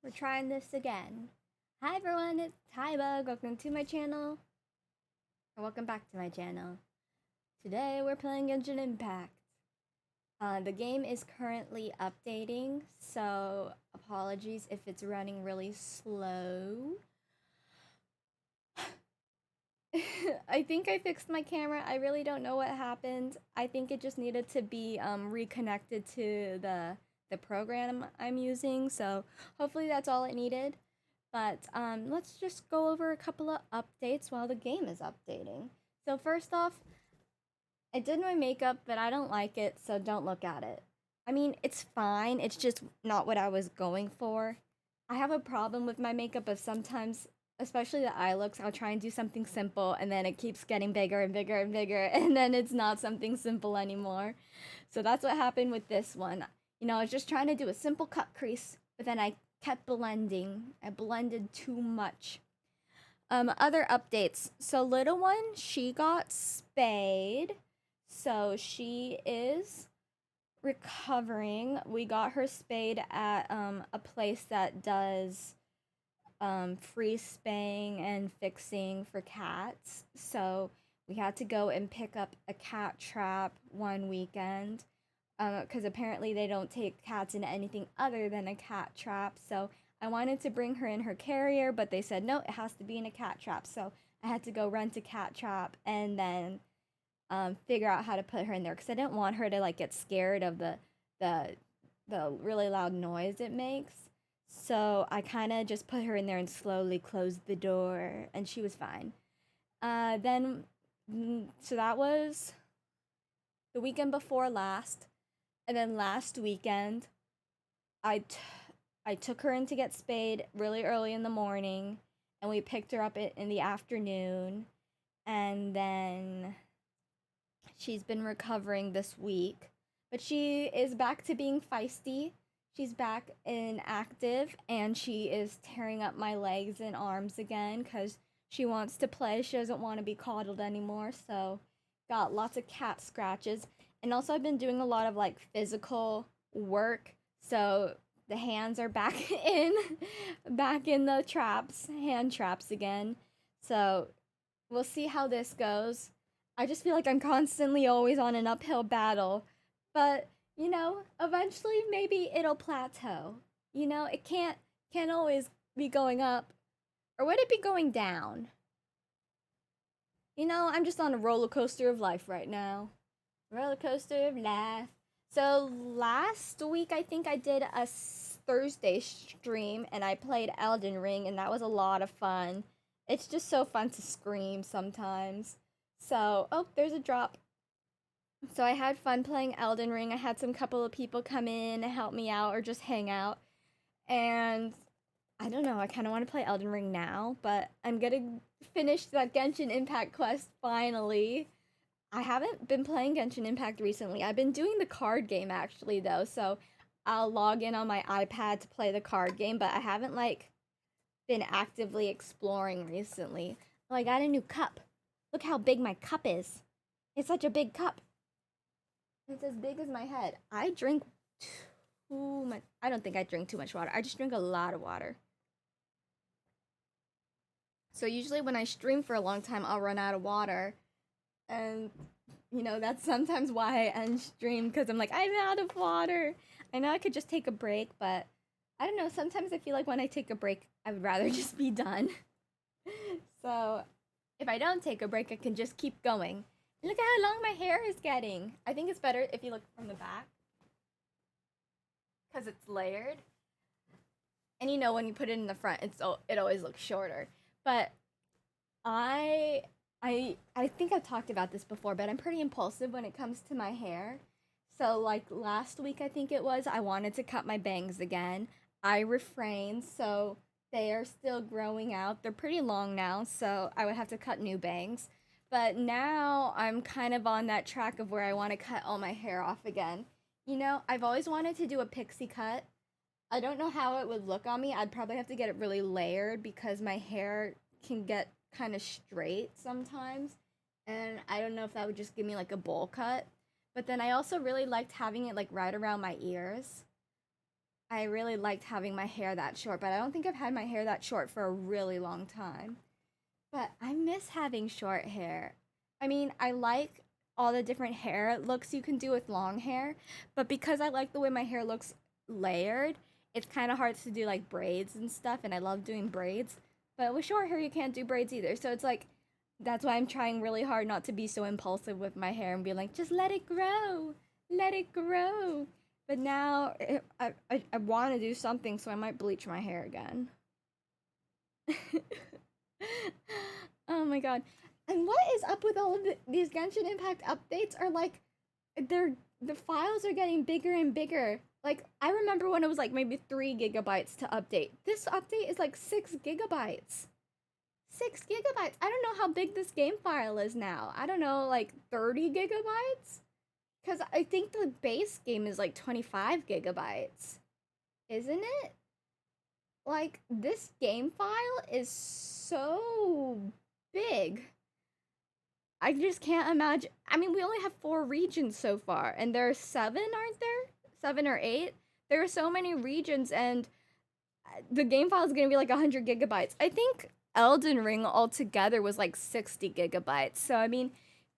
We're trying this again. Hi everyone, it's Tybug. Welcome to my channel. Or welcome back to my channel. Today we're playing Genshin Impact. The game is currently updating, so apologies if it's running really slow. I think I fixed my camera. I really don't know what happened. I think it just needed to be reconnected to the program I'm using, so hopefully that's all it needed. But let's just go over a couple of updates while the game is updating. So first off, I did my makeup, but I don't like it, so don't look at it. I mean, it's fine. It's just not what I was going for. I have a problem with my makeup of sometimes, especially the eye looks, I'll try and do something simple and then it keeps getting bigger and bigger and bigger and then it's not something simple anymore. So that's what happened with this one. You know, I was just trying to do a simple cut crease, but then I kept blending. I blended too much. Other updates. So little one, she got spayed. So she is recovering. We got her spayed at a place that does free spaying and fixing for cats. So we had to go and pick up a cat trap one weekend because apparently they don't take cats in anything other than a cat trap. So I wanted to bring her in her carrier, but they said no, it has to be in a cat trap. So I had to go rent a cat trap and then figure out how to put her in there because I didn't want her to like get scared of the really loud noise it makes. So I kind of just put her in there and slowly closed the door, and she was fine. So that was the weekend before last, and then last weekend, I took her in to get spayed really early in the morning, and we picked her up in the afternoon, and then she's been recovering this week, but she is back to being feisty. She's back in active and she is tearing up my legs and arms again because she wants to play. She doesn't want to be coddled anymore. So, got lots of cat scratches. And also, I've been doing a lot of like physical work. So, the hands are back in the traps, hand traps again. So, we'll see how this goes. I just feel like I'm constantly always on an uphill battle. But, you know, eventually maybe it'll plateau. You know, it can't always be going up. Or would it be going down? You know, I'm just on a roller coaster of life right now. Roller coaster of life. So last week I think I did a Thursday stream and I played Elden Ring and that was a lot of fun. It's just so fun to scream sometimes. So, oh, there's a drop. So I had fun playing Elden Ring. I had some couple of people come in and help me out or just hang out. And I don't know, I kind of want to play Elden Ring now, but I'm going to finish that Genshin Impact quest finally. I haven't been playing Genshin Impact recently. I've been doing the card game actually though, so I'll log in on my iPad to play the card game, but I haven't like been actively exploring recently. Oh, I got a new cup. Look how big my cup is. It's such a big cup. It's as big as my head. I drink too much. I don't think I drink too much water. I just drink a lot of water. So usually when I stream for a long time, I'll run out of water. And, you know, that's sometimes why I end stream because I'm like, I'm out of water. I know I could just take a break, but I don't know. Sometimes I feel like when I take a break, I would rather just be done. So if I don't take a break, I can just keep going. Look at how long my hair is getting. I think it's better if you look from the back because it's layered. And you know when you put it in the front, it always looks shorter. But I think I've talked about this before, but I'm pretty impulsive when it comes to my hair. So like last week I think it was, I wanted to cut my bangs again. I refrained, so they are still growing out. They're pretty long now, so I would have to cut new bangs. But now I'm kind of on that track of where I want to cut all my hair off again. You know, I've always wanted to do a pixie cut. I don't know how it would look on me. I'd probably have to get it really layered because my hair can get kind of straight sometimes. And I don't know if that would just give me like a bowl cut. But then I also really liked having it like right around my ears. I really liked having my hair that short, but I don't think I've had my hair that short for a really long time. But I miss having short hair. I mean, I like all the different hair looks you can do with long hair, but because I like the way my hair looks layered, it's kind of hard to do like braids and stuff, and I love doing braids. But with short hair, you can't do braids either. So it's like, that's why I'm trying really hard not to be so impulsive with my hair and be like, just let it grow, let it grow. But now I want to do something, so I might bleach my hair again. Oh my god. And what is up with all of these Genshin Impact updates are like the files are getting bigger and bigger. Like I remember when it was like maybe 3 gigabytes to update. This update is like 6 gigabytes. 6 gigabytes. I don't know how big this game file is now. I don't know, like 30 gigabytes? Cuz I think the base game is like 25 gigabytes. Isn't it? Like this game file is so big. I just can't imagine. I mean, we only have 4 regions so far, and there are 7, aren't there? 7 or 8? There are so many regions, and the game file is going to be like 100 gigabytes. I think Elden Ring altogether was like 60 gigabytes. So, I mean,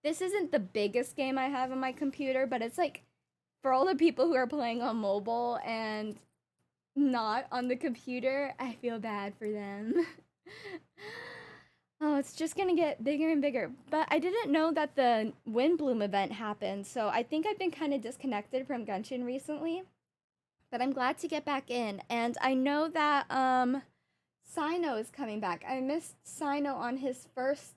this isn't the biggest game I have on my computer, but it's like for all the people who are playing on mobile and not on the computer, I feel bad for them. Oh, it's just gonna get bigger and bigger. But I didn't know that the WINDBLUME event happened, so I think I've been kind of disconnected from Genshin recently. But I'm glad to get back in, and I know that CYNO is coming back. I missed CYNO on his first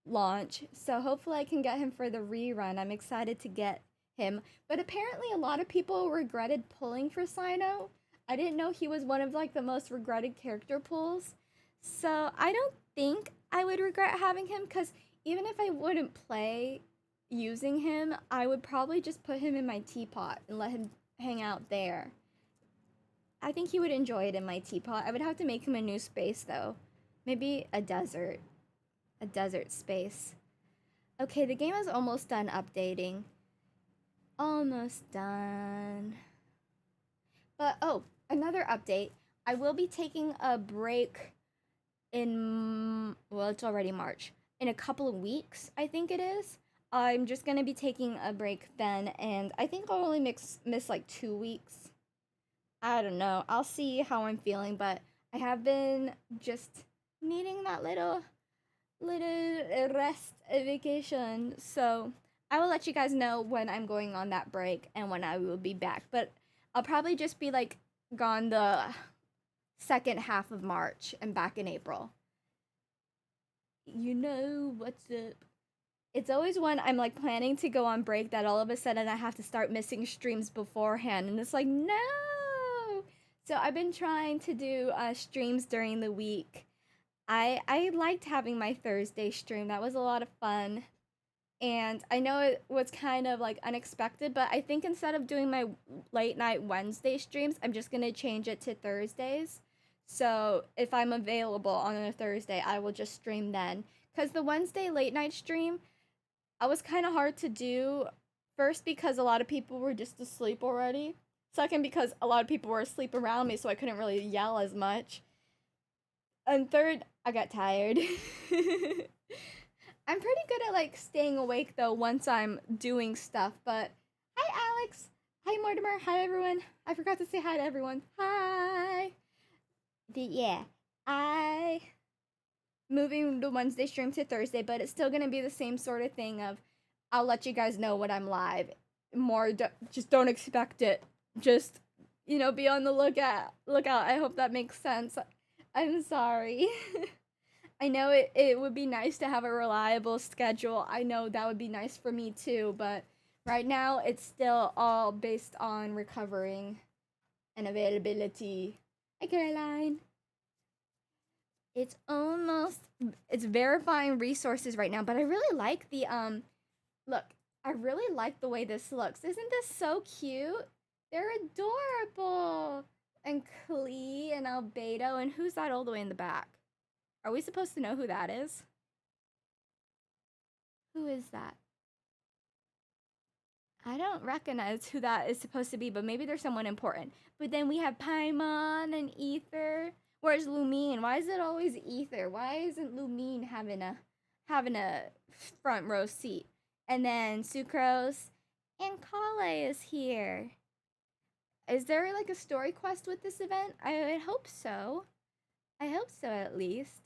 launch, so hopefully I can get him for the rerun. I'm excited to get him. But apparently a lot of people regretted pulling for CYNO. I didn't know he was one of like the most regretted character pulls. So I don't think I would regret having him because even if I wouldn't play using him, I would probably just put him in my teapot and let him hang out there. I think he would enjoy it in my teapot. I would have to make him a new space though. Maybe a desert. A desert space. Okay, the game is almost done updating. Almost done. But oh, another update. I will be taking a break in, well, it's already March. In a couple of weeks, I think it is. I'm just gonna be taking a break then, and I think I'll only miss like 2 weeks. I don't know. I'll see how I'm feeling, but I have been just needing that little rest vacation. So I will let you guys know when I'm going on that break and when I will be back. But I'll probably just be like gone the second half of March and back in April. You know what's up. It's always when I'm like planning to go on break that all of a sudden I have to start missing streams beforehand, and it's like, no. So I've been trying to do streams during the week. I liked having my Thursday stream. That was a lot of fun. And I know it was kind of like unexpected, but I think instead of doing my late night Wednesday streams, I'm just going to change it to Thursdays. So if I'm available on a Thursday, I will just stream then. Because the Wednesday late night stream, I was kind of hard to do. First, because a lot of people were just asleep already. Second, because a lot of people were asleep around me, so I couldn't really yell as much. And third, I got tired. I'm pretty good at like staying awake though once I'm doing stuff. But hi, Alex. Hi, Mortimer. Hi, everyone. I forgot to say hi to everyone. Hi. But yeah, I moving the Wednesday stream to Thursday, but it's still gonna be the same sort of thing of I'll let you guys know when I'm live. Just don't expect it. Just be on the lookout. I hope that makes sense. I'm sorry. I know it would be nice to have a reliable schedule. I know that would be nice for me too, but right now it's still all based on recovering and availability. Hi, Caroline. It's verifying resources right now, but I really like the look, I really like the way this looks. Isn't this so cute? They're adorable. And Klee and Albedo, and who's that all the way in the back? Are we supposed to know who that is? Who is that? I don't recognize who that is supposed to be, but maybe there's someone important. But then we have Paimon and Ether. Where's Lumine? Why is it always Ether? Why isn't Lumine having a front row seat? And then Sucrose and Kale is here. Is there like a story quest with this event? I hope so. I hope so at least.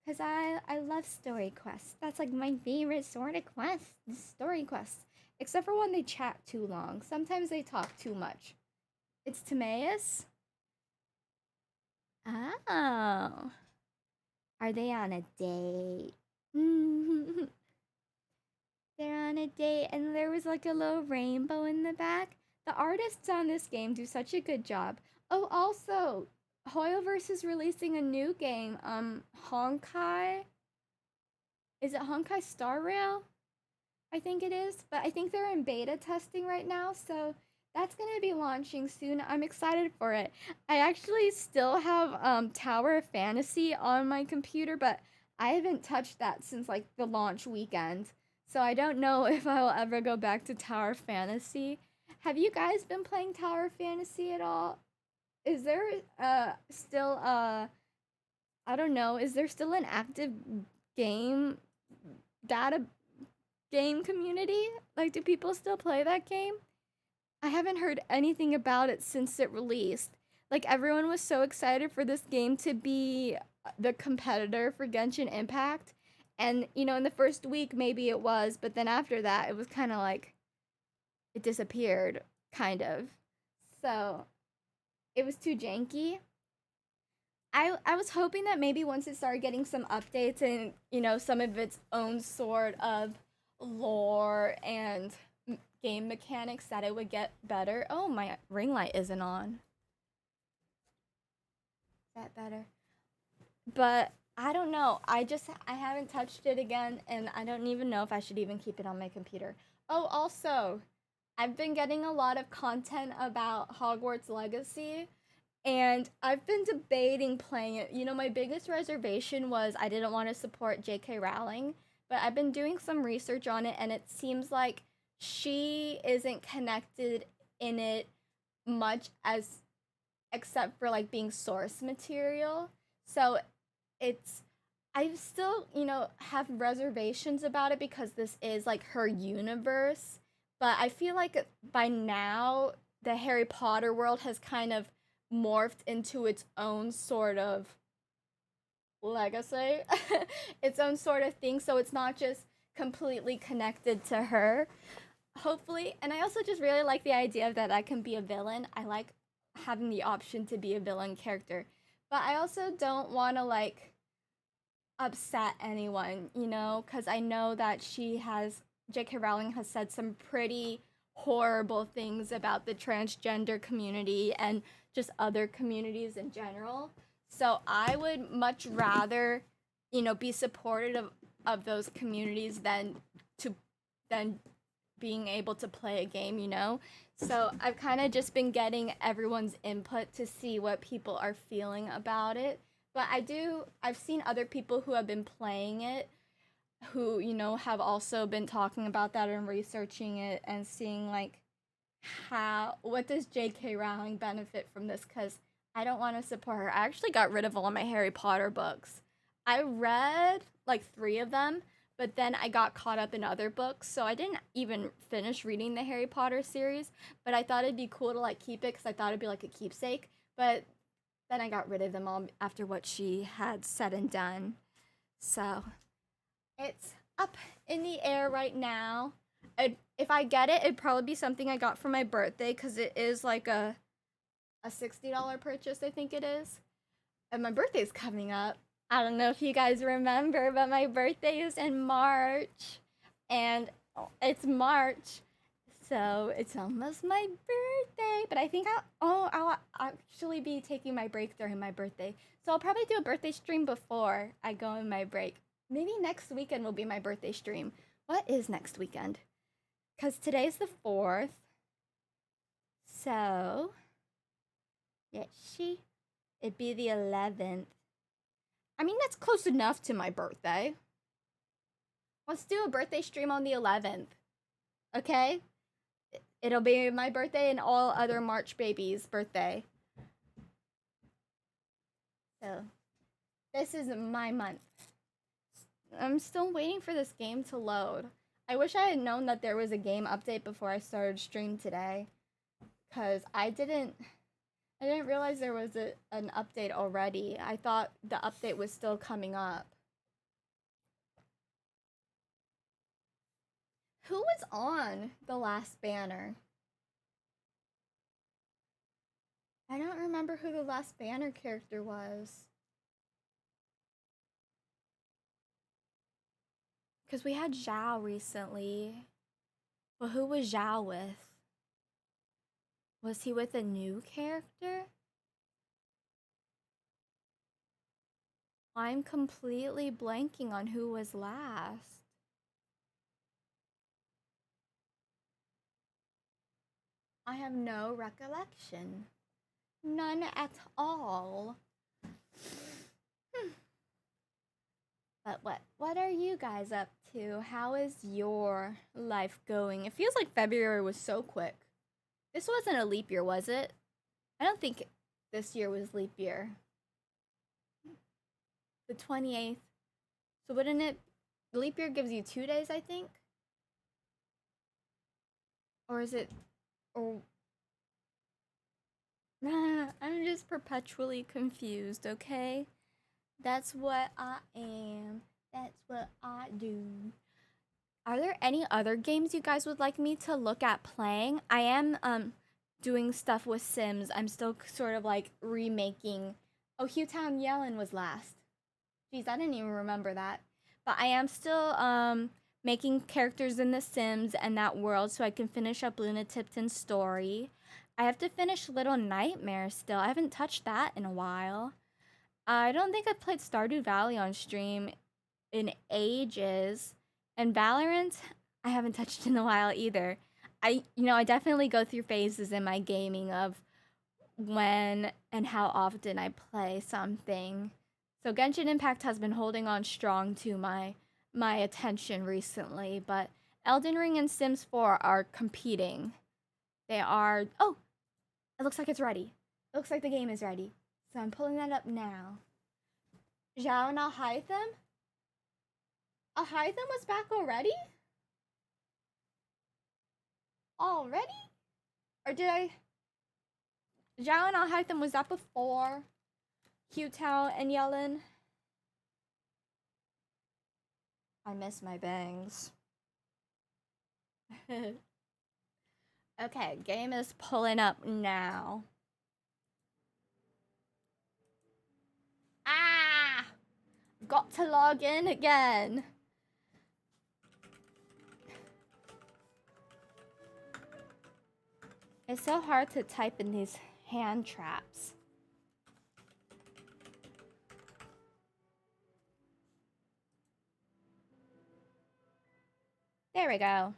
Cause I love story quests. That's like my favorite sort of quest. Story quests. Except for when they chat too long. Sometimes they talk too much. It's Timaeus? Oh. Are they on a date? They're on a date and there was like a little rainbow in the back. The artists on this game do such a good job. Oh, also, Hoyoverse is releasing a new game. Honkai? Is it Honkai Star Rail? I think it is, but I think they're in beta testing right now, so that's gonna be launching soon. I'm excited for it. I actually still have Tower of Fantasy on my computer, but I haven't touched that since like the launch weekend. So I don't know if I will ever go back to Tower of Fantasy. Have you guys been playing Tower of Fantasy at all? Is there still I don't know, is there still an active game data game community? Like, do people still play that game? I haven't heard anything about it since it released. Like, everyone was so excited for this game to be the competitor for Genshin Impact. And, you know, in the first week, maybe it was, but then after that, it was kind of like it disappeared, kind of. So, it was too janky. I was hoping that maybe once it started getting some updates and, you know, some of its own sort of lore and game mechanics that it would get better. Oh, my ring light isn't on. Is that better? But I don't know. I haven't touched it again and I don't even know if I should even keep it on my computer. Oh, also, I've been getting a lot of content about Hogwarts Legacy and I've been debating playing it. You know, my biggest reservation was I didn't want to support J.K. Rowling, but I've been doing some research on it, and it seems like she isn't connected in it much as except for like being source material. So it's I still, you know, have reservations about it because this is like her universe, but I feel like by now the Harry Potter world has kind of morphed into its own sort of legacy, its own sort of thing. So it's not just completely connected to her, hopefully. And I also just really like the idea that I can be a villain. I like having the option to be a villain character. But I also don't want to like upset anyone, you know, because I know that J.K. Rowling has said some pretty horrible things about the transgender community and just other communities in general. So I would much rather, you know, be supportive of those communities than being able to play a game, you know? So I've kind of just been getting everyone's input to see what people are feeling about it. But I've seen other people who have been playing it who, you know, have also been talking about that and researching it and seeing like what does J.K. Rowling benefit from this, cuz I don't want to support her. I actually got rid of all of my Harry Potter books. I read like 3 of them, but then I got caught up in other books, so I didn't even finish reading the Harry Potter series, but I thought it'd be cool to like keep it cuz I thought it'd be like a keepsake, but then I got rid of them all after what she had said and done. So, it's up in the air right now. If I get it, it'd probably be something I got for my birthday because it is like a $60 purchase, I think it is. And my birthday's coming up. I don't know if you guys remember, but my birthday is in March. And it's March. So it's almost my birthday. But I think I'll actually be taking my break during my birthday. So I'll probably do a birthday stream before I go on my break. Maybe next weekend will be my birthday stream. What is next weekend? Because today's the 4th. So, it'd be the 11th. I mean, that's close enough to my birthday. Let's do a birthday stream on the 11th. Okay? It'll be my birthday and all other March babies' birthday. So, this is my month. I'm still waiting for this game to load. I wish I had known that there was a game update before I started stream today. Because I didn't realize there was an update already. I thought the update was still coming up. Who was on the last banner? I don't remember who the last banner character was. Because we had Zhao recently. But who was Zhao with? Was he with a new character? I'm completely blanking on who was last. I have no recollection. None at all. But what are you guys up to? How is your life going? It feels like February was so quick. This wasn't a leap year, was it? I don't think this year was leap year. The 28th. So wouldn't it... Leap year gives you 2 days, I think? Or is it... Or... I'm just perpetually confused, okay? That's what I am. That's what I do. Are there any other games you guys would like me to look at playing? I am doing stuff with Sims. I'm still sort of like remaking... Oh, Hugh-Town Yellen was last. Jeez, I didn't even remember that. But I am still making characters in The Sims and that world so I can finish up Luna Tipton's story. I have to finish Little Nightmares still. I haven't touched that in a while. I don't think I've played Stardew Valley on stream in ages. And Valorant, I haven't touched in a while either. I definitely go through phases in my gaming of when and how often I play something. So Genshin Impact has been holding on strong to my attention recently, but Elden Ring and Sims 4 are competing. They are... Oh! It looks like it's ready. It looks like the game is ready. So I'm pulling that up now. Zhao and Alhaitham? Alhaitham was back already? Already? Or did I... Zhao and Alhaitham, was that before Hugh-Town and Yellen? I miss my bangs. Okay, game is pulling up now. Ah! Got to log in again. It's so hard to type in these hand traps. There we go.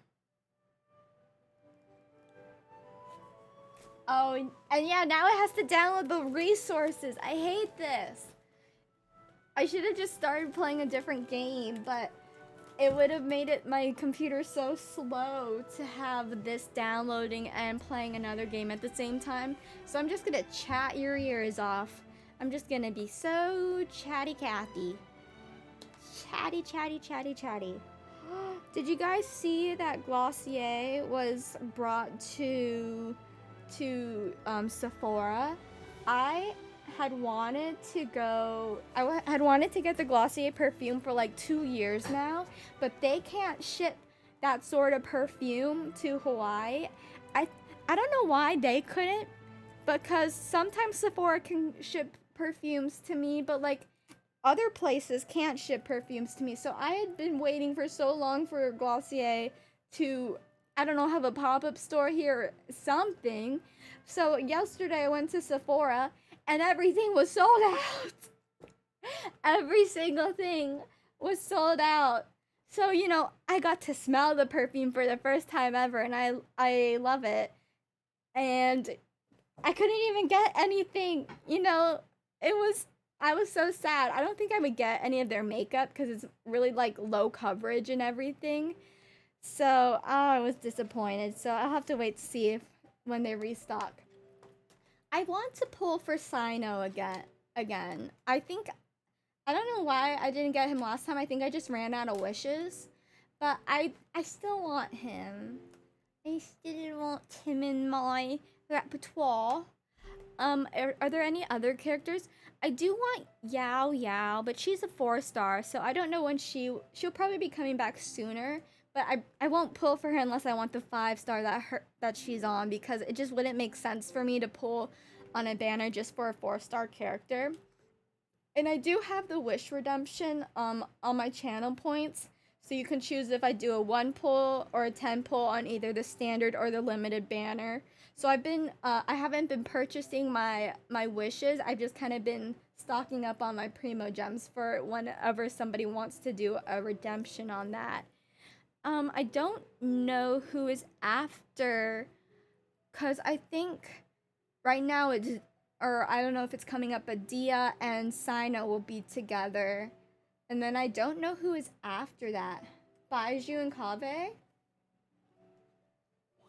Oh, and yeah, now it has to download the resources. I hate this. I should have just started playing a different game, but it would have made my computer so slow to have this downloading and playing another game at the same time. So I'm just gonna chat your ears off. I'm just gonna be so chatty Cathy. Chatty, chatty, chatty, chatty. Did you guys see that Glossier was brought to Sephora? I had wanted to go... I had wanted to get the Glossier perfume for like 2 years now, but they can't ship that sort of perfume to Hawaii. I don't know why they couldn't, because sometimes Sephora can ship perfumes to me, but like other places can't ship perfumes to me. So I had been waiting for so long for Glossier to, I don't know, have a pop-up store here or something. So yesterday I went to Sephora and everything was sold out. Every single thing was sold out. So, you know, I got to smell the perfume for the first time ever, and I love it. And I couldn't even get anything, you know, I was so sad. I don't think I would get any of their makeup because it's really like low coverage and everything. So I was disappointed. So I'll have to wait to see if when they restock. I want to pull for CYNO again. I don't know why I didn't get him last time. I think I just ran out of wishes. But I still want him. I still want him in my repertoire. Are there any other characters? I do want Yao Yao, but she's a 4-star, so I don't know when she'll probably be coming back sooner. But I won't pull for her unless I want the 5-star that she's on, because it just wouldn't make sense for me to pull on a banner just for a 4-star character. And I do have the wish redemption on my channel points, so you can choose if I do a 1 pull or a 10 pull on either the standard or the limited banner. So I haven't been purchasing my wishes. I've just kind of been stocking up on my primo gems for whenever somebody wants to do a redemption on that. I don't know who is after, cause I think right now I don't know if it's coming up, but Dia and CYNO will be together, and then I don't know who is after that. Baiju and Kave?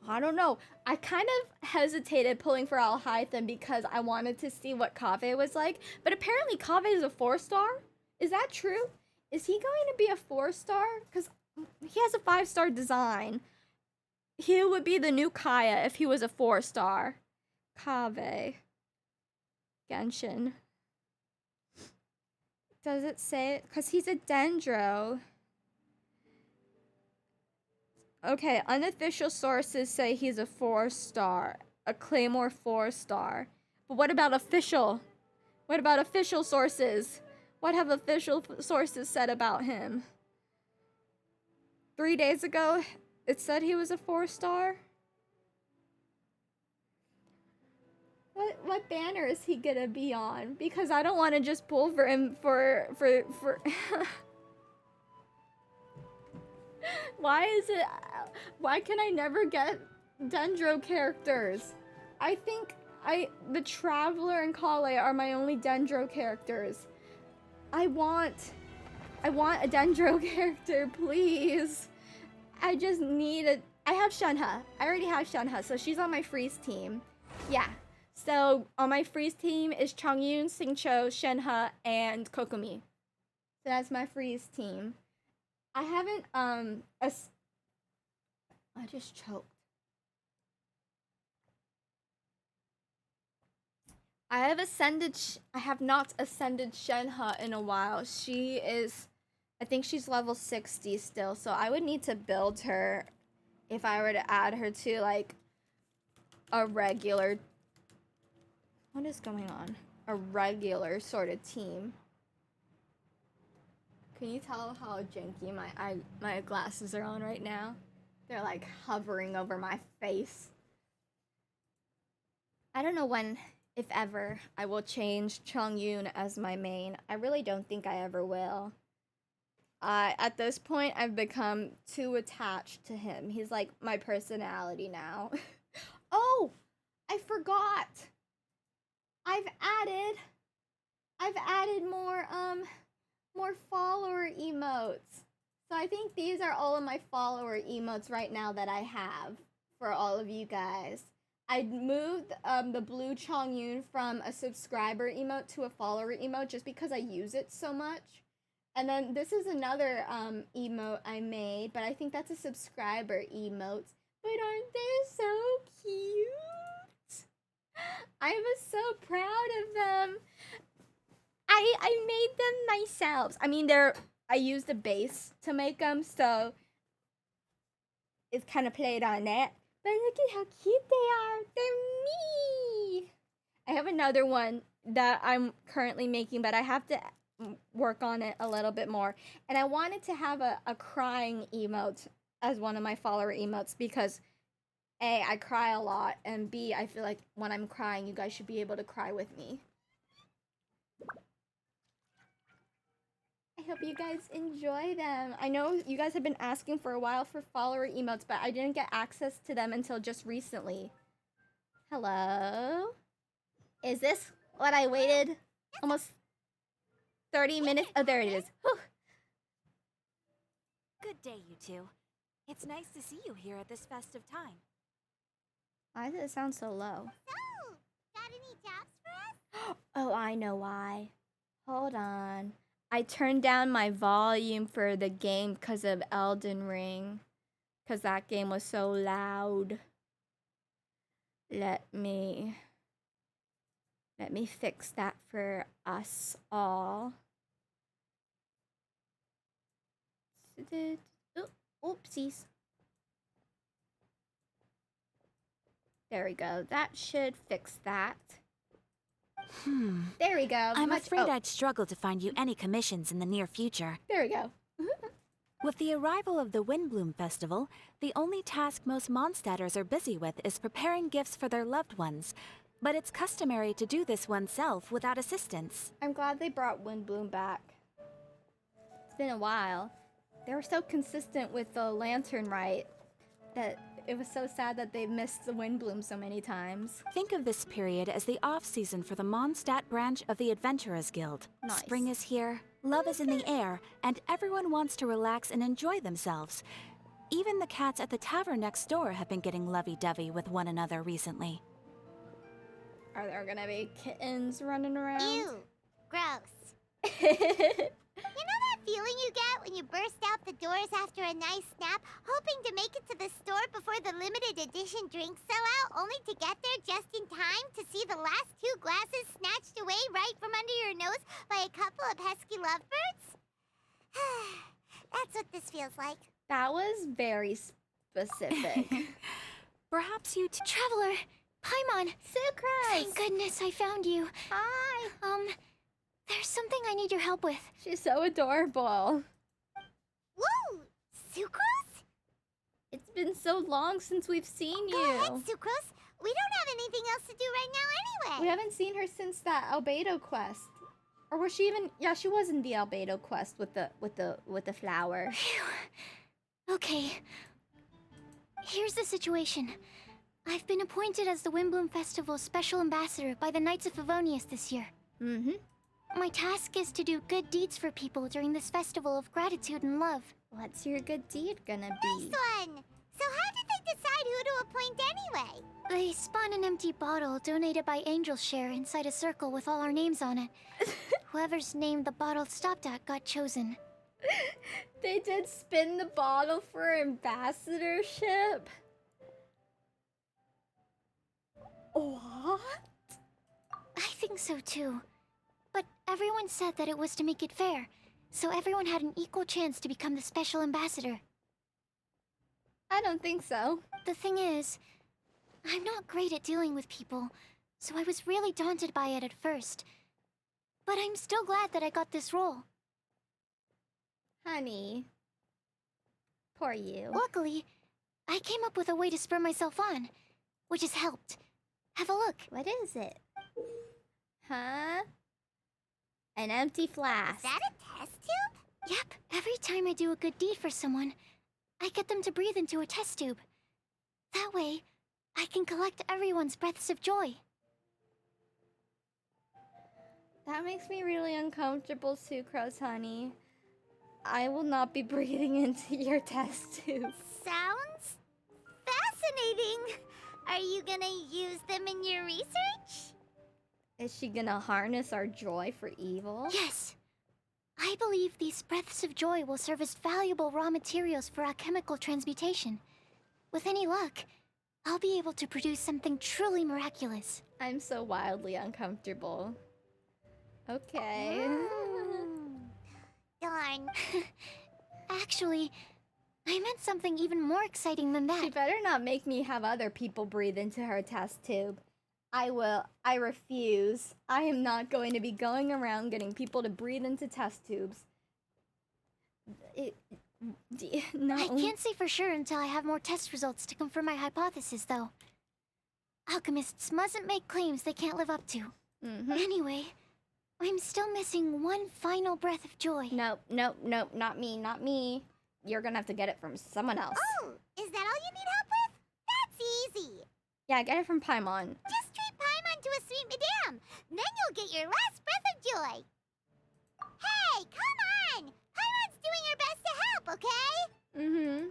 I don't know. I kind of hesitated pulling for Alhaitham because I wanted to see what Kave was like, but apparently Kave is a 4-star? Is that true? Is he going to be a 4-star? Because he has a 5-star design. He would be the new Kaya if he was a 4-star. Kave. Genshin. Does it say it? Because he's a Dendro. Okay, unofficial sources say he's a 4-star. A Claymore 4-star. But what about official? What about official sources? What have official sources said about him? 3 days ago, it said he was a 4-star? What banner is he gonna be on? Because I don't want to just pull for him for why can I never get Dendro characters? I think the Traveler and Kale are my only Dendro characters. I want a Dendro character, please. I just need I have Shenhe. I already have Shenhe, so she's on my freeze team. Yeah. So on my freeze team is Chongyun, Xingqiu, Shenhe, and Kokomi. So that's my freeze team. I haven't I just choked. I have not ascended Shenhe in a while. I think she's level 60 still, so I would need to build her if I were to add her to like a regular. What is going on? A regular sort of team. Can you tell how janky my glasses are on right now? They're like hovering over my face. I don't know when, if ever, I will change Chongyun as my main. I really don't think I ever will. At this point, I've become too attached to him. He's like my personality now. Oh, I forgot. I've added more follower emotes. So I think these are all of my follower emotes right now that I have for all of you guys. I moved the blue Chongyun from a subscriber emote to a follower emote just because I use it so much. And then this is another emote I made, but I think that's a subscriber emote. But aren't they so cute? I was so proud of them. I made them myself. I mean, I used a base to make them, so it's kind of played on that. But look at how cute they are. They're me. I have another one that I'm currently making, but I have to work on it a little bit more. And I wanted to have a crying emote as one of my follower emotes because A, I cry a lot, and B, I feel like when I'm crying, you guys should be able to cry with me. I hope you guys enjoy them. I know you guys have been asking for a while for follower emotes, but I didn't get access to them until just recently. Hello? Is this what I waited almost 30 minutes? Oh, there it is. Whew. Good day, you two. It's nice to see you here at this festive time. Why does it sound so low? So, got any jobs for us? Oh, I know why. Hold on. I turned down my volume for the game because of Elden Ring. Because that game was so loud. Let me fix that for us all. Oopsies. There we go. That should fix that. There we go. I'm afraid I'd struggle to find you any commissions in the near future. There we go. With the arrival of the WINDBLUME festival, the only task most Mondstadters are busy with is preparing gifts for their loved ones. But it's customary to do this oneself without assistance. I'm glad they brought WINDBLUME back. It's been a while. They were so consistent with the Lantern Rite that it was so sad that they missed the WINDBLUME so many times. Think of this period as the off-season for the Mondstadt branch of the Adventurers Guild. Nice. Spring is here, love is in the air, and everyone wants to relax and enjoy themselves. Even the cats at the tavern next door have been getting lovey-dovey with one another recently. Are there gonna be kittens running around? Ew, gross. You know that feeling you get when you burst out the doors after a nice nap, hoping to make it to the store before the limited edition drinks sell out, only to get there just in time to see the last 2 glasses snatched away right from under your nose by a couple of pesky lovebirds? That's what this feels like. That was very specific. Perhaps you Traveler! Paimon! Sucrose! Thank goodness I found you. Hi! There's something I need your help with. She's so adorable. Whoa! Sucrose? It's been so long since we've seen Go you. ahead, Sucrose. We don't have anything else to do right now anyway. We haven't seen her since that Albedo quest. Or was she even? Yeah, she was in the Albedo quest with the flower. Phew. Okay. Here's the situation. I've been appointed as the WINDBLUME Festival's special ambassador by the Knights of Favonius this year. Mm-hmm. My task is to do good deeds for people during this festival of gratitude and love. What's your good deed gonna be? Nice one. So how did they decide who to appoint anyway? They spun an empty bottle donated by Angel's Share inside a circle with all our names on it. Whoever's name the bottle stopped at got chosen. They did spin the bottle for ambassadorship? What? I think so too. But everyone said that it was to make it fair, so everyone had an equal chance to become the special ambassador. I don't think so. The thing is, I'm not great at dealing with people, so I was really daunted by it at first. But I'm still glad that I got this role. Honey. Poor you. Luckily, I came up with a way to spur myself on, which has helped. Have a look. What is it? Huh? An empty flask. Is that a test tube? Yep, every time I do a good deed for someone, I get them to breathe into a test tube. That way, I can collect everyone's breaths of joy. That makes me really uncomfortable, Sucrose, honey. I will not be breathing into your test tube. Sounds fascinating. Are you gonna use them in your research? Is she gonna harness our joy for evil? Yes. I believe these breaths of joy will serve as valuable raw materials for alchemical transmutation. With any luck, I'll be able to produce something truly miraculous. I'm so wildly uncomfortable. Okay. Darn. Actually, I meant something even more exciting than She that. better not make me have other people breathe into her test tube. I refuse. I am not going to be going around getting people to breathe into test tubes. No. I can't say for sure until I have more test results to confirm my hypothesis, though. Alchemists mustn't make claims they can't live up to. Mm-hmm. Anyway, I'm still missing one final breath of joy. Nope, not me, not me. You're gonna have to get it from someone else. Oh, is that all you need help with? That's easy. Yeah, get it from Paimon. Just treat Paimon to a sweet madame. Then you'll get your last breath of joy. Hey, come on! Paimon's doing her best to help, okay? Mm-hmm.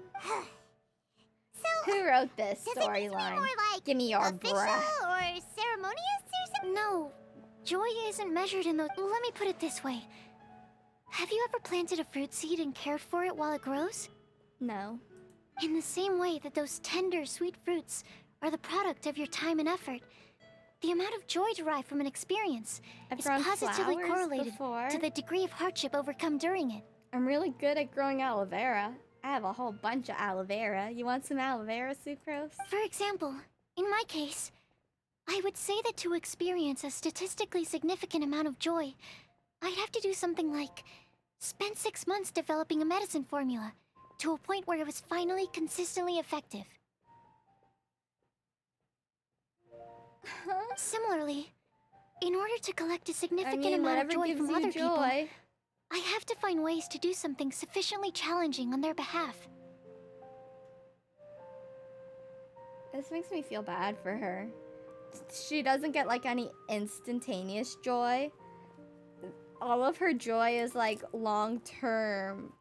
Who wrote this Does it need to be storyline? more like Give me your official breath. or ceremonious or something? No, joy isn't measured in those. Let me put it this way. Have you ever planted a fruit seed and cared for it while it grows? No. In the same way that those tender, sweet fruits are the product of your time and effort, the amount of joy derived from an experience I've is grown positively flowers correlated before. to the degree of hardship overcome during it. I'm really good at growing aloe vera. I have a whole bunch of aloe vera. You want some aloe vera, Sucrose? For example, in my case, I would say that to experience a statistically significant amount of joy, I'd have to do something like spend 6 months developing a medicine formula to a point where it was finally consistently effective. Similarly, in order to collect a significant amount of joy from other people, I have to find ways to do something sufficiently challenging on their behalf. This makes me feel bad for her. She doesn't get like any instantaneous joy. All of her joy is like long-term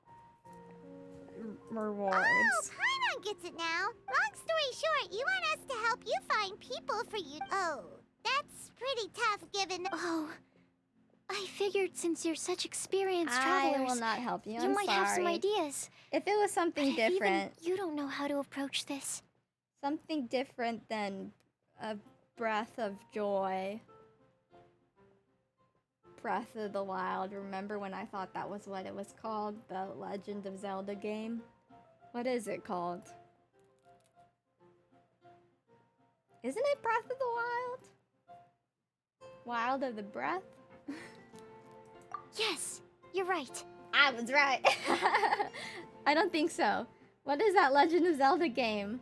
rewards. Oh, Paimon gets it now. Long story short, you want us to help you find people for you. Oh, that's pretty tough given. Oh, I figured since you're such experienced I travelers, will not help you. you I'm might have some sorry. ideas. If it was something But if different, even you don't know how to approach this. something different than a breath of joy. Breath of the Wild. Remember when I thought that was what it was called? The Legend of Zelda game? What is it called? Isn't it Breath of the Wild? Wild of the Breath? Yes, you're right. I was right. I don't think so. What is that Legend of Zelda game?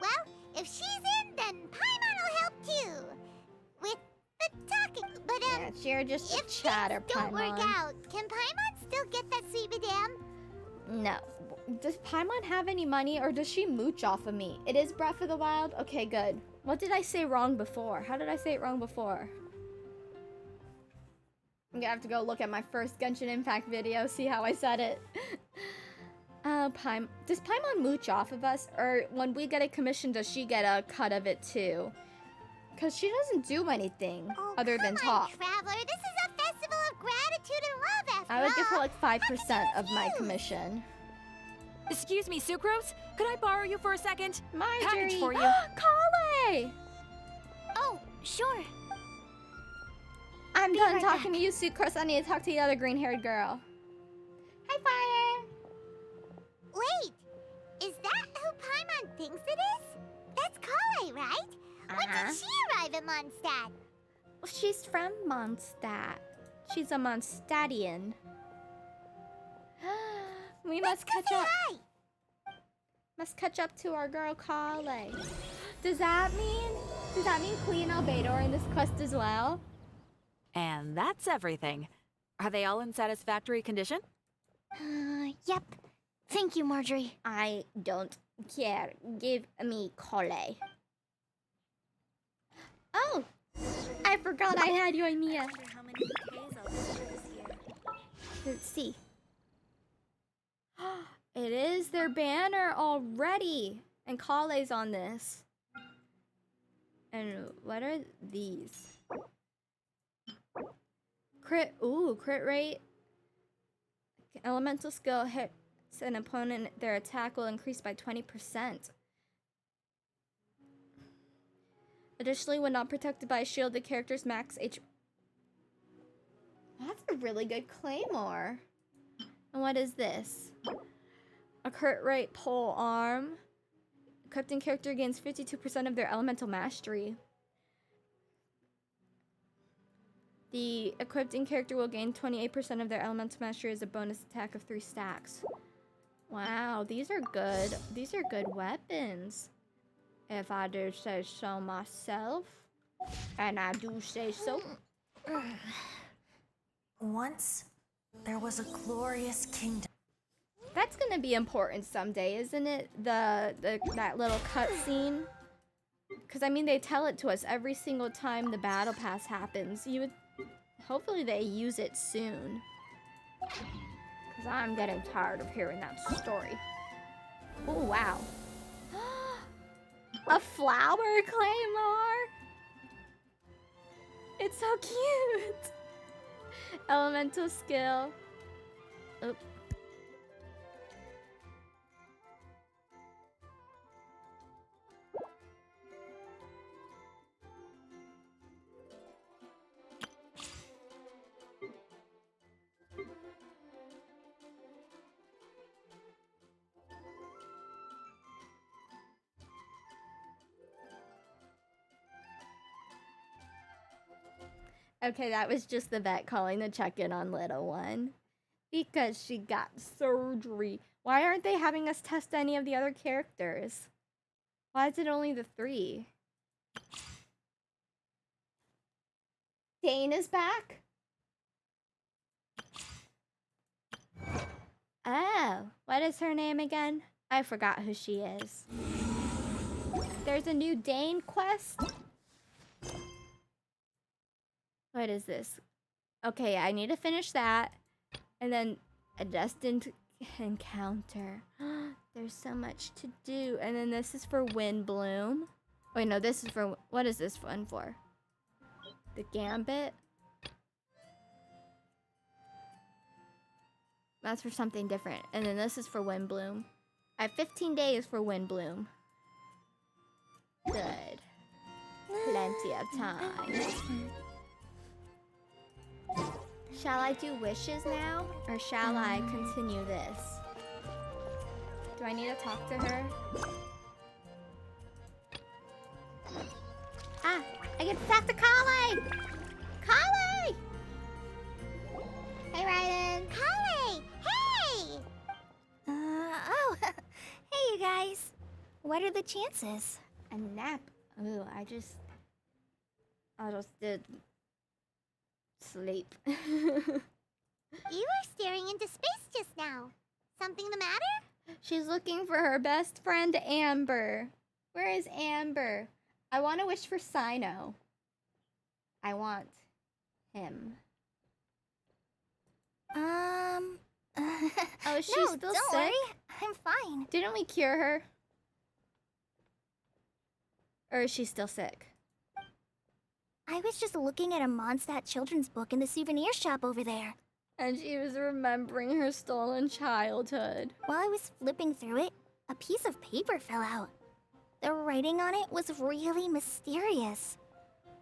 Well, if she's in, then Paimon will help too. With the talking. But, Yeah, you're just a if chatter, things don't work Paimon. out, can Paimon still get that sweet madame? No. Does Paimon have any money or does she mooch off of me? It is Breath of the Wild? Okay, good. What did I say wrong before? How did I say it wrong before? I'm gonna have to go look at my first Genshin Impact video, see how I said it. Does Paimon mooch off of us? Or when we get a commission, does she get a cut of it too? Because she doesn't do anything Oh, other than come on, talk. Traveler. This is a festival of gratitude and love after I would give her all. like 5% of my commission. Excuse me, Sucrose? Could I borrow you for a second? Marjorie! Package for you. Kale! Oh, sure. I'm Be done right talking back. to you, Sucrose. I need to talk to the other green-haired girl. Hi, Fire! Wait, is that who Paimon thinks it is? That's Kale, right? When Uh-huh. did she arrive at Mondstadt? She's from Mondstadt. She's a Mondstadtian. We must catch up. Hi. Must catch up to our girl Kale. Does that mean Queen Albedo in this quest as well? And that's everything. Are they all in satisfactory condition? Yep. Thank you, Marjorie. I don't care. Give me Kale. Oh! I forgot I had you on Mia. Let's see. It is their banner already. And Kale's on this. And what are these? Crit rate. Elemental skill hits an opponent, their attack will increase by 20%. Additionally, when not protected by a shield, the character's max HP. That's a really good claymore. And what is this? A crit rate pole arm. Equipped character gains 52% of their elemental mastery. The equipped character will gain 28% of their elemental mastery as a bonus attack of 3 stacks. Wow, these are good. These are good weapons. If I do say so myself. And I do say so. Once, there was a glorious kingdom. That's gonna be important someday, isn't it? That little cutscene. Because I mean, they tell it to us every single time the battle pass happens. You would, hopefully they use it soon. Because I'm getting tired of hearing that story. Oh, wow. A flower claymore. It's so cute. Elemental skill. Oop. Okay, that was just the vet calling to check in on little one. Because she got surgery. Why aren't they having us test any of the other characters? Why is it only the 3? Dane is back? Oh, what is her name again? I forgot who she is. There's a new Dane quest? What is this? Okay, I need to finish that. And then a destined encounter. There's so much to do. And then this is for WINDBLUME. Wait, no, this is for... What is this one for? The Gambit? That's for something different. And then this is for WINDBLUME. I have 15 days for WINDBLUME. Good. Plenty of time. Shall I do wishes now? Or shall I continue this? Do I need to talk to her? Ah! I get to talk to Kali! Kali! Hey, Ryden! Kali! Hey! Oh, hey you guys. What are the chances? A nap. Ooh, I just did sleep. You were staring into space just now. Something the matter? She's looking for her best friend, Amber. Where is Amber? I want to wish for CYNO. I want him. Oh, she's no, still don't sick? worry. I'm fine. Didn't we cure her? Or is she still sick? I was just looking at a Mondstadt children's book in the souvenir shop over there. And she was remembering her stolen childhood. While I was flipping through it, a piece of paper fell out. The writing on it was really mysterious.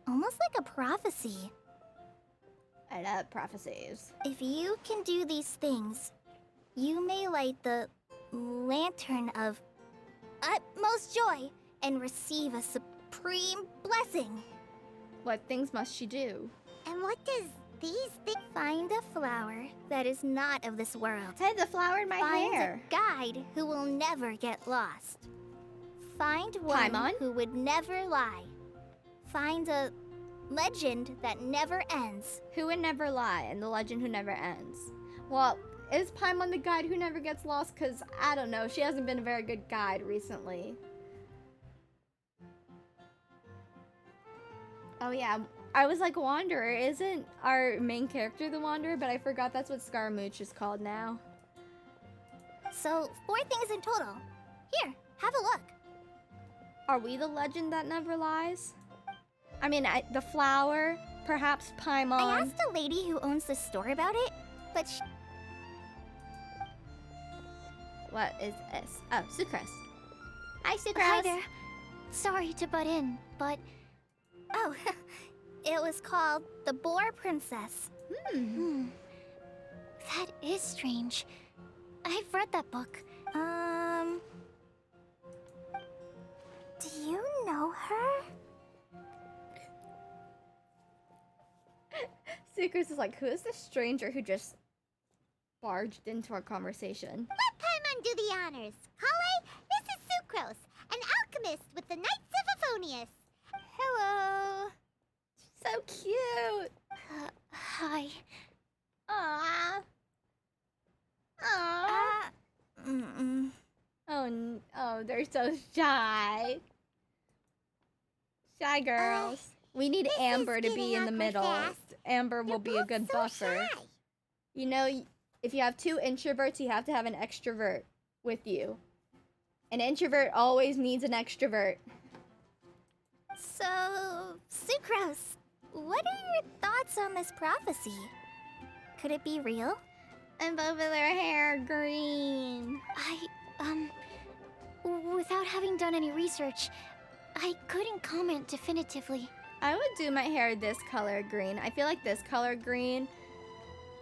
Almost like a prophecy. I love prophecies. If you can do these things, you may light the lantern of utmost joy and receive a supreme blessing. What things must she do? And what does these things... Find a flower that is not of this world. I had the flower in my Find hair. a guide who will never get lost. Find one Paimon? who would never lie. Find a legend that never ends. Who would never lie and the legend who never ends. Well, is Paimon the guide who never gets lost? Because, I don't know, she hasn't been a very good guide recently. Oh yeah, I was like, Wanderer. Isn't our main character the Wanderer? But I forgot that's what Scaramouche is called now. So, 4 things in total. Here, have a look. Are we the legend that never lies? I mean, the flower, perhaps Paimon. I asked a lady who owns the store about it, but she... What is this? Oh, Sucrose. Hi, Sucrose. Hi there. Sorry to butt in, but... Oh, it was called The Boar Princess. That is strange. I've read that book. Do you know her? Sucrose is like, who is this stranger who just barged into our conversation? Let Paimon do the honors. Kali, this is Sucrose, an alchemist with the Knights of Euphonius. Hello. So cute. Hi. Aww. Aww. Oh, they're so shy. Shy girls. We need this Amber is to be getting in the awkward middle. fast. Amber will You're be a both good so buffer. shy. You know, if you have 2 introverts, you have to have an extrovert with you. An introvert always needs an extrovert. So, Sucrose, what are your thoughts on this prophecy? Could it be real? And both of their hair are green. Without having done any research, I couldn't comment definitively. I would do my hair this color green. I feel like this color green,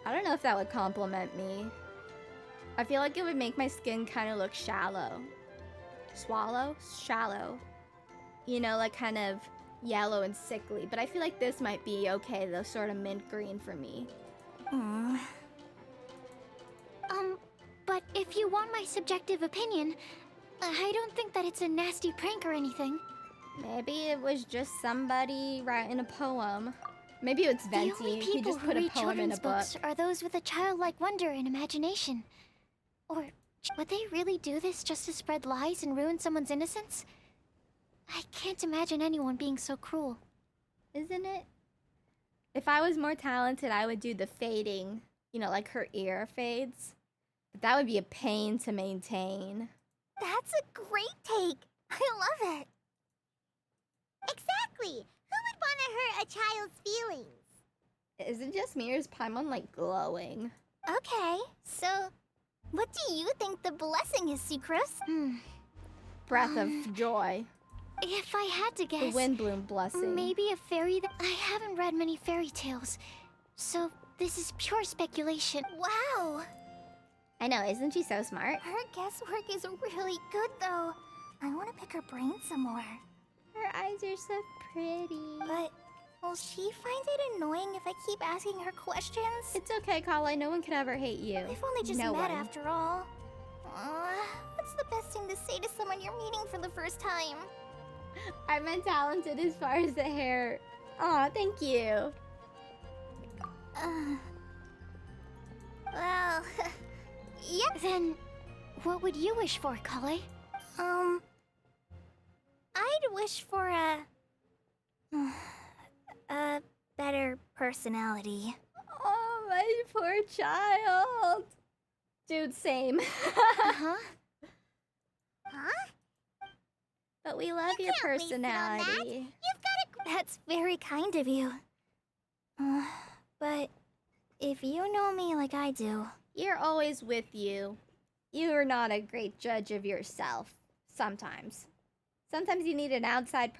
I don't know if that would compliment me. I feel like it would make my skin kind of look shallow. Shallow. You know, like kind of yellow and sickly. But I feel like this might be okay, though, sort of mint green for me. But if you want my subjective opinion, I don't think that it's a nasty prank or anything. Maybe it was just somebody writing a poem. Maybe it's Venti. The only He people just who put a read poem in a children's book. books are those with a childlike wonder and imagination. Or would they really do this just to spread lies and ruin someone's innocence? I can't imagine anyone being so cruel. Isn't it? If I was more talented, I would do the fading. You know, like her ear fades. But that would be a pain to maintain. That's a great take. I love it. Exactly. Who would want to hurt a child's feelings? Is it just me or is Paimon like glowing? Okay, so what do you think the blessing is, Sucrose? Breath of joy. If I had to The guess, WINDBLUME blessing. maybe a fairy that I haven't read many fairy tales, so this is pure speculation. Wow. I know, isn't she so smart? Her guesswork is really good, though. I want to pick her brain some more. Her eyes are so pretty. But will she find it annoying if I keep asking her questions? It's okay, Kale. No one could ever hate you. We've only just No met one. after all. What's the best thing to say to someone you're meeting for the first time? I meant talented as far as the hair. Aw, thank you. Well, yep. Then, what would you wish for, Kale? I'd wish for a better personality. Oh, my poor child. Dude, same. Huh? But we love You your can't waste it on that. personality. You've got a... That's very kind of you. But if you know me like I do... You're always with you. You're not a great judge of yourself. Sometimes. Sometimes you need an outside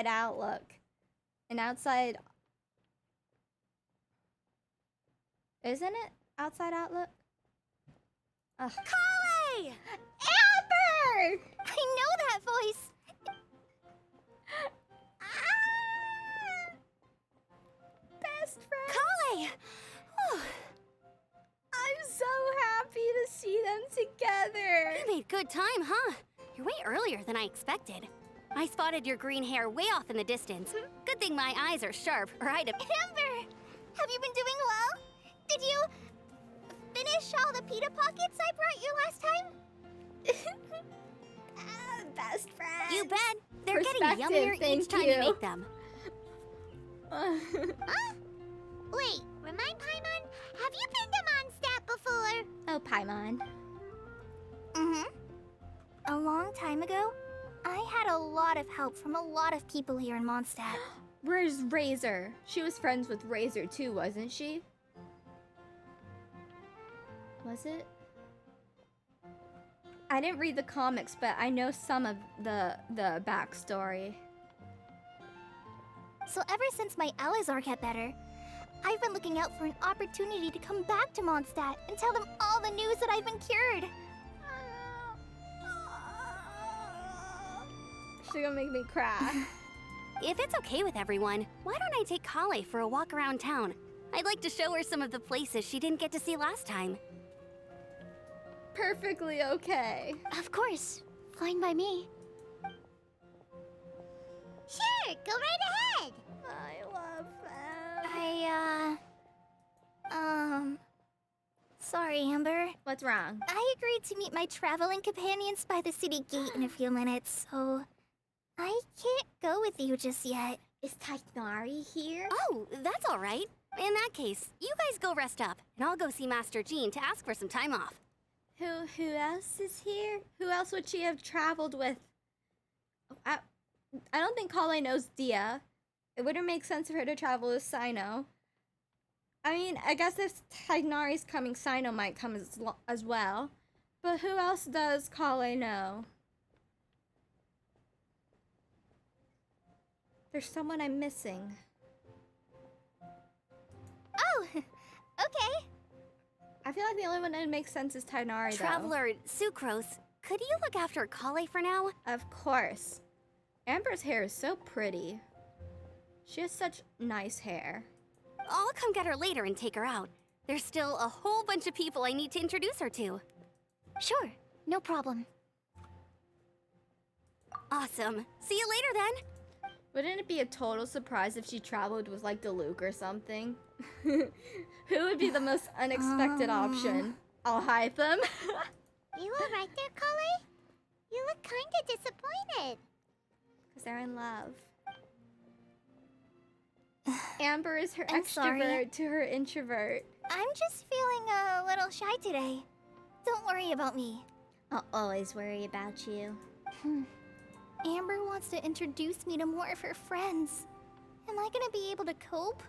outlook. An outside... Isn't it? Outside outlook? Ugh. Kale! Amber! I know that voice! Best friend! Kale! I'm so happy to see them together. You made good time, huh? You're way earlier than I expected. I spotted your green hair way off in the distance. Good thing my eyes are sharp, or I'd have... Amber! Have you been doing well? Did you finish all the pita pockets I brought you last time? Best friend. You bet. They're getting Perspective, yummier thank each time you. you make them. Wait, remind Paimon, have you been to Mondstadt before? Oh, Paimon. A long time ago, I had a lot of help from a lot of people here in Mondstadt. Where's Razor? She was friends with Razor too, wasn't she? Was it? I didn't read the comics, but I know some of the backstory. So ever since my Elazar got better, I've been looking out for an opportunity to come back to Mondstadt and tell them all the news that I've been cured. She's gonna make me cry. If it's okay with everyone, why don't I take Kale for a walk around town? I'd like to show her some of the places she didn't get to see last time. Perfectly okay. Of course. Fine by me. Sure, go right ahead. I love them. Sorry, Amber. What's wrong? I agreed to meet my traveling companions by the city gate in a few minutes, so I can't go with you just yet. Is Tainari here? Oh, that's all right. In that case, you guys go rest up, and I'll go see Master Jean to ask for some time off. Who else is here? Who else would she have traveled with? I don't think Kale knows Dia. It wouldn't make sense for her to travel with CYNO. I mean, I guess if Tignari's coming, CYNO might come as well. But who else does Kale know? There's someone I'm missing. Oh, okay. I feel like the only one that makes sense is Tignari, though. Traveler Sucrose, could you look after Kale for now? Of course. Amber's hair is so pretty. She has such nice hair. I'll come get her later and take her out. There's still a whole bunch of people I need to introduce her to. Sure, no problem. Awesome. See you later then. Wouldn't it be a total surprise if she traveled with, like, Diluc or something? Who would be the most unexpected option? I'll hype them. You alright there, Kale? You look kinda disappointed. Because they're in love. Amber is her I'm extrovert sorry. to her introvert. I'm just feeling a little shy today. Don't worry about me. I'll always worry about you. Amber wants to introduce me to more of her friends. Am I gonna be able to cope?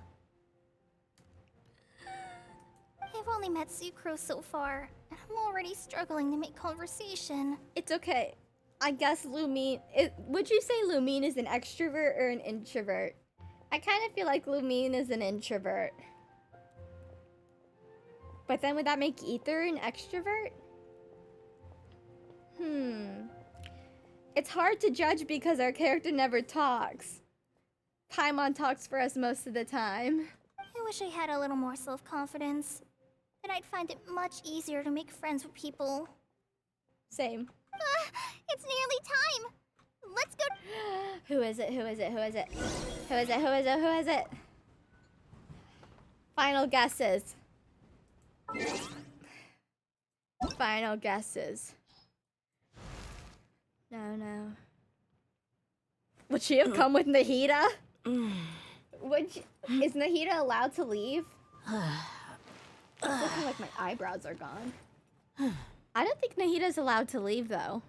I've only met Sucrose so far, and I'm already struggling to make conversation. It's okay. I guess Lumine... would you say Lumine is an extrovert or an introvert? I kind of feel like Lumine is an introvert. But then would that make Ether an extrovert? It's hard to judge because our character never talks. Paimon talks for us most of the time. I wish I had a little more self-confidence. Then I'd find it much easier to make friends with people. Same. It's nearly time! Let's go. Who is it? Who is it? Who is it? Who is it? Who is it? Who is it? Final guesses. Final guesses. No, no. Would she have come with Nahida? Is Nahida allowed to leave? It's looking like my eyebrows are gone. I don't think Nahida's allowed to leave, though.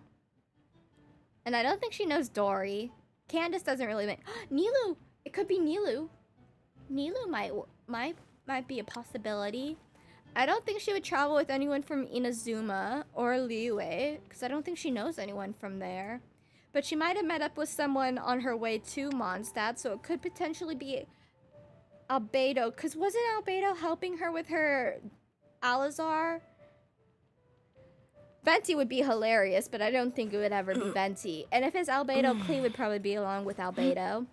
And I don't think she knows Dory. Candace doesn't really make... Nilu! It could be Nilu. Nilu might be a possibility. I don't think she would travel with anyone from Inazuma or Liyue, because I don't think she knows anyone from there. But she might have met up with someone on her way to Mondstadt, so it could potentially be Albedo, because wasn't Albedo helping her with her Alazar? Venti would be hilarious, but I don't think it would ever be Venti. And if it's Albedo, Klee would probably be along with Albedo.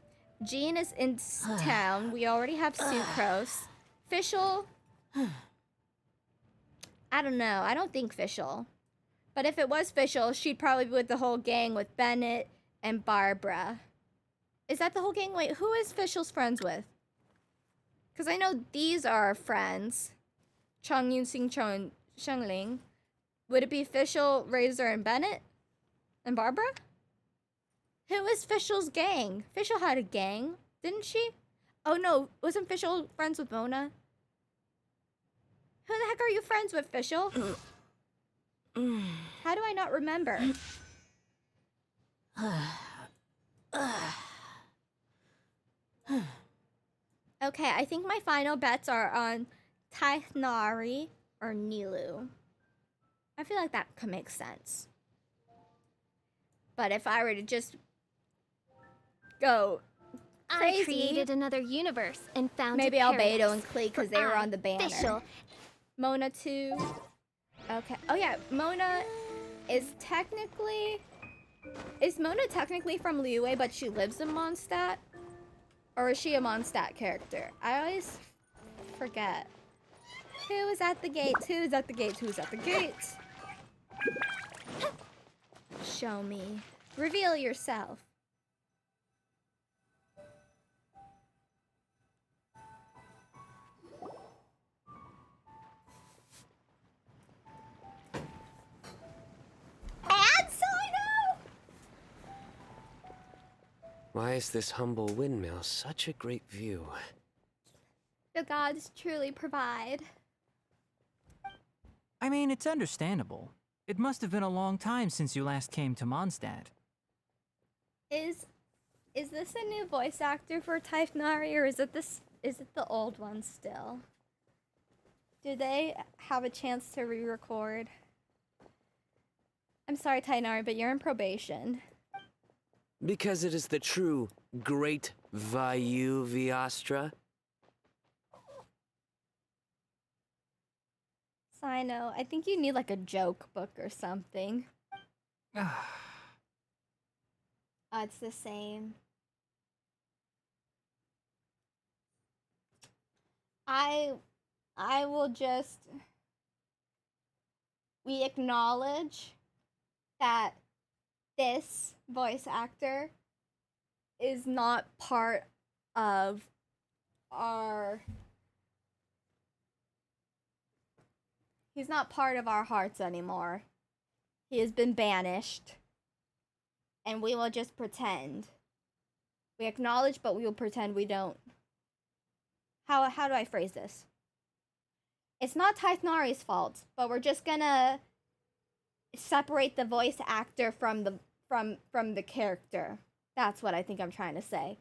Jean is in town. We already have Sucrose. Fischl... I don't know. I don't think Fischl. But if it was Fischl, she'd probably be with the whole gang with Bennett and Barbara. Is that the whole gang? Wait, who is Fischl's friends with? Because I know these are friends. Chong Yun Sing Chong Sheng Ling. Would it be Fischl, Razor, and Bennett? And Barbara? Who is Fischl's gang? Fischl had a gang, didn't she? Oh no, wasn't Fischl friends with Mona? Who the heck are you friends with, Fischl? How do I not remember? Okay, I think my final bets are on Tighnari or Nilu. I feel like that could make sense. But if I were to just go crazy, I created another universe and found maybe a Albedo paradise and Klee because for they were on the banner. Fischl. Mona too. Okay. Oh yeah, Mona is technically... Is Mona technically from Liyue, but she lives in Mondstadt? Or is she a Mondstadt character? I always forget. Who is at the gates? Who's at the gates? Who's at the gates? Show me. Reveal yourself. And CYNO! Why is this humble windmill such a great view? The gods truly provide. I mean, it's understandable. It must have been a long time since you last came to Mondstadt. Is this a new voice actor for Typhnari, or is it the old one still? Do they have a chance to re-record? I'm sorry, Tainari, but you're in probation. Because it is the true Great Vayu Viastra. CYNO, I think you need like a joke book or something. Oh, it's the same. I will just... We acknowledge that this voice actor is not part of our... He's not part of our hearts anymore. He has been banished. And we will just pretend. We acknowledge, but we will pretend we don't. How do I phrase this? It's not Typhnari's fault, but we're just gonna separate the voice actor from the character. That's what I think I'm trying to say.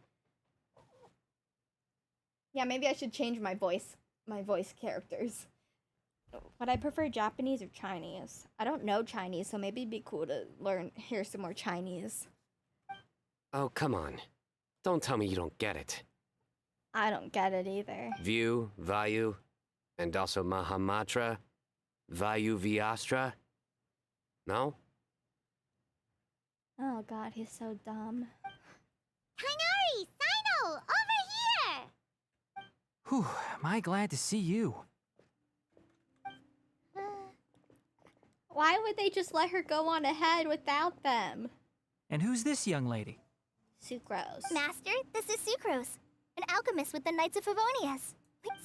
Yeah, maybe I should change my voice characters. Would I prefer Japanese or Chinese? I don't know Chinese, so maybe it'd be cool to hear some more Chinese. Oh, come on. Don't tell me you don't get it. I don't get it either. View, Vayu, and also Mahamatra, Vayu Viastra? No? Oh god, he's so dumb. Tainari! CYNO! Over here! Whew, am I glad to see you. Why would they just let her go on ahead without them? And who's this young lady? Sucrose. Master, this is Sucrose, an alchemist with the Knights of Favonius.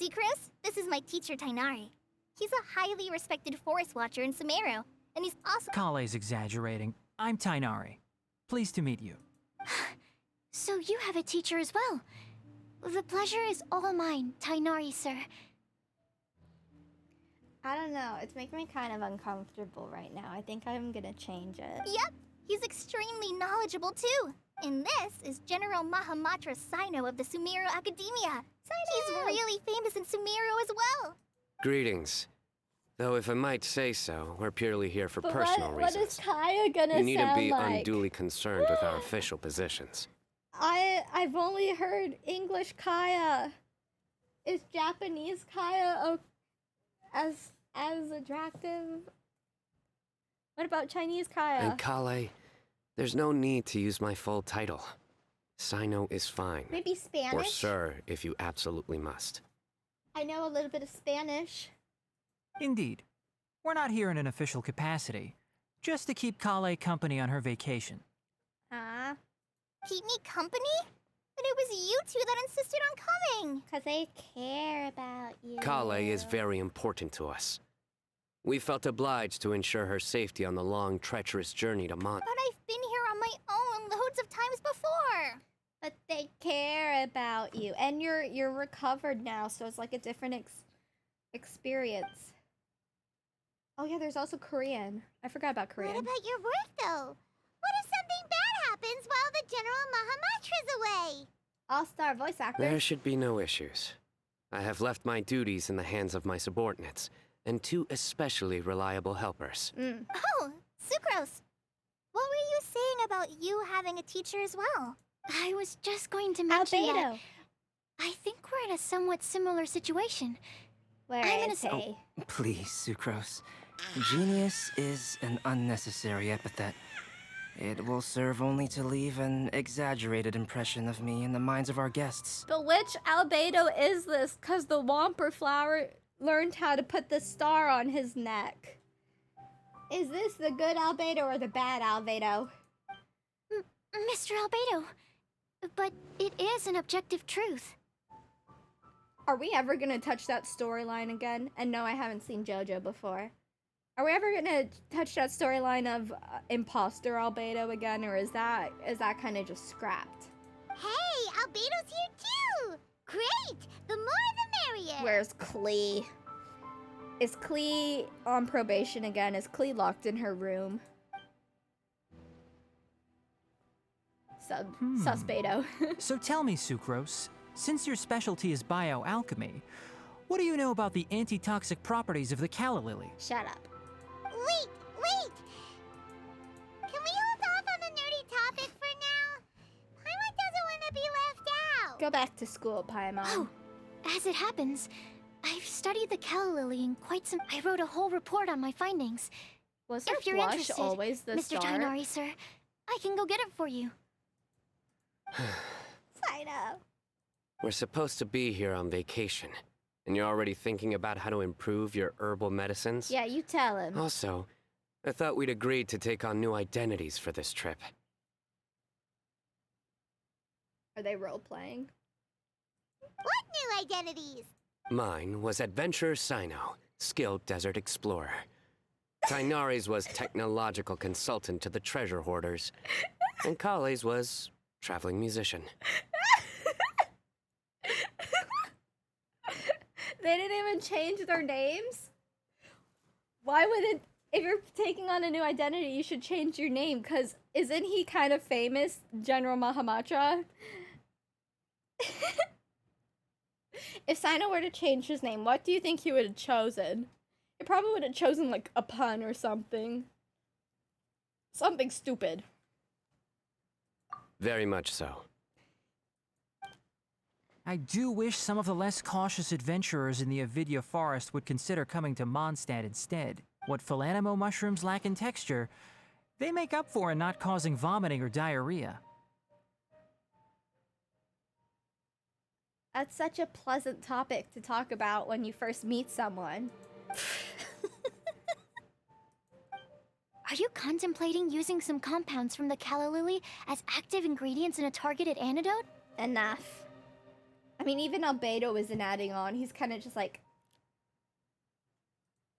Sucrose, this is my teacher Tainari. He's a highly respected forest watcher in Sumeru, and he's also— Kale's exaggerating. I'm Tainari. Pleased to meet you. So you have a teacher as well. The pleasure is all mine, Tainari, sir. I don't know, it's making me kind of uncomfortable right now. I think I'm gonna change it. Yep, he's extremely knowledgeable too. And this is General Mahamatra CYNO of the Sumeru Academia. He's really famous in Sumeru as well. Greetings. Though if I might say so, we're purely here for personal what reasons. is Kaya gonna You need to sound be like? unduly concerned with our official positions. I've only heard English Kaya. Is Japanese Kaya as attractive? What about Chinese Kaya? And Kale, there's no need to use my full title. CYNO is fine. Maybe Spanish? Or sir, if you absolutely must. I know a little bit of Spanish. Indeed. We're not here in an official capacity, just to keep Kale company on her vacation. Huh? Keep me company? But it was you two that insisted on coming. 'Cause they care about you. Kale is very important to us. We felt obliged to ensure her safety on the long, treacherous journey to Mont. But I've been here on my own loads of times before. But they care about you, and you're recovered now, so it's like a different experience. Oh yeah, there's also Korean. I forgot about Korean. What about your work, though? What if something bad happens while the General Mahamatra's away? All-star voice actor. There should be no issues. I have left my duties in the hands of my subordinates, and two especially reliable helpers. Oh, Sucrose. What were you saying about you having a teacher as well? I was just going to mention that I think we're in a somewhat similar situation. Where is he? Please, Sucrose. Genius is an unnecessary epithet. It will serve only to leave an exaggerated impression of me in the minds of our guests. But which albedo is this? 'Cause the Whomper Flower learned how to put the star on his neck. Is this the good albedo or the bad albedo? Mr. Albedo, but it is an objective truth. Are we ever gonna touch that storyline again? And no, I haven't seen JoJo before. Are we ever gonna touch that storyline of imposter albedo again, or is that kind of just scrapped? Hey, Albedo's here too! Great! The more the merrier! Where's Klee? Is Klee on probation again? Is Klee locked in her room? Suspado. So tell me, Sucrose, since your specialty is bioalchemy, what do you know about the antitoxic properties of the calla lily? Shut up. Wait! Can we hold off on the nerdy topic for now? Paimon doesn't want to be left out. Go back to school, Paimon. Oh, as it happens, I've studied the calla lily in quite some. I wrote a whole report on my findings. Was her If you're blush interested, always this Mr. dark? Tighnari, sir, I can go get it for you. CYNO. We're supposed to be here on vacation, and you're already thinking about how to improve your herbal medicines? Yeah, you tell him. Also, I thought we'd agreed to take on new identities for this trip. Are they role-playing? What new identities? Mine was Adventurer CYNO, skilled desert explorer. Tighnari's was technological consultant to the treasure hoarders. And Kale's was traveling musician. They didn't even change their names? Why would it... If you're taking on a new identity, you should change your name, because isn't he kind of famous, General Mahamatra? If CYNO were to change his name, what do you think he would have chosen? He probably would have chosen, like, a pun or something. Something stupid. Very much so. I do wish some of the less cautious adventurers in the Avidya forest would consider coming to Mondstadt instead. What Philanimo mushrooms lack in texture, they make up for in not causing vomiting or diarrhea. That's such a pleasant topic to talk about when you first meet someone. Are you contemplating using some compounds from the calla lily as active ingredients in a targeted antidote? Enough. I mean, even Albedo isn't adding on. He's kind of just like...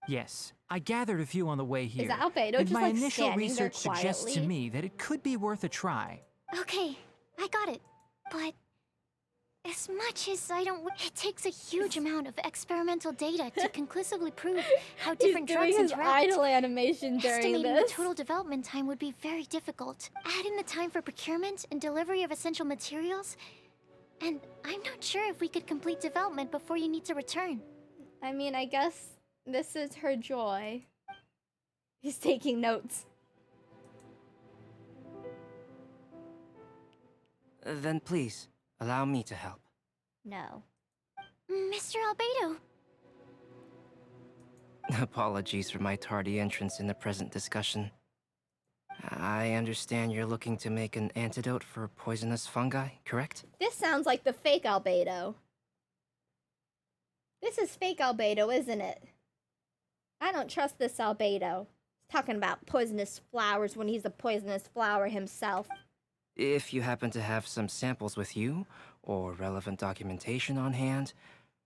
Yes, I gathered a few on the way here. Is Albedo and just, my like, initial standing there research suggests to quietly? me that it could be worth a try. Okay, I got it. But as much as I don't... It takes a huge amount of experimental data to conclusively prove how different He's drugs doing his interact. idle animation during Estimating this. the total development time would be very difficult. Add in the time for procurement and delivery of essential materials, and I'm not sure if we could complete development before you need to return. I mean, I guess this is her joy. He's taking notes. Then please, allow me to help. No. Mr. Albedo. Apologies for my tardy entrance in the present discussion. I understand you're looking to make an antidote for poisonous fungi, correct? This sounds like the fake Albedo. This is fake Albedo, isn't it? I don't trust this Albedo. He's talking about poisonous flowers when he's a poisonous flower himself. If you happen to have some samples with you, or relevant documentation on hand,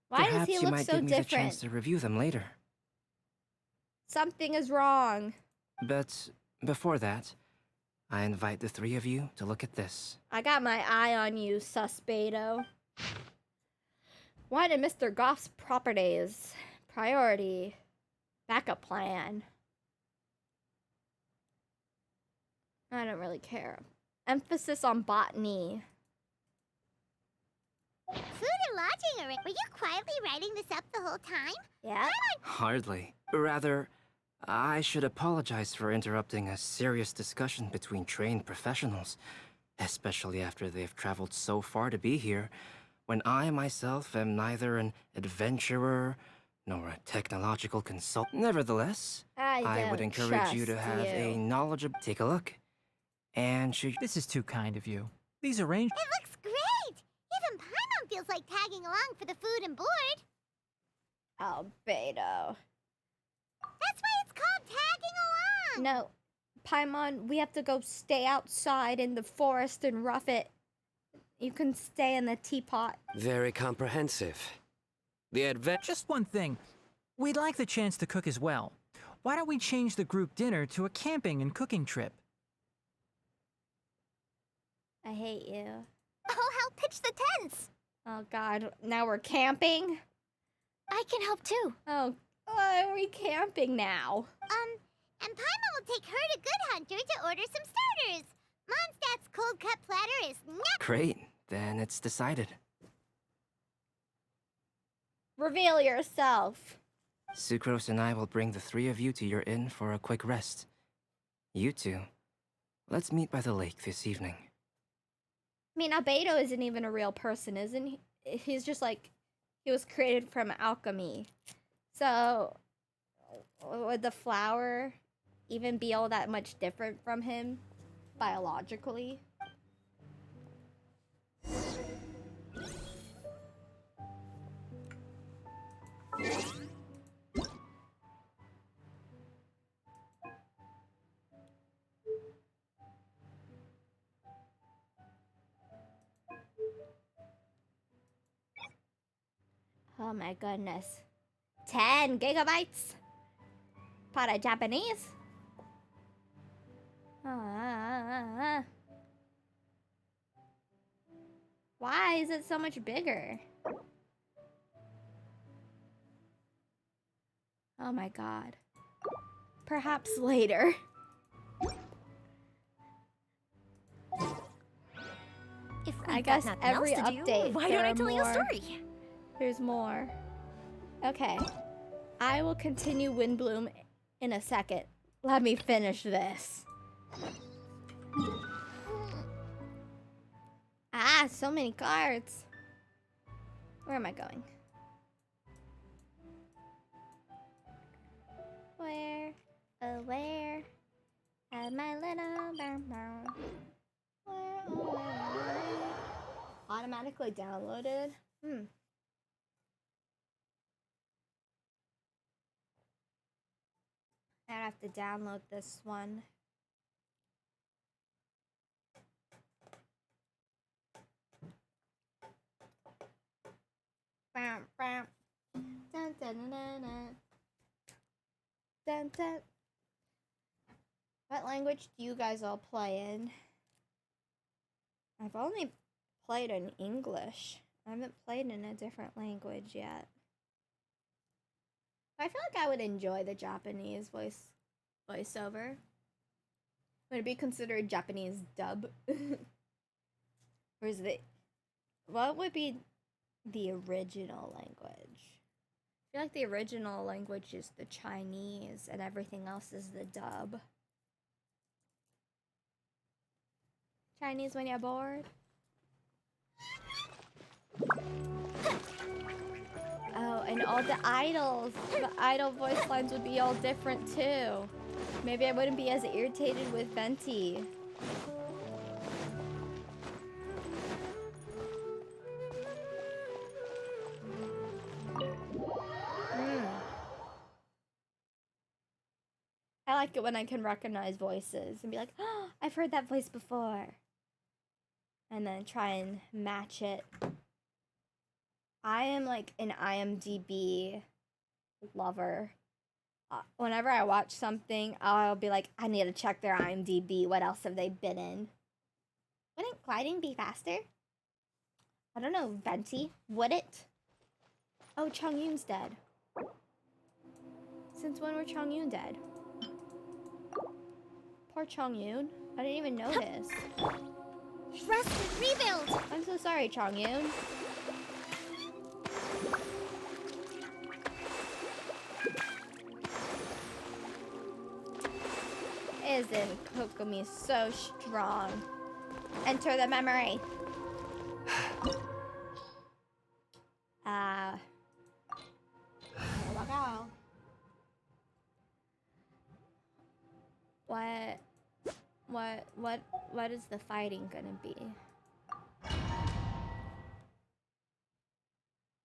Why does perhaps he you look might so give me the different? chance to review them later. Something is wrong. But before that, I invite the three of you to look at this. I got my eye on you, Suspado. Why did Mr. Goff's properties? Priority. Backup plan. I don't really care. Emphasis on botany. Food and lodging were you quietly writing this up the whole time? Yeah? Hardly. Rather, I should apologize for interrupting a serious discussion between trained professionals, especially after they've traveled so far to be here, when I myself am neither an adventurer nor a technological consultant. Nevertheless, I would don't encourage you to trust have a you. knowledgeable... Take a look. And should... This is too kind of you. These arrangements... It looks great! Even Paimon feels like tagging along for the food and board. Albedo. That's why it's called tagging along! No. Paimon, we have to go stay outside in the forest and rough it. You can stay in the teapot. Very comprehensive. The adventure... Just one thing. We'd like the chance to cook as well. Why don't we change the group dinner to a camping and cooking trip? I hate you. I'll help pitch the tents! Oh god, now we're camping? I can help too. Oh, Why are we camping now? And Paimon will take her to Good Hunter to order some starters. Mondstadt's cold cut platter is Great, then it's decided. Reveal yourself. Sucrose and I will bring the three of you to your inn for a quick rest. You two, let's meet by the lake this evening. I mean, Albedo isn't even a real person, isn't he? He's just like, he was created from alchemy. So, would the flower even be all that much different from him, biologically? Oh my goodness. 10 gigabytes? Para Japanese? Why is it so much bigger? Oh my god. Perhaps later. If I guess every update, why there don't I are tell you a more. story? There's more. Okay. I will continue WINDBLUME in a second. Let me finish this. Ah, so many cards. Where am I going? Where? Oh, where? At my little brown. Where? Oh, where? Automatically downloaded? I have to download this one. Bam, bam. Dun, dun, dun, dun, dun. Dun, dun. What language do you guys all play in? I've only played in English. I haven't played in a different language yet. I feel like I would enjoy the Japanese voiceover. Would it be considered Japanese dub? Or is it... What would be the original language? I feel like the original language is the Chinese and everything else is the dub. Chinese when you're bored? Oh, and all the idol voice lines would be all different too. Maybe I wouldn't be as irritated with Venti. I like it when I can recognize voices and be like, oh, I've heard that voice before. And then try and match it. I am like an IMDb lover. Whenever I watch something, I'll be like, I need to check their IMDb. What else have they been in? Wouldn't gliding be faster? I don't know, Venti. Would it? Oh, Chongyun's dead. Since when were Chongyun dead? Poor Chongyun. I didn't even notice. Trust and rebuild! I'm so sorry, Chongyun. Isn't Kokomi so strong? Enter the memory. Here we go. What is the fighting gonna be?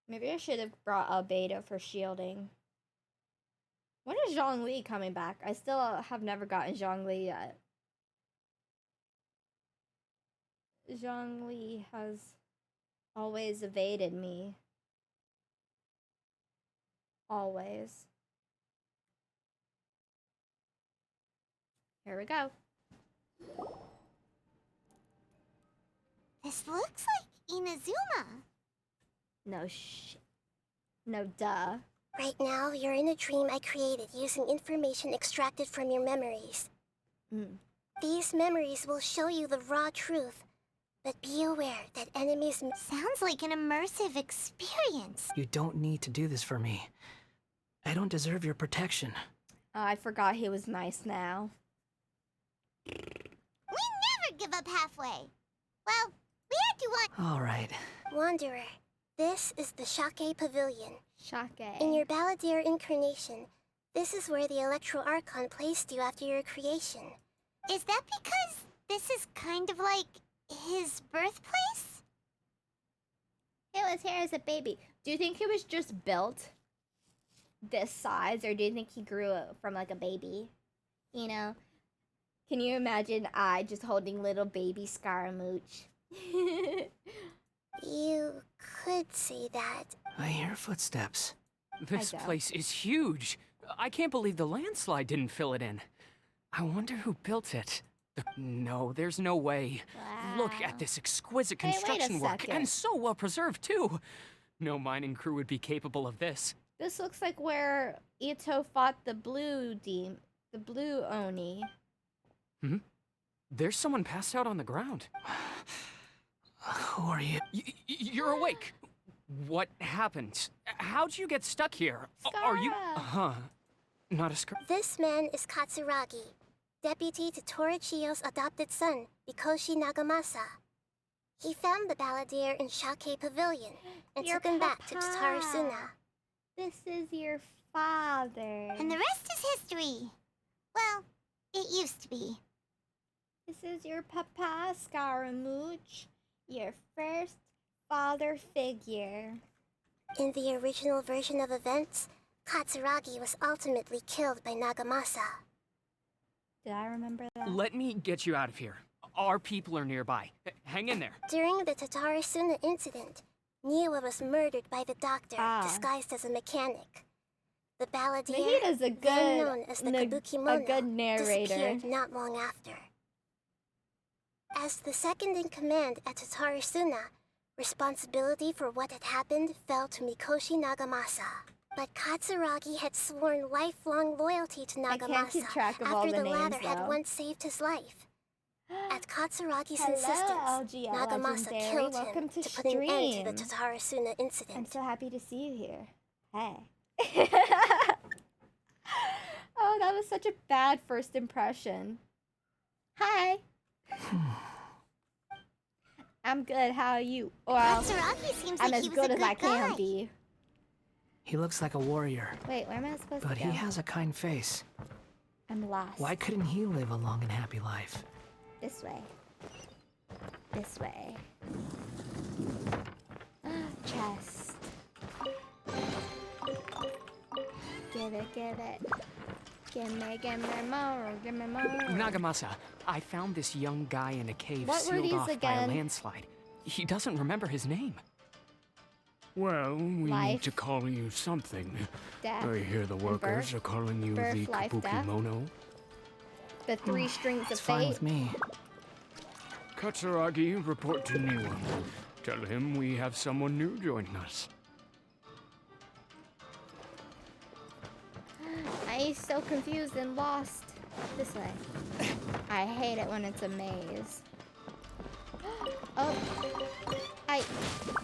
Maybe I should have brought Albedo for shielding. When is Zhongli coming back? I still have never gotten Zhongli yet. Zhongli has always evaded me. Always. Here we go. This looks like Inazuma. No, duh. Right now, you're in a dream I created using information extracted from your memories. These memories will show you the raw truth, but be aware that enemies... Sounds like an immersive experience. You don't need to do this for me. I don't deserve your protection. Oh, I forgot he was nice now. We never give up halfway. Well, we had to All right. Wanderer, this is the Shake Pavilion. Shake. In your Balladeer incarnation, this is where the Electro Archon placed you after your creation. Is that because this is kind of like his birthplace? He was here as a baby. Do you think he was just built this size, or do you think he grew up from like a baby? You know? Can you imagine I just holding little baby Scaramouche? You could say that. I hear footsteps. This don't. place is huge. I can't believe the landslide didn't fill it in. I wonder who built it. No, there's no way. Look Wow. at this exquisite Hey, wait a construction work, second. and so well preserved too. No mining crew would be capable of this. This looks like where Ito fought the blue Oni. There's someone passed out on the ground. Who are you? You're awake. What happened? How'd you get stuck here? Are you? Scara. Not a scar. This man is Katsuragi, deputy to Torichio's adopted son, Mikoshi Nagamasa. He found the Balladeer in Shake Pavilion and Your took him back to papa. Tatarasuna. This is your father. And the rest is history. Well, it used to be. This is your papa, Scaramouche. Your first father figure. In the original version of events, Katsuragi was ultimately killed by Nagamasa. Did I remember that? Let me get you out of here. Our people are nearby. Hang in there. During the Tatarasuna incident, Niwa was murdered by the doctor, disguised as a mechanic. The Balladeer, Nahita's a then good, known as the a Kabukimono, good narrator. disappeared not long after. As the second in command at Tatarasuna, responsibility for what had happened fell to Mikoshi Nagamasa. But Katsuragi had sworn lifelong loyalty to I can't keep Nagamasa track of all after the the names, latter had though. once saved his life. At Katsuragi's Hello, insistence, LG Nagamasa Legendary. killed Welcome him to to put an end to the stream. Tatarasuna I'm incident. so happy to see you here. Hey. Oh, that was such a bad first impression. Hi. I'm good. How are you? Well, Katsuragi seems I'm like as he was good a as good I can guy. be. He looks like a warrior, Wait, where am I supposed but to go? he has a kind face. I'm lost. Why couldn't he live a long and happy life? This way. This way. Chest. Give it, give it. Give me more, give me more. Nagamasa, I found this young guy in a cave What were sealed these off by again? a landslide. He doesn't remember his name. Well, we Life. need to call you something. Death. I hear the workers birth. are calling you Birth, the life, death. Kabukimono. The three strings of It's fine fate. with me. Katsuragi, report to Niwa. Tell him we have someone new joining us. I'm so confused and lost. This way. I hate it when it's a maze. Oh.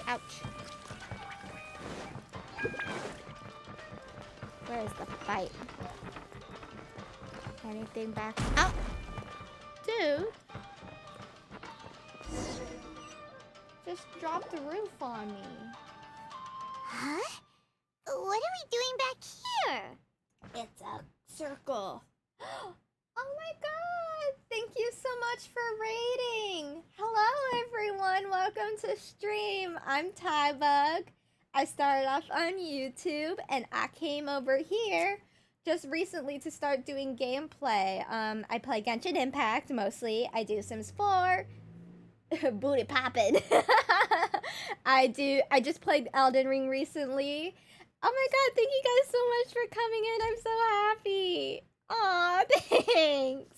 Ouch. Where is the fight? Anything back? Oh! Dude! Just dropped the roof on me. Huh? What are we doing back here? It's a circle. Oh my god! Thank you so much for raiding! Hello everyone, welcome to stream. I'm Tybug. I started off on YouTube and I came over here just recently to start doing gameplay. I play Genshin Impact mostly. I do Sims 4. Booty poppin'. I just played Elden Ring recently. Oh my god, thank you guys so much for coming in. I'm so happy. Aw, thanks.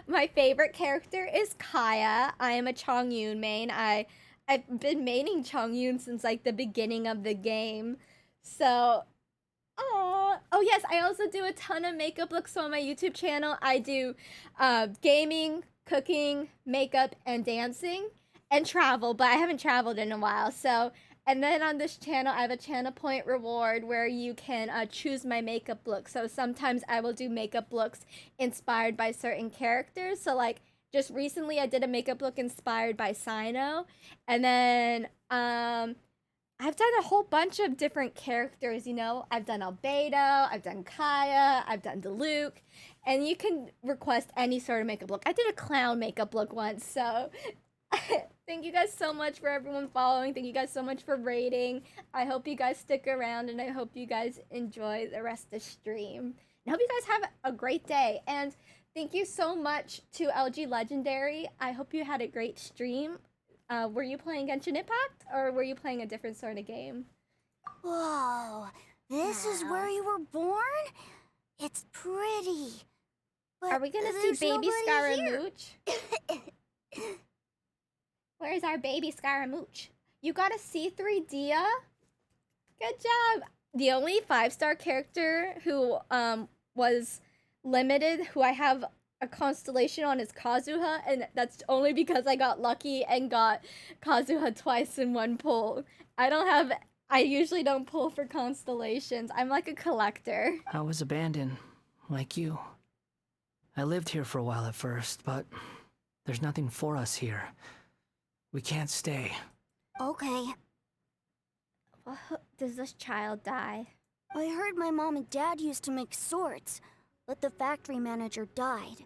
My favorite character is Kaya. I am a Chongyun main. I've been maining Chongyun since like the beginning of the game. So, oh yes, I also do a ton of makeup looks on my YouTube channel. I do gaming, cooking, makeup, and dancing, and travel, but I haven't traveled in a while. So, and then on this channel, I have a channel point reward where you can choose my makeup look. So sometimes I will do makeup looks inspired by certain characters. So like just recently I did a makeup look inspired by CYNO. And then I've done a whole bunch of different characters, you know. I've done Albedo, I've done Kaya, I've done Diluc. And you can request any sort of makeup look. I did a clown makeup look once, so thank you guys so much for everyone following. Thank you guys so much for rating. I hope you guys stick around, and I hope you guys enjoy the rest of the stream. I hope you guys have a great day. And thank you so much to LG Legendary. I hope you had a great stream. Were you playing Genshin Impact, or were you playing a different sort of game? Whoa, this is where you were born? It's pretty. But are we gonna see baby Scaramouche? Where's our baby Scaramouche? You got a C3 Dia? Good job. The only 5-star character who was limited, who I have a constellation on, is Kazuha, and that's only because I got lucky and got Kazuha twice in one pull. I usually don't pull for constellations. I'm like a collector. I was abandoned, like you. I lived here for a while at first, but there's nothing for us here. We can't stay. Okay. Does this child die? I heard my mom and dad used to make swords, but the factory manager died.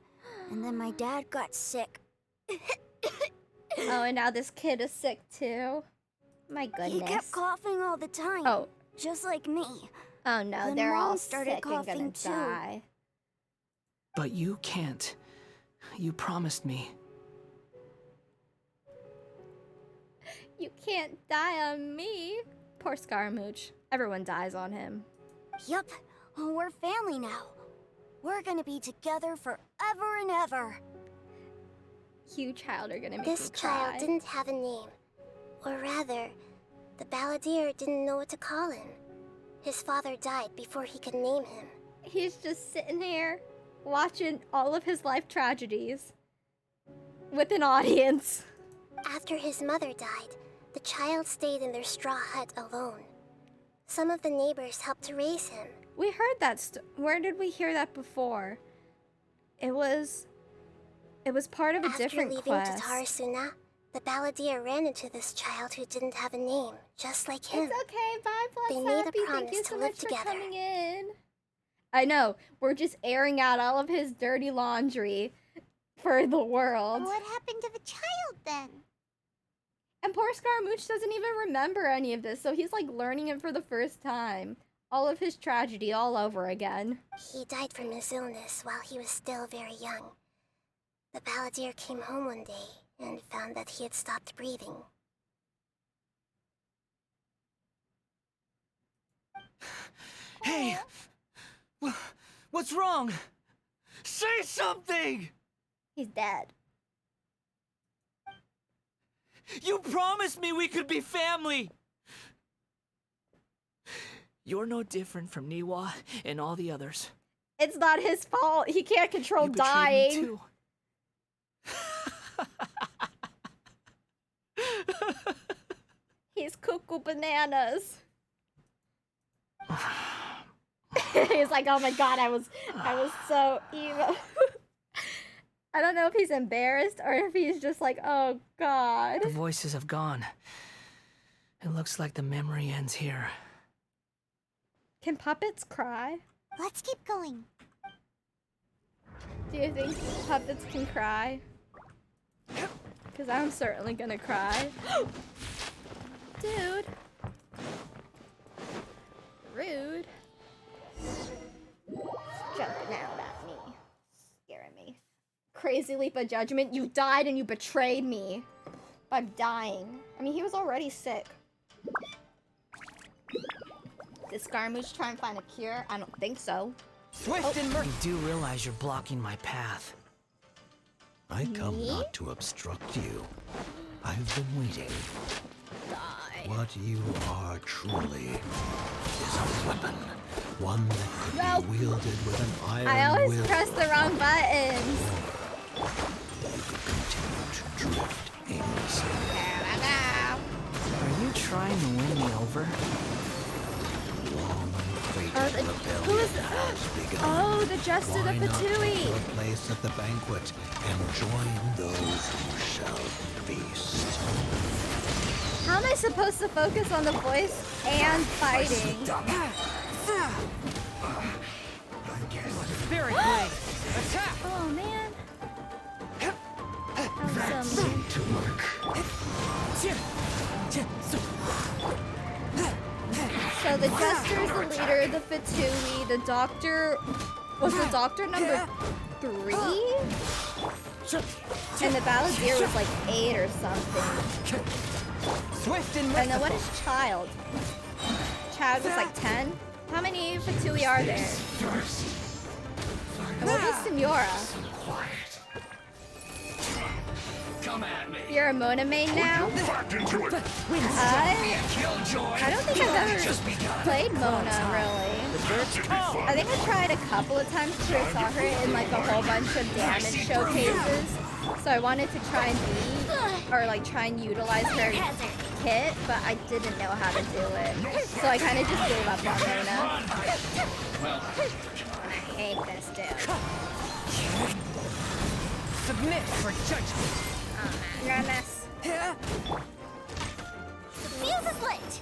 And then my dad got sick. Oh, and now this kid is sick too? My goodness. He kept coughing all the time. Oh. Just like me. Oh no, Then they're Mom all started sick and gonna coughing too. die. But you can't. You promised me. You can't die on me. Poor Scaramouche. Everyone dies on him. Yup, we're family now. We're gonna be together forever and ever. You child are gonna make This me cry. child didn't have a name. Or rather, the balladeer didn't know what to call him. His father died before he could name him. He's just sitting here watching all of his life tragedies with an audience. After his mother died, the child stayed in their straw hut alone. Some of the neighbors helped to raise him. We heard that. Where did we hear that before? It was part of a different quest. After leaving Tatarasuna, the balladeer ran into this child who didn't have a name, just like him. It's okay, bye, Plus They made Happy. a promise Thank you to so live much together. for coming in. I know, we're just airing out all of his dirty laundry for the world. What happened to the child then? And poor Scaramouche doesn't even remember any of this, so he's like learning it for the first time. All of his tragedy all over again. He died from his illness while he was still very young. The balladeer came home one day and found that he had stopped breathing. Hey! What's wrong? Say something! He's dead. You promised me we could be family! You're no different from Niwa and all the others. It's not his fault. He can't control You betrayed dying. me too. He's cuckoo bananas. He's like, oh my god, I was so evil. I don't know if he's embarrassed or if he's just like, oh god. The voices have gone. It looks like the memory ends here. Can puppets cry? Let's keep going. Do you think puppets can cry? Because I'm certainly gonna cry. Dude. Rude. Jumping out at me. Scaring me. Crazy leap of judgment. You died and you betrayed me by dying. I mean, he was already sick. Did Scaramouche try and find a cure? I don't think so. Swift and You do realize you're blocking my path. I come not to obstruct you. I've been waiting. Die. What you are truly is a weapon. One that could be wielded with an iron will. I always press the wrong buttons. You could continue to drift aimlessly. Are you trying to win me over? Who is Oh, the Jester the Fatui. Your place at the banquet and join those who shall feast. How am I supposed to focus on the voice and fighting? Spirit Blade! Attack! Oh man. That was so mean. So the Jester is the leader, the Fatui, the Doctor... Was the Doctor number 3? And the Balladeer was like 8 or something. Swift and then what is Child? Child was like 10? How many Fatui are there? And what is Senora? You're a Mona main now? I don't think I've ever played Mona, really. I think I tried a couple of times because I saw her in like a whole bunch of damage showcases. So I wanted to try and try and utilize her kit, but I didn't know how to do it. So I kind of just gave up on Mona. I hate this dude. Submit for judgment. You're a mess. The fuse is lit.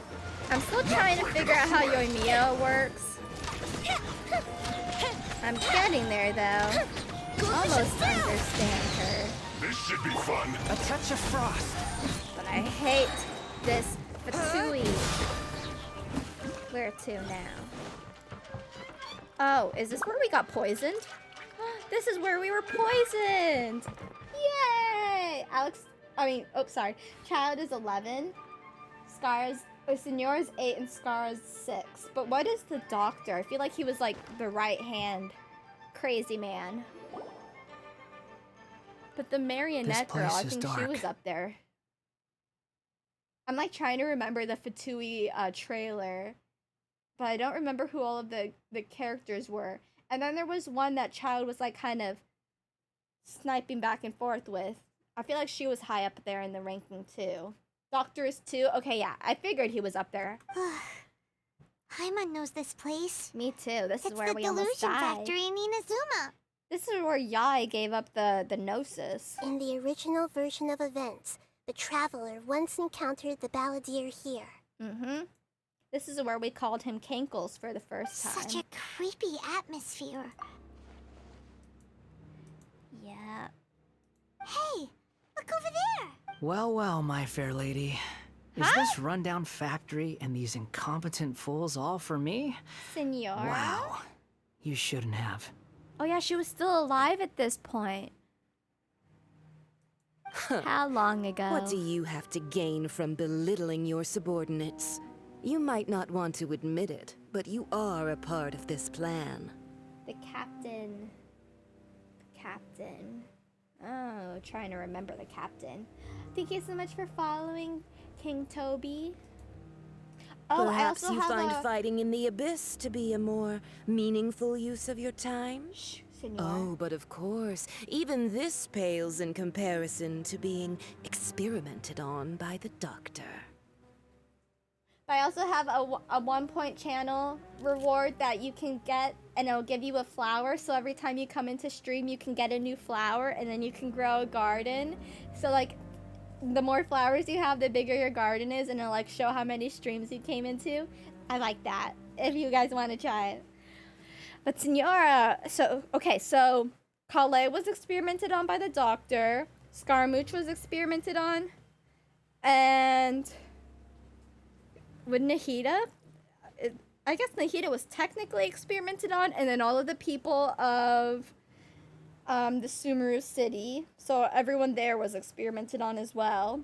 I'm still trying to figure out how Yoimiya works. I'm getting there though. Almost understand her. This should be fun. A touch of frost. But I hate this Fatui. Where to now? Oh, is this where we got poisoned? This is where we were poisoned! Yay! Child is 11. Senora's 8 and Scara's 6. But what is the Doctor? I feel like he was like the right hand crazy man. But the marionette girl, I think she was up there. I'm like trying to remember the Fatui trailer, but I don't remember who all of the characters were. And then there was one that Child was like kind of sniping back and forth with. I feel like she was high up there in the ranking too. Doctor is 2. Okay, yeah, I figured he was up there. Paimon knows this place. Me too. This is where we almost It's the Delusion died. Factory in Inazuma. This is where Yai gave up the Gnosis. In the original version of events, the Traveler once encountered the Balladeer here. Mm-hmm. This is where we called him Kankles for the first time. Such a creepy atmosphere. Yeah. Hey, look over there. Well, well, my fair lady. Is this rundown factory and these incompetent fools all for me? Senora? Wow. You shouldn't have. Oh yeah, she was still alive at this point. How long ago? What do you have to gain from belittling your subordinates? You might not want to admit it, but you are a part of this plan. The captain. The captain. Oh, trying to remember the captain. Thank you so much for following, King Toby. Oh, Perhaps I also you have find fighting in the abyss to be a more meaningful use of your time? Shh, Senor. Oh, but of course, even this pales in comparison to being experimented on by the Doctor. But I also have a 1-point channel reward that you can get, and it'll give you a flower. So every time you come into stream, you can get a new flower, and then you can grow a garden. So like, the more flowers you have, the bigger your garden is, and it'll like show how many streams you came into. I like that, if you guys want to try it. But Senora, so Kale was experimented on by the Doctor, Scaramouche was experimented on, and with Nahida, I guess Nahida was technically experimented on, and then all of the people of the Sumeru city, so everyone there was experimented on as well.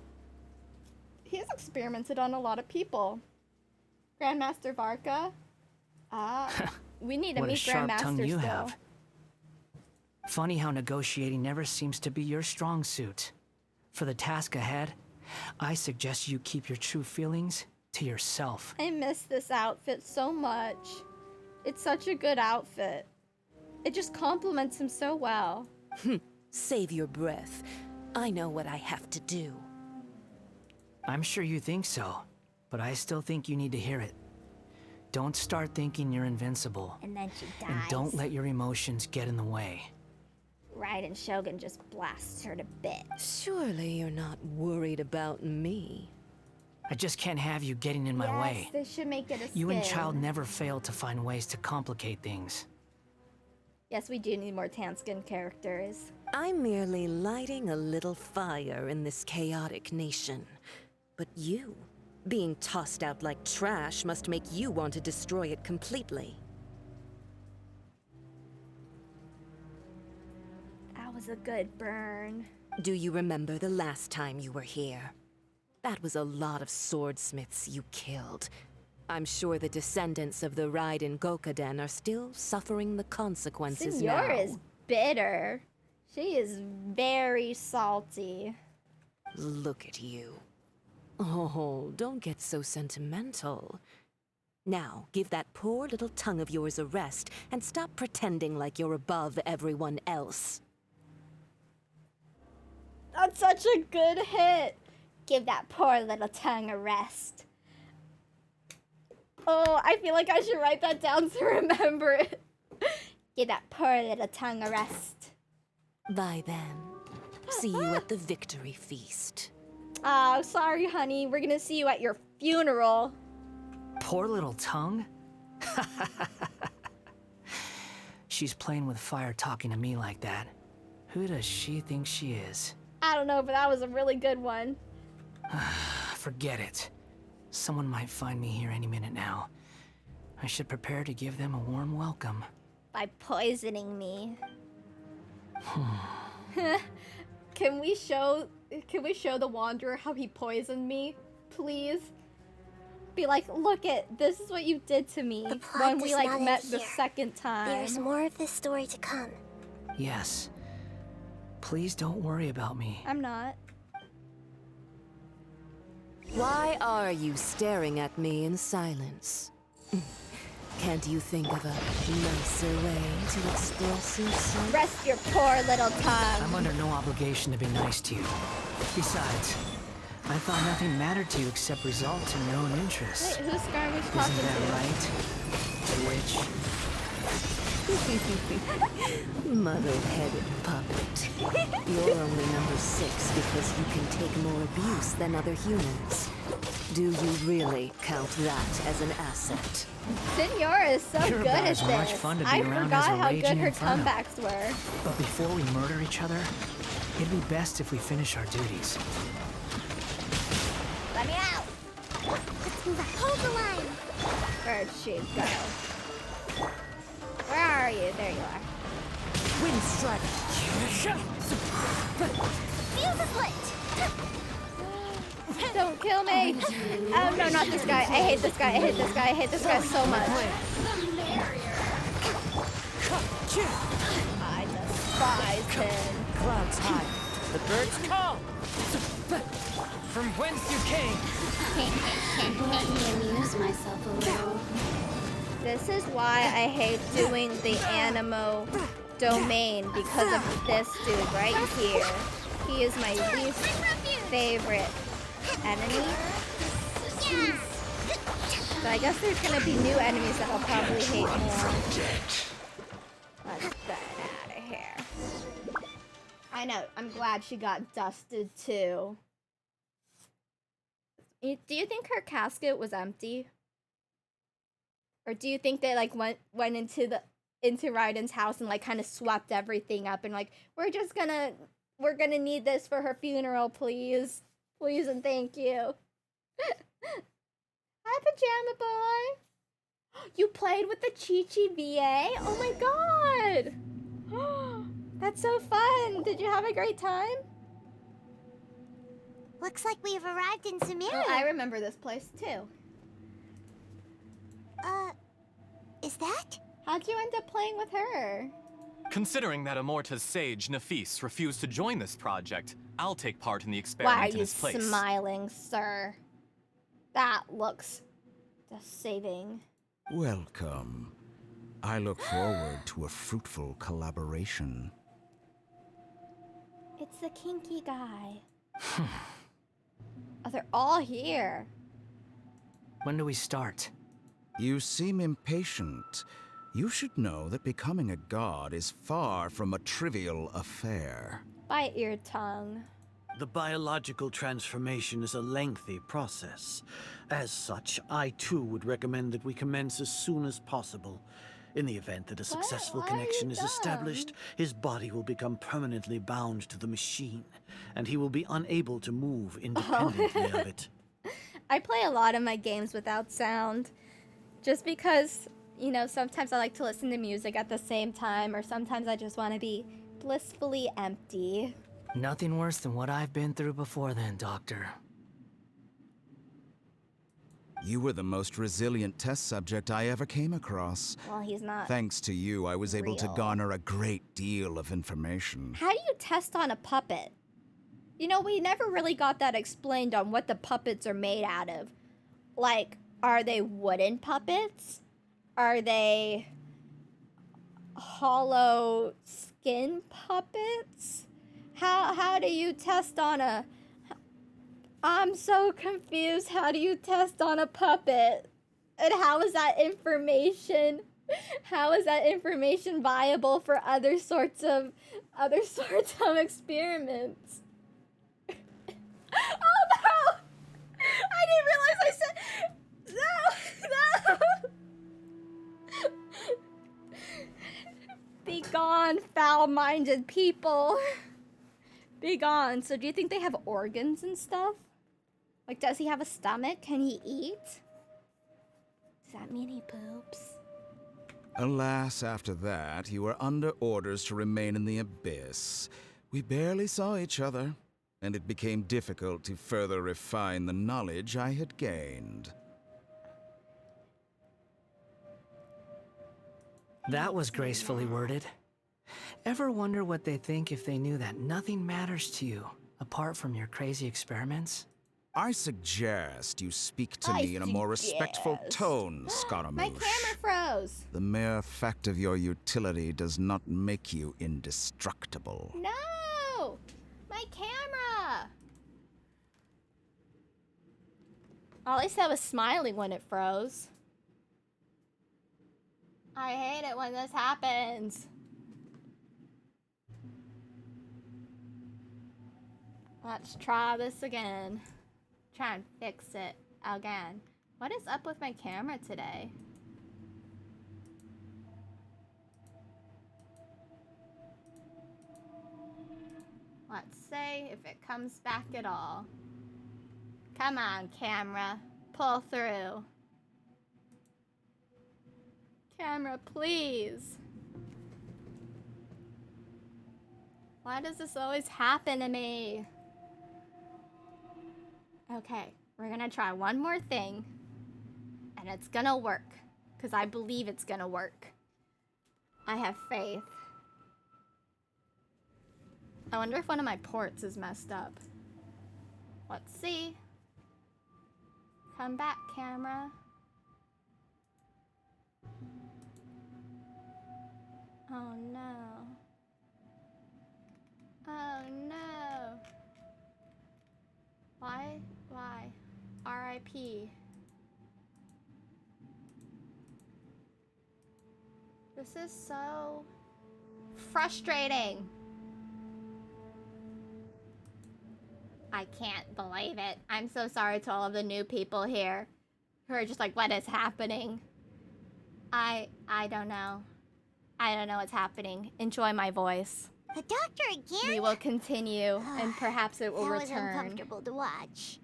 He's experimented on a lot of people. Grandmaster Varka. We need to What a meet sharp Grandmaster tongue you still. have. Funny how negotiating never seems to be your strong suit. For the task ahead, I suggest you keep your true feelings to yourself. I miss this outfit so much. It's such a good outfit. It just complements him so well. Save your breath. I know what I have to do. I'm sure you think so, but I still think you need to hear it. Don't start thinking you're invincible. And then she dies. And don't let your emotions get in the way. Raiden Shogun just blasts her to bits. Surely you're not worried about me. I just can't have you getting in my way. They should make it a You and skin. Child never fail to find ways to complicate things. Yes, we do need more tan skin characters. I'm merely lighting a little fire in this chaotic nation. But you, being tossed out like trash, must make you want to destroy it completely. That was a good burn. Do you remember the last time you were here? That was a lot of swordsmiths you killed. I'm sure the descendants of the Raiden Gokaden are still suffering the consequences now. Senor is bitter. She is very salty. Look at you. Oh, don't get so sentimental. Now, give that poor little tongue of yours a rest and stop pretending like you're above everyone else. That's such a good hit. Give that poor little tongue a rest. Oh, I feel like I should write that down to remember it. Give that poor little tongue a rest. Bye then. See you at the victory feast. Oh, sorry, honey. We're gonna see you at your funeral. Poor little tongue? She's playing with fire talking to me like that. Who does she think she is? I don't know, but that was a really good one. Forget it. Someone might find me here any minute now. I should prepare to give them a warm welcome. By poisoning me. Can we show the Wanderer how he poisoned me? Please? Be like, look it, this is what you did to me The plot when we does like not met end the here. second time. There's more of this story to come. Yes. Please don't worry about me. I'm not. Why are you staring at me in silence? Can't you think of a nicer way to express yourself? Rest your poor little tongue. I'm under no obligation to be nice to you. Besides, I thought nothing mattered to you except results in your own interests. Wait, who's Scar was talking Isn't that to? right, witch? Muddle-headed puppet. You're only number 6 because you can take more abuse than other humans. Do you really count that as an asset? Senora is so You're good about at as this. much fun to be I around forgot as a how good raging her inferno. comebacks were. But before we murder each other, it'd be best if we finish our duties. Let me out. Let's move on. Hold the line. Where'd she go? Where are you? There you are. Wind strike! Fuse is lit. Don't kill me! Oh no, not this guy. I hate this guy. I hate this guy. I hate this guy so much. I despise him. Clouds high. The birds call. From whence you came. Amuse myself a little. This is why I hate doing the Animo domain because of this dude right here. He is my least favorite enemy. So I guess there's gonna be new enemies that I'll probably hate more. Let's get out of here. I know, I'm glad she got dusted too. Do you think her casket was empty? Or do you think they like went into Raiden's house and like kind of swept everything up and like we're gonna need this for her funeral, please and thank you. Hi, Pajama Boy. You played with the Chi-Chi VA? Oh my god. That's so fun. Did you have a great time? Looks like we have arrived in Sumeria. Oh, I remember this place too. Is that? How'd you end up playing with her? Considering that Amorta's sage, Nafis, refused to join this project, I'll take part in the Why experiment are in you his place. smiling, sir? That looks deceiving. Welcome. I look forward to a fruitful collaboration. It's the kinky guy. Oh, they're all here. When do we start? You seem impatient. You should know that becoming a god is far from a trivial affair. Bite your tongue. The biological transformation is a lengthy process. As such, I too would recommend that we commence as soon as possible. In the event that a successful connection is established, his body will become permanently bound to the machine, and he will be unable to move independently of it. I play a lot of my games without sound, just because, you know, sometimes I like to listen to music at the same time, or sometimes I just want to be blissfully empty. Nothing worse than what I've been through before then, Doctor. You were the most resilient test subject I ever came across. Well, he's not. Thanks to you, I was able to real. garner a great deal of information. How do you test on a puppet? You know, we never really got that explained on what the puppets are made out of. Like, are they wooden puppets? Are they hollow skin puppets? How do you test on a... I'm so confused. How do you test on a puppet? And how is that information... How is that information viable for other sorts of experiments? Oh no! I didn't realize I said no. Be gone, foul-minded people. Be gone. So do you think they have organs and stuff? Like, does he have a stomach? Can he eat? Does that mean he poops? Alas, after that, you were under orders to remain in the abyss. We barely saw each other, and it became difficult to further refine the knowledge I had gained. That was gracefully worded. Ever wonder what they think if they knew that nothing matters to you, apart from your crazy experiments? I suggest you speak to me in a more respectful tone, Scaramouche. My camera froze. The mere fact of your utility does not make you indestructible. No! My camera! At least I was smiling when it froze. I hate it when this happens. Let's try this again. Try and fix it again. What is up with my camera today? Let's see if it comes back at all. Come on, camera. Pull through. Camera, please. Why does this always happen to me? Okay, we're gonna try one more thing, and it's gonna work, because I believe it's gonna work. I have faith. I wonder if one of my ports is messed up. Let's see. Come back, camera. Oh no. Oh no. Why? Why? R.I.P. This is so frustrating. I can't believe it. I'm so sorry to all of the new people here who are just like, what is happening? I don't know. I don't know what's happening. Enjoy my voice. The doctor again? We will continue, and perhaps it will that was return. uncomfortable to watch.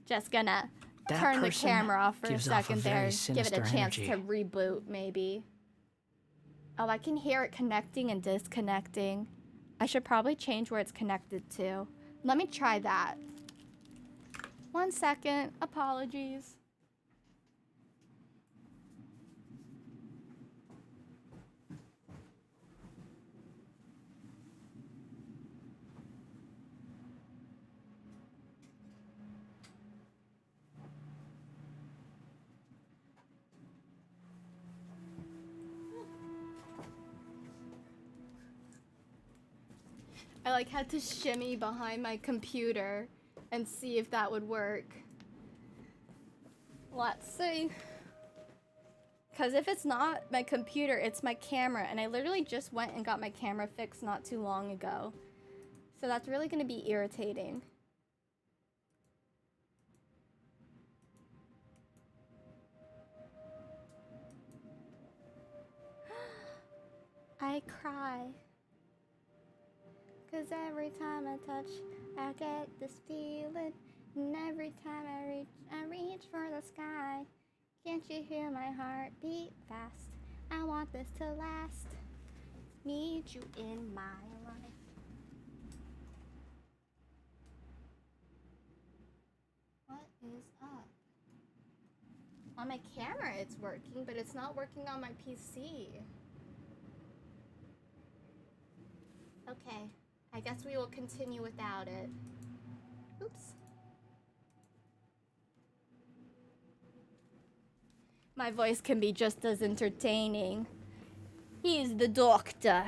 Just gonna That turn the person camera off for a gives off a second there. very Give it a sinister chance energy. to reboot, maybe. Oh, I can hear it connecting and disconnecting. I should probably change where it's connected to. Let me try that. 1 second. Apologies. I like had to shimmy behind my computer and see if that would work. Let's see. Because if it's not my computer, it's my camera. And I literally just went and got my camera fixed not too long ago. So that's really going to be irritating. I cry. Cause every time I touch, I get this feeling. And every time I reach for the sky. Can't you hear my heart beat fast? I want this to last. Need you in my life. What is up? On my camera it's working, but it's not working on my PC. Okay, I guess we will continue without it. Oops. My voice can be just as entertaining. He's the doctor.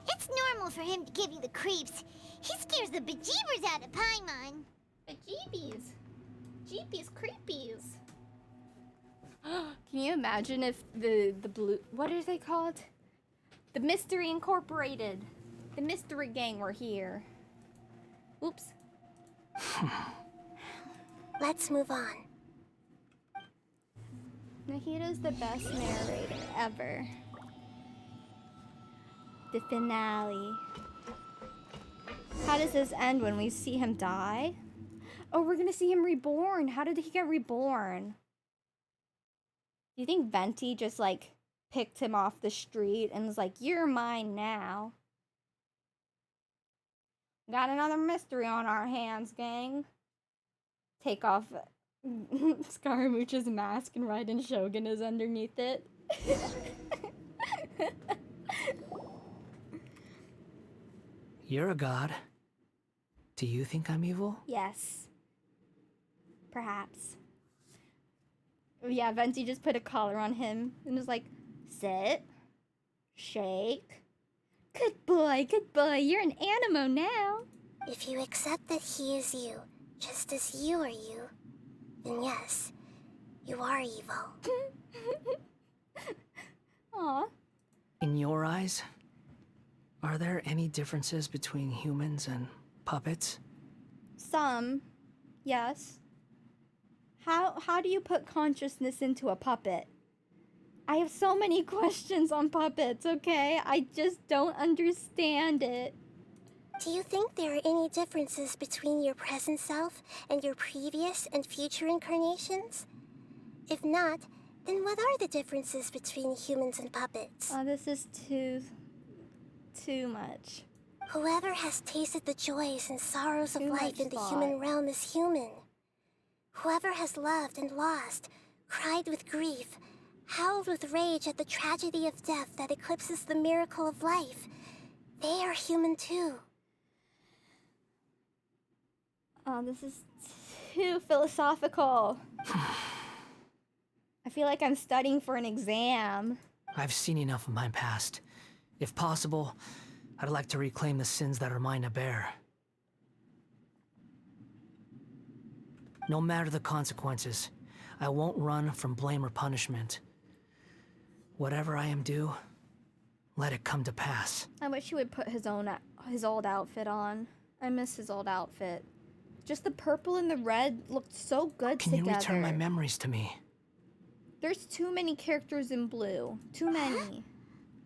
It's normal for him to give you the creeps. He scares the bejeebers out of Paimon. Bejeebies. Jeepies creepies. Can you imagine if the blue... What are they called? The Mystery Incorporated. The Mystery Gang were here. Oops. Let's move on. Nahida's the best narrator ever. The finale. How does this end when we see him die? Oh, we're gonna see him reborn. How did he get reborn? Do you think Venti just like picked him off the street and was like, you're mine now? Got another mystery on our hands, gang. Take off Scaramouche's mask and Raiden Shogun is underneath it. You're a god. Do you think I'm evil? Yes. Perhaps. Yeah, Venti just put a collar on him and was like, sit, shake. Good boy, you're an animo now. If you accept that he is you, just as you are you, then yes, you are evil. Aw. In your eyes, are there any differences between humans and puppets? Some, yes. How do you put consciousness into a puppet? I have so many questions on puppets, okay? I just don't understand it. Do you think there are any differences between your present self and your previous and future incarnations? If not, then what are the differences between humans and puppets? Oh, this is too much. Whoever has tasted the joys and sorrows of Too life in much the thought. human realm is human. Whoever has loved and lost, cried with grief, howled with rage at the tragedy of death that eclipses the miracle of life, they are human too. Oh, this is too philosophical. I feel like I'm studying for an exam. I've seen enough of my past. If possible, I'd like to reclaim the sins that are mine to bear. No matter the consequences, I won't run from blame or punishment. Whatever I am due, let it come to pass. I wish he would put his old outfit on. I miss his old outfit. Just the purple and the red looked so good Can together. you return my memories to me? There's too many characters in blue. Too many.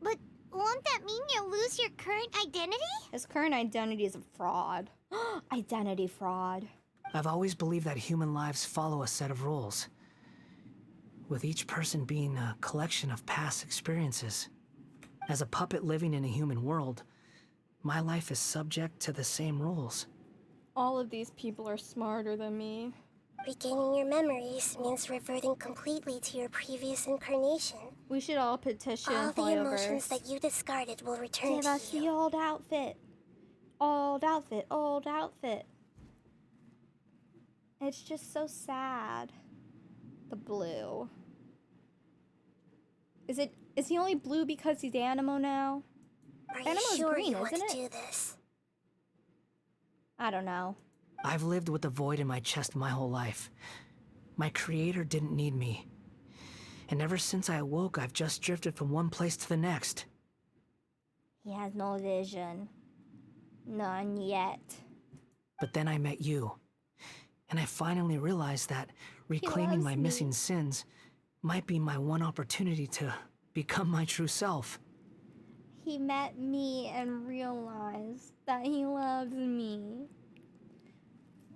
But won't that mean you'll lose your current identity? His current identity is a fraud. Identity fraud. I've always believed that human lives follow a set of rules, with each person being a collection of past experiences. As a puppet living in a human world, my life is subject to the same rules. All of these people are smarter than me. Regaining your memories means reverting completely to your previous incarnation. We should all petition All the Hoyoverse. emotions that you discarded will return Give to us you. the old outfit. Old outfit, old outfit. It's just so sad. The blue. Is he only blue because he's Animo now? Are you Animo's sure green, you want isn't to it? do this? I don't know. I've lived with the void in my chest my whole life. My creator didn't need me. And ever since I awoke, I've just drifted from one place to the next. He has no vision. None yet. But then I met you. And I finally realized that reclaiming my missing sins might be my one opportunity to become my true self. He met me and realized that he loves me.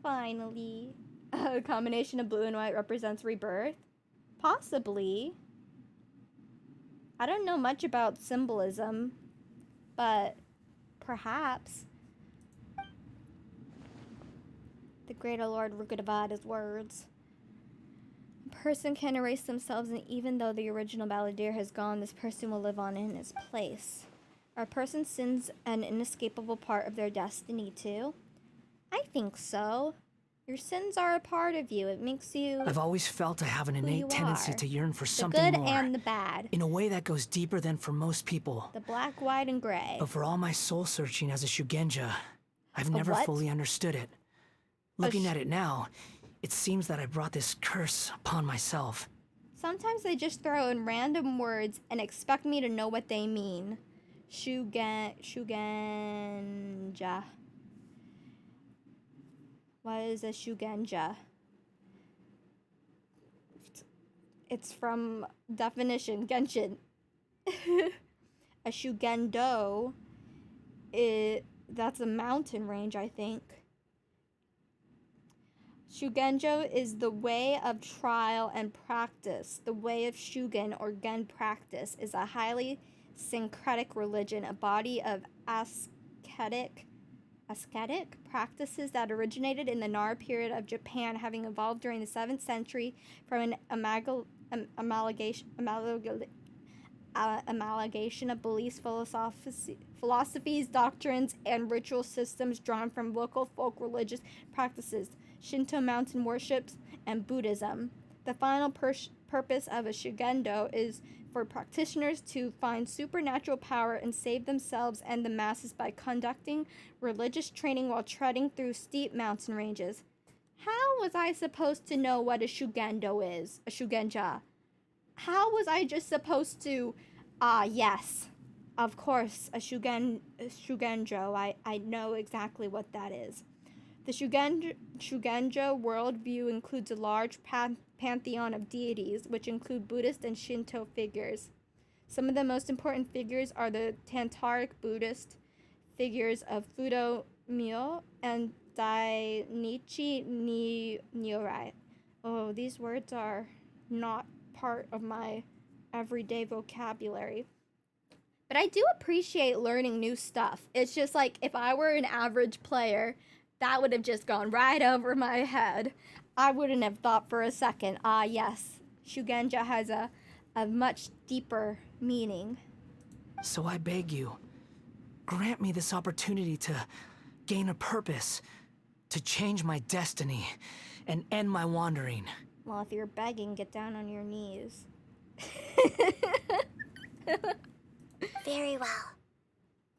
Finally. A combination of blue and white represents rebirth? Possibly. I don't know much about symbolism, but perhaps. The greater Lord Rukadavad his words. A person can erase themselves, and even though the original balladeer has gone, this person will live on in his place. Are a person's sins an inescapable part of their destiny too? I think so. Your sins are a part of you. It makes you. I've always felt I have an innate tendency to yearn for the something good more. and the bad. In a way that goes deeper than for most people. The black, white, and gray. But for all my soul searching as a Shugenja, I've never what? fully understood it. Looking at it now, it seems that I brought this curse upon myself. Sometimes they just throw in random words and expect me to know what they mean. Shugenja. What is a Shugenja? It's from definition, Genshin. A Shugendo, that's a mountain range, I think. Shugenjo is the way of trial and practice. The way of Shugen or Gen practice is a highly syncretic religion, a body of ascetic practices that originated in the Nara period of Japan, having evolved during the 7th century from an amalgamation of beliefs, philosophies, doctrines, and ritual systems drawn from local folk religious practices, Shinto mountain worships, and Buddhism. The final purpose of a Shugendo is for practitioners to find supernatural power and save themselves and the masses by conducting religious training while treading through steep mountain ranges. How was I supposed to know what a Shugendo is? A Shugenja? How was I just supposed to... yes. Of course, a Shugenjo. I know exactly what that is. The Shugenjo worldview includes a large pantheon of deities, which include Buddhist and Shinto figures. Some of the most important figures are the Tantric Buddhist figures of Fudo Myo and Dainichi Nyorai. Oh, these words are not part of my everyday vocabulary. But I do appreciate learning new stuff. It's just like if I were an average player, that would have just gone right over my head. I wouldn't have thought for a second, yes, Shugenja has a much deeper meaning. So I beg you, grant me this opportunity to gain a purpose, to change my destiny, and end my wandering. Well, if you're begging, get down on your knees. Very well.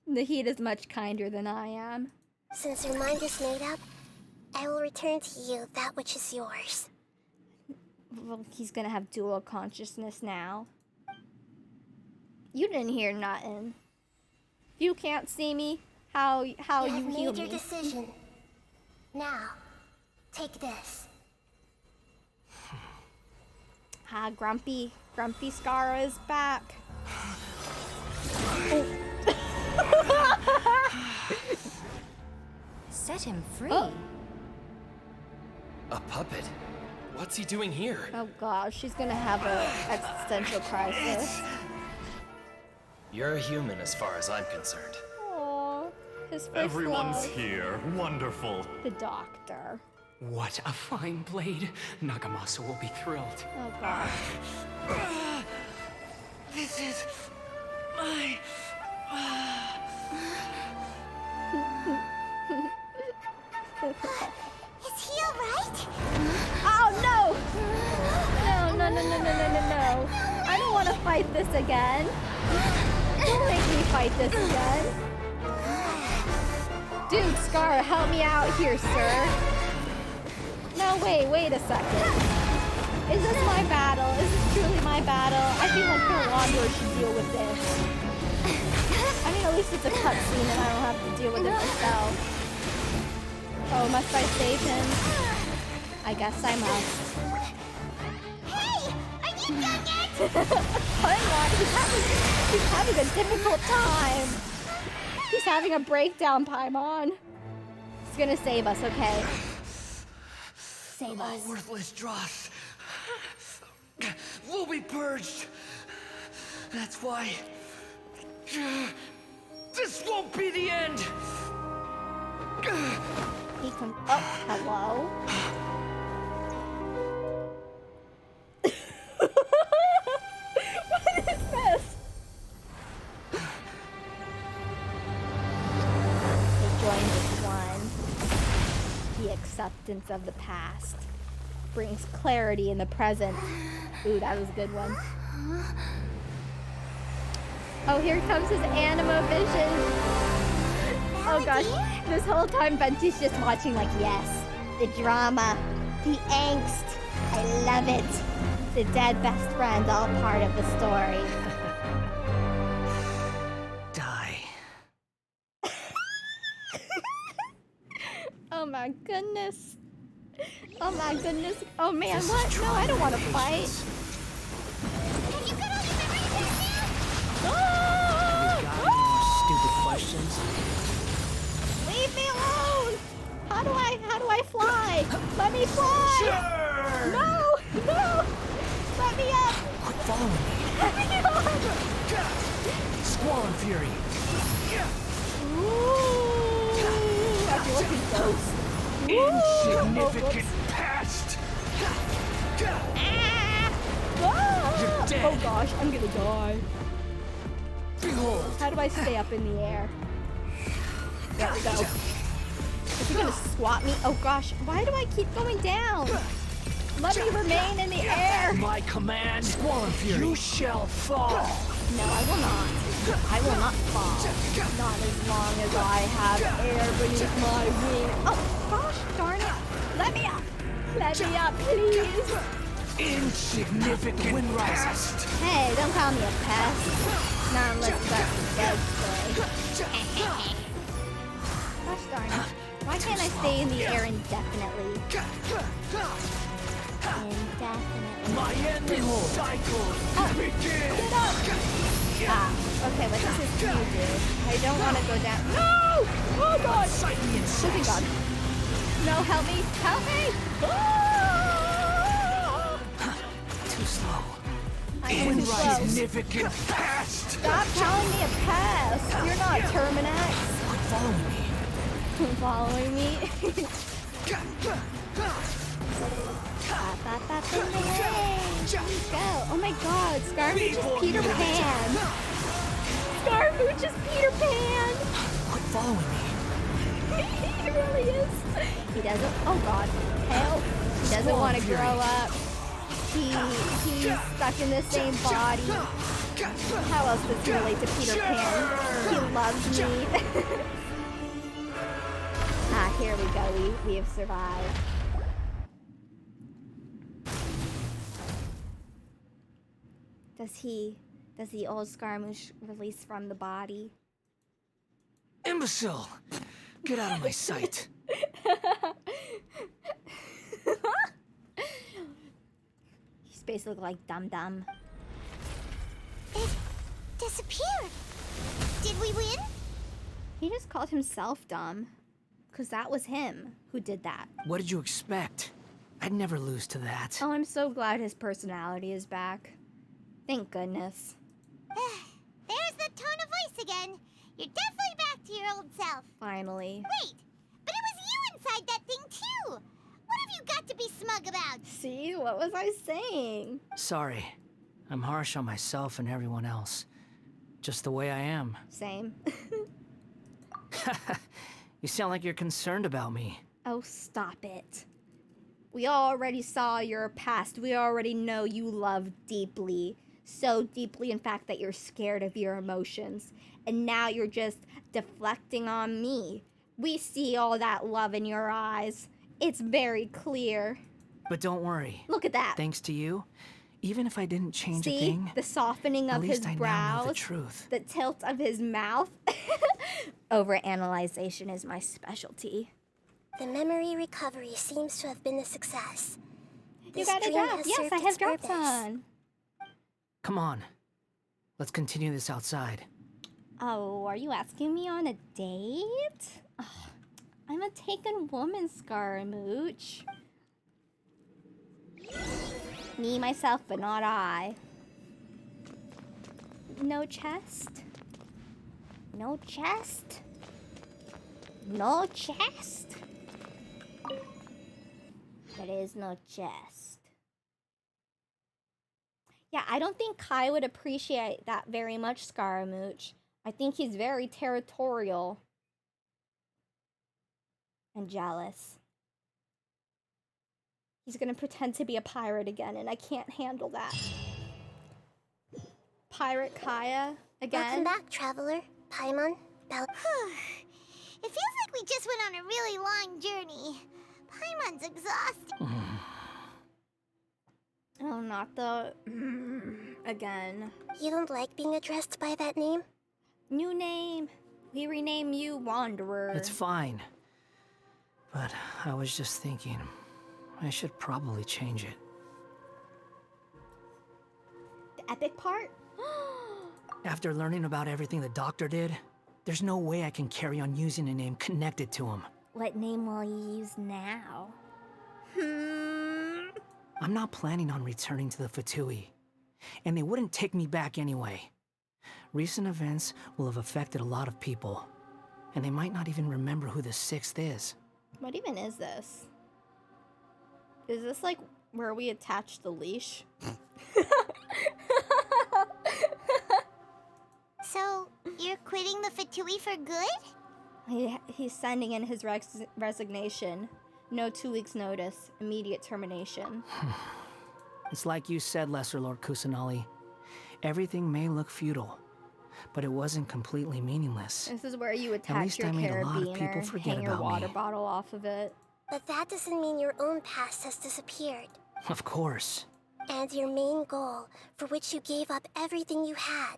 The heat is much kinder than I am. Since your mind is made up, I will return to you that which is yours. Well, he's gonna have dual consciousness now. You didn't hear nothing. If you can't see me, how you heal me? You have made your decision. Now, take this. Grumpy Scara is back. Set him free. Oh. A puppet? What's he doing here? Oh gosh, she's gonna have an existential crisis. You're a human as far as I'm concerned. Aww, his first Everyone's love. here. Wonderful. The doctor. What a fine blade. Nagamasa will be thrilled. Oh gosh. This is my... Is he alright? Oh no! No. I don't want to fight this again. Don't make me fight this again. Dude, Scar, help me out here, sir. No, wait a second. Is this my battle? Is this truly my battle? I feel like the Wanderer should deal with this. I mean, at least it's a cutscene and I don't have to deal with it myself. Oh, must I save him? I guess I must. Hey! Are you done yet? Paimon, he's having a difficult time. He's having a breakdown, Paimon. He's gonna save us, okay? Save us. All worthless dross will be purged. That's why this won't be the end. He comes. Oh, hello. What is this? They joined as one. The acceptance of the past brings clarity in the present. Ooh, that was a good one. Oh, here comes his anima vision. Oh gosh, this whole time Venti's just watching like, yes, the drama, the angst, I love it. The dead best friend, all part of the story. Die. Oh my goodness. Oh my goodness. Oh man, what? No, I don't want to fight. Stupid questions. Leave me alone! How do I fly? Let me fly! Sure! No! No! Let me up! Quit following me. Let me up! Squall and Fury. Ooh! I feel like a ghost. Insignificant past! You're dead! Oh gosh, I'm gonna die. Behold! How do I stay up in the air? There we go. Is he gonna swat me? Oh gosh, why do I keep going down? Let me remain in the air! My command, Squall and Fury. You shall fall! No, I will not. I will not fall. Not as long as I have air beneath my wing. Oh gosh, darn it! Let me up! Let me up, please! Insignificant wind rises. Hey, don't call me a pest. Not unless that's the dead story. Gosh darn it. Why can't I stay in the air indefinitely? Indefinitely. My ending cycle begins. Get up! Ah, okay, what does this do, dude? I don't want to go down. No! Oh god! Oh thank god. No, help me! Help me! Ah! Too slow. I am too slow. Insignificant past. Stop calling me a pest! You're not Terminax. Quit following me. Following me? Go! Oh my god, Scaramouche is Peter Pan! Scaramouche is Peter Pan! Quit following me. He really is. He doesn't. Oh god. Help! He doesn't want to grow up. He's stuck in the same body. How else does he relate to Peter Pan? He loves me. Ah, here we go. We have survived. Does the old Scaramouche release from the body? Imbecile! Get out of my sight. He's basically like Dum Dum. It disappeared. Did we win? He just called himself dumb. Because that was him who did that. What did you expect? I'd never lose to that. Oh, I'm so glad his personality is back. Thank goodness. There's the tone of voice again. You're definitely back to your old self. Finally. Wait, but it was you inside that thing too. What have you got to be smug about? See, what was I saying? Sorry. I'm harsh on myself and everyone else. Just the way I am. Same. You sound like you're concerned about me. Oh, stop it. We already saw your past. We already know you love deeply. So deeply, in fact, that you're scared of your emotions. And now you're just deflecting on me. We see all that love in your eyes. It's very clear. But don't worry. Look at that. Thanks to you, even if I didn't change a See? thing, The softening at of his least I now know the brows. truth. The tilt of his mouth. Overanalyzation is my specialty. The memory recovery seems to have been a success. You This got a dream drop. has Yes, served I its have drops purpose. on. Come on. Let's continue this outside. Oh, are you asking me on a date? Ugh, I'm a taken woman, Scaramouche. Me, myself, but not I. No chest? No chest? No chest? There is no chest. Yeah, I don't think Kai would appreciate that very much, Scaramouche. I think he's very territorial and jealous. He's gonna pretend to be a pirate again, and I can't handle that. Pirate Kaya again? Welcome back, traveler. Paimon, Bella. It feels like we just went on a really long journey. Paimon's exhausted. Oh, not the... again. You don't like being addressed by that name? New name. We rename you Wanderer. It's fine. But I was just thinking, I should probably change it. The epic part? After learning about everything the doctor did, there's no way I can carry on using a name connected to him. What name will you use now? I'm not planning on returning to the Fatui, and they wouldn't take me back anyway. Recent events will have affected a lot of people, and they might not even remember who the Sixth is. What even is this? Is this like where we attach the leash? So, you're quitting the Fatui for good? He's sending in his resignation. No 2 weeks notice. Immediate termination. It's like you said, Lesser Lord Kusanali. Everything may look futile, but it wasn't completely meaningless. This is where you At attach least your I made a lot of people carabiner, forget hang your about water me. bottle off of it. But that doesn't mean your own past has disappeared. Of course. And your main goal, for which you gave up everything you had,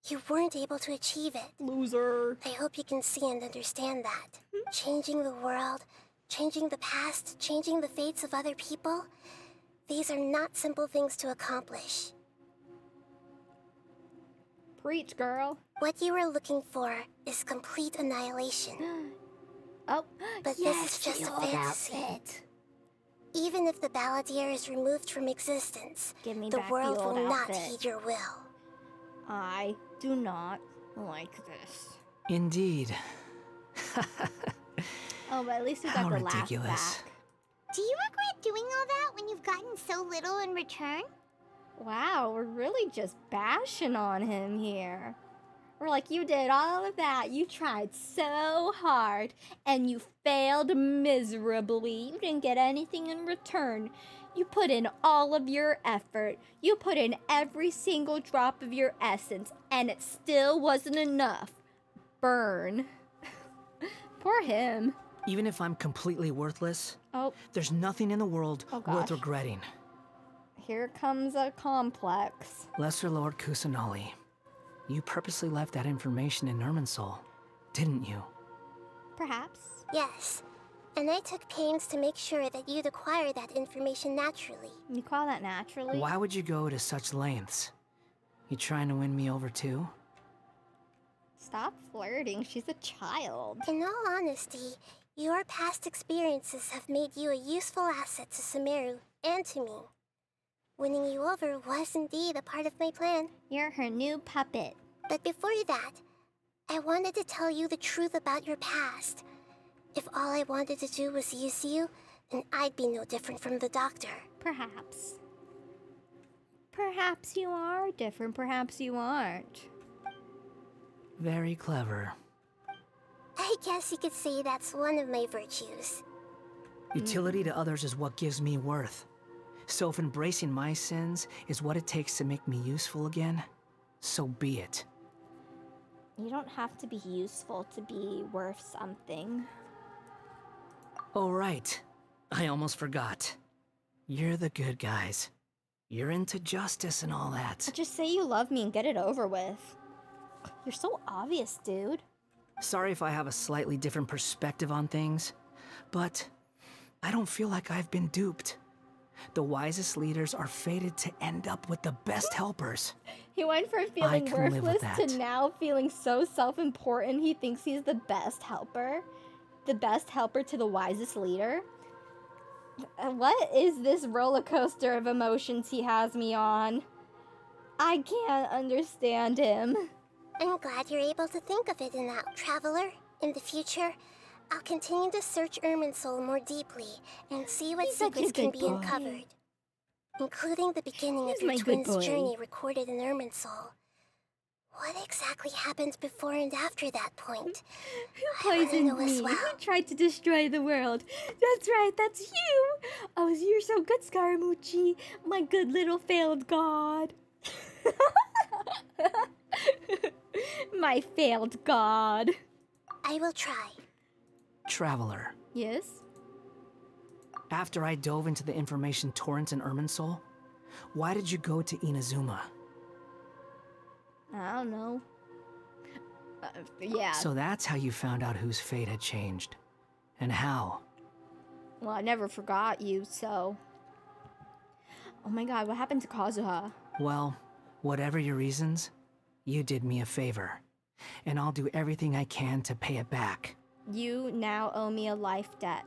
you weren't able to achieve it. Loser. I hope you can see and understand that. Changing the world, changing the past, changing the fates of other people, these are not simple things to accomplish. Preach, girl. What you were looking for is complete annihilation. Oh, but yes, this is just the a old fantasy. outfit. Even if the Balladeer is removed from existence, Give me the back world the old will not outfit. heed your will. I do not like this. Indeed. Oh, but at least we got How the ridiculous. laugh back. Do you regret doing all that when you've gotten so little in return? Wow, we're really just bashing on him here. We're like, you did all of that. You tried so hard, and you failed miserably. You didn't get anything in return. You put in all of your effort. You put in every single drop of your essence, and it still wasn't enough. Burn. Poor him. Even if I'm completely worthless, Oh, there's nothing in the world Oh, worth gosh. regretting. here comes a complex. Lesser Lord Kusanali, you purposely left that information in Irminsul, didn't you? Perhaps. Yes. And I took pains to make sure that you'd acquire that information naturally. You call that naturally? Why would you go to such lengths? You trying to win me over too? Stop flirting. She's a child. In all honesty, your past experiences have made you a useful asset to Sumeru and to me. Winning you over was indeed a part of my plan. You're her new puppet. But before that, I wanted to tell you the truth about your past. If all I wanted to do was use you, then I'd be no different from the doctor. Perhaps. Perhaps you are different. Perhaps you aren't. Very clever. I guess you could say that's one of my virtues. Utility to others is what gives me worth. So if embracing my sins is what it takes to make me useful again, so be it. You don't have to be useful to be worth something. Oh, right. I almost forgot. You're the good guys. You're into justice and all that. Just say you love me and get it over with. You're so obvious, dude. Sorry if I have a slightly different perspective on things, but I don't feel like I've been duped. The wisest leaders are fated to end up with the best helpers. He went from feeling can live with worthless that. to now feeling so self-important he thinks he's the best helper. The best helper to the wisest leader. What is this roller coaster of emotions he has me on? I can't understand him. I'm glad you're able to think of it in that, Traveler. In the future, I'll continue to search Irminsul more deeply and see what secrets can be uncovered. Including the beginning of your twins' journey recorded in Irminsul. What exactly happened before and after that point? Who poisoned me? Who tried to destroy the world? That's right, that's you! Oh, you're so good, Scaramucci. My good little failed god. My failed god. I will try. Traveler. Yes? After I dove into the information torrent in Irminsul, why did you go to Inazuma? I don't know. Yeah. So that's how you found out whose fate had changed. And how? Well, I never forgot you, so... Oh my god, what happened to Kazuha? Well, whatever your reasons, you did me a favor. And I'll do everything I can to pay it back. You now owe me a life debt.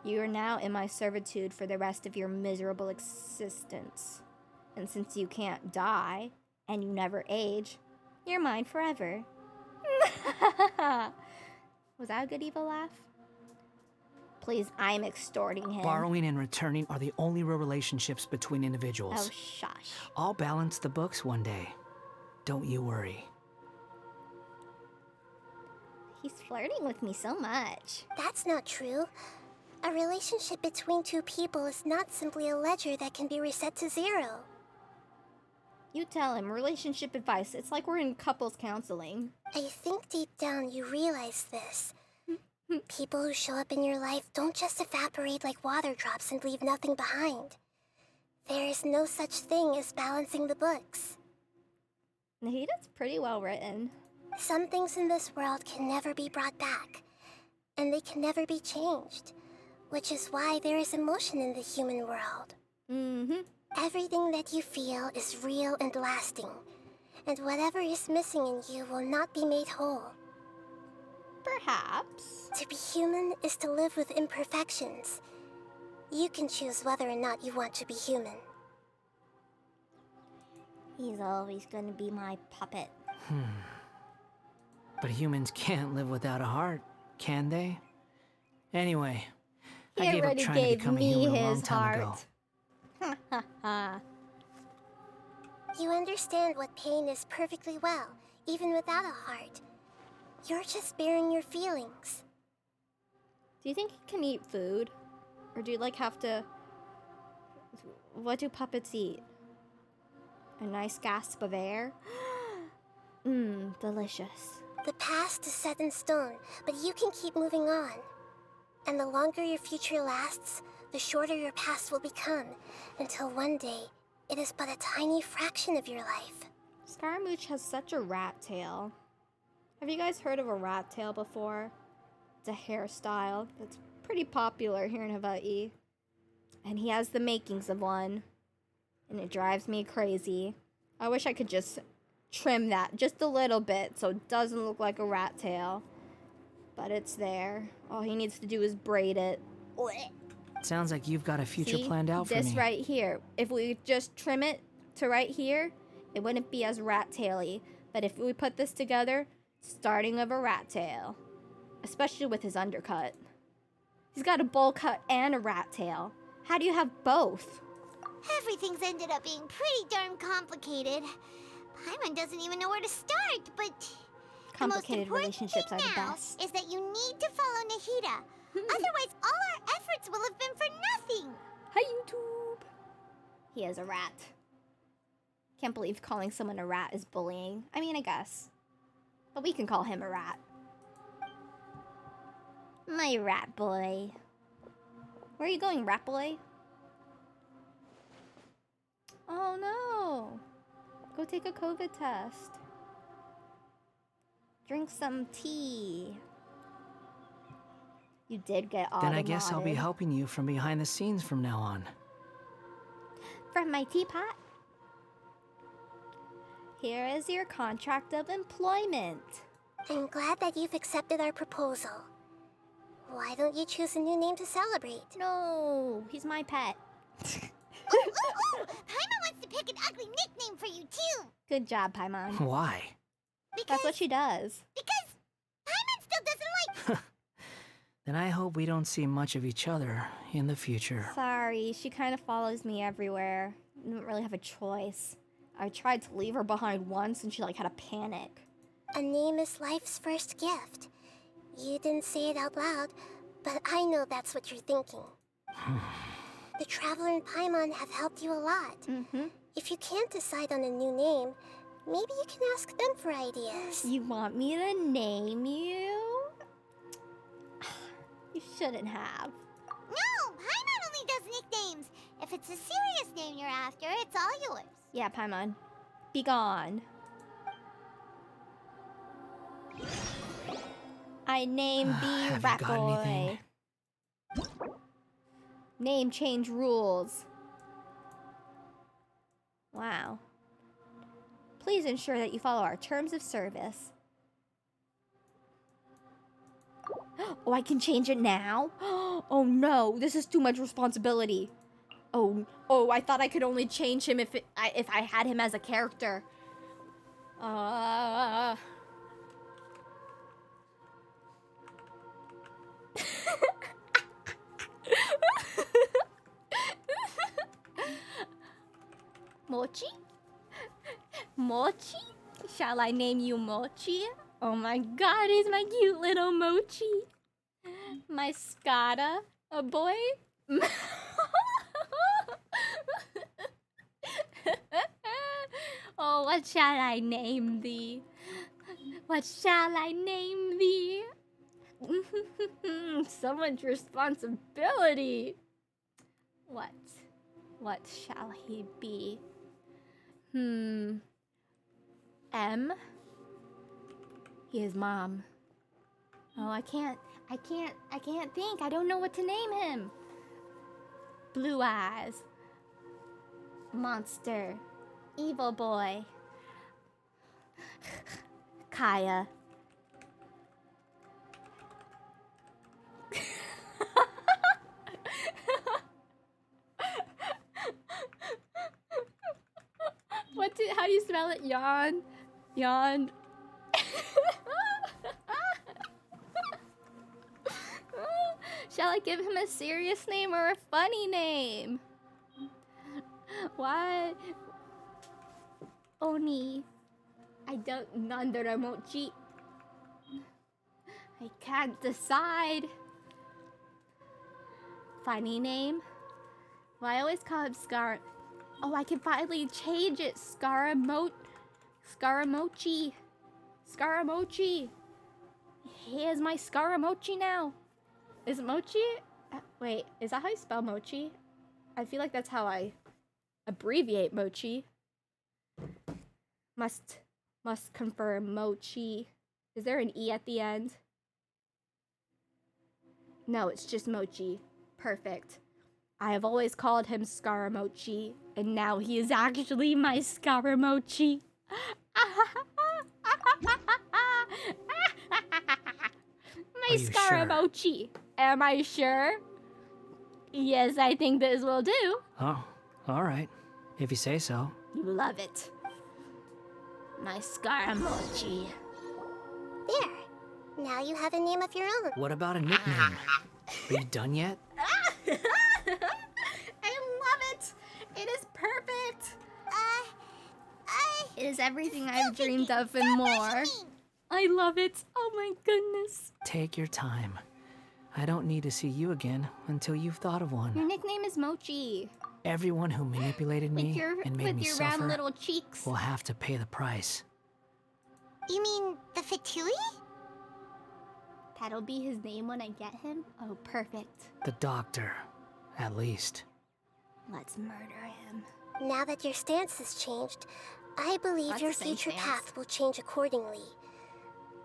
You are now in my servitude for the rest of your miserable existence. And since you can't die, and you never age, you're mine forever. Was that a good evil laugh? Please, I'm extorting him. Borrowing and returning are the only real relationships between individuals. Oh, shush. I'll balance the books one day. Don't you worry. He's flirting with me so much. That's not true. A relationship between two people is not simply a ledger that can be reset to zero. You tell him, relationship advice. It's like we're in couples counseling. I think deep down you realize this. People who show up in your life don't just evaporate like water drops and leave nothing behind. There is no such thing as balancing the books. Nahida's pretty well written. Some things in this world can never be brought back, and they can never be changed, which is why there is emotion in the human world. Everything that you feel is real and lasting, and whatever is missing in you will not be made whole. Perhaps. To be human is to live with imperfections. You can choose whether or not you want to be human. He's always gonna be my puppet. But humans can't live without a heart, can they? Anyway, I gave up trying to become a human a long time ago. You understand what pain is perfectly well, even without a heart. You're just bearing your feelings. Do you think he can eat food? Or do you like have to... What do puppets eat? A nice gasp of air? Delicious. The past is set in stone, but you can keep moving on. And the longer your future lasts, the shorter your past will become, until one day, it is but a tiny fraction of your life. Scaramouche has such a rat tail. Have you guys heard of a rat tail before? It's a hairstyle that's pretty popular here in Hawaii. And he has the makings of one. And it drives me crazy. I wish I could just trim that just a little bit so it doesn't look like a rat tail. But it's there. All he needs to do is braid it. Sounds like you've got a future See? planned out for me. This right here. If we just trim it to right here, it wouldn't be as rat-taily. But if we put this together, starting of a rat tail. Especially with his undercut. He's got a bowl cut and a rat tail. How do you have both? Everything's ended up being pretty darn complicated. Paimon doesn't even know where to start, but... Complicated relationships are the best. Is that you need to follow Nahida. Otherwise, all our efforts will have been for nothing. Hi, YouTube. He is a rat. Can't believe calling someone a rat is bullying. I mean, I guess. But we can call him a rat. My rat boy. Where are you going, rat boy? Oh no! Go take a COVID test. Drink some tea. You did get automated. Then I guess I'll be helping you from behind the scenes from now on. From my teapot. Here is your contract of employment. I'm glad that you've accepted our proposal. Why don't you choose a new name to celebrate? No, he's my pet. Paimon wants to pick an ugly nickname for you too. Good job, Paimon. Why? That's what she does. Because Paimon still doesn't like... Then I hope we don't see much of each other in the future. Sorry, she kind of follows me everywhere. I didn't really have a choice. I tried to leave her behind once and she like had a panic. A name is life's first gift. You didn't say it out loud, but I know that's what you're thinking. The Traveler and Paimon have helped you a lot. If you can't decide on a new name, maybe you can ask them for ideas. You want me to name you? You shouldn't have. No, Paimon only does nicknames. If it's a serious name you're after, it's all yours. Yeah, Paimon. Be gone. I named the rat boy. Name change rules. Wow. Please ensure that you follow our terms of service. Oh, I can change it now? Oh no, this is too much responsibility. Oh, I thought I could only change him if I had him as a character. Mochi? Mochi? Shall I name you Mochi? Oh my god, he's my cute little Mochi. My Scada, a boy? Oh, what shall I name thee? What shall I name thee? So much responsibility. What shall he be? M? He is Mom. Oh, I can't think. I don't know what to name him. Blue Eyes. Monster. Evil Boy. Kaya. How do you spell it? Yawn. Yawn. Shall I give him a serious name or a funny name? What? Oni. I don't Nandaramochi. I can't decide. Funny name? Well, I always call him Scar. Oh, I can finally change it. Scaramochi. Scaramochi. He is my Scaramochi now. Is it Mochi? Wait, is that how you spell Mochi? I feel like that's how I abbreviate Mochi. Must confirm Mochi. Is there an E at the end? No, it's just Mochi. Perfect. I have always called him Scaramochi, and now he is actually my Scaramochi. My Scaramochi. Sure? Am I sure? Yes, I think this will do. Oh, all right. If you say so. You love it. My Scaramochi. There. Now you have a name of your own. What about a nickname? Are you done yet? I love it. It is perfect. It is everything I've dreamed of and more. I love it. Oh my goodness. Take your time. I don't need to see you again until you've thought of one. Your nickname is Mochi. Everyone who manipulated me and made me your suffer round little cheeks will have to pay the price. You mean the Fatui? That'll be his name when I get him? Oh, perfect. The doctor, at least. Let's murder him. Now that your stance has changed, I believe That's your the same future stance. path will change accordingly.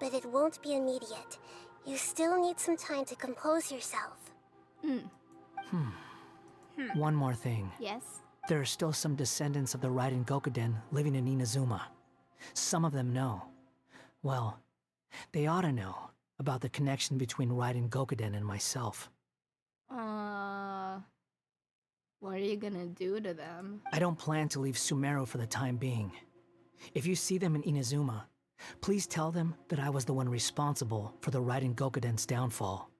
But it won't be immediate. You still need some time to compose yourself. One more thing. Yes? There are still some descendants of the Raiden Gokuden living in Inazuma. Some of them know. Well, they ought to know about the connection between Raiden Gokuden and myself. What are you gonna do to them? I don't plan to leave Sumeru for the time being. If you see them in Inazuma, please tell them that I was the one responsible for the Raiden Gokuden's downfall.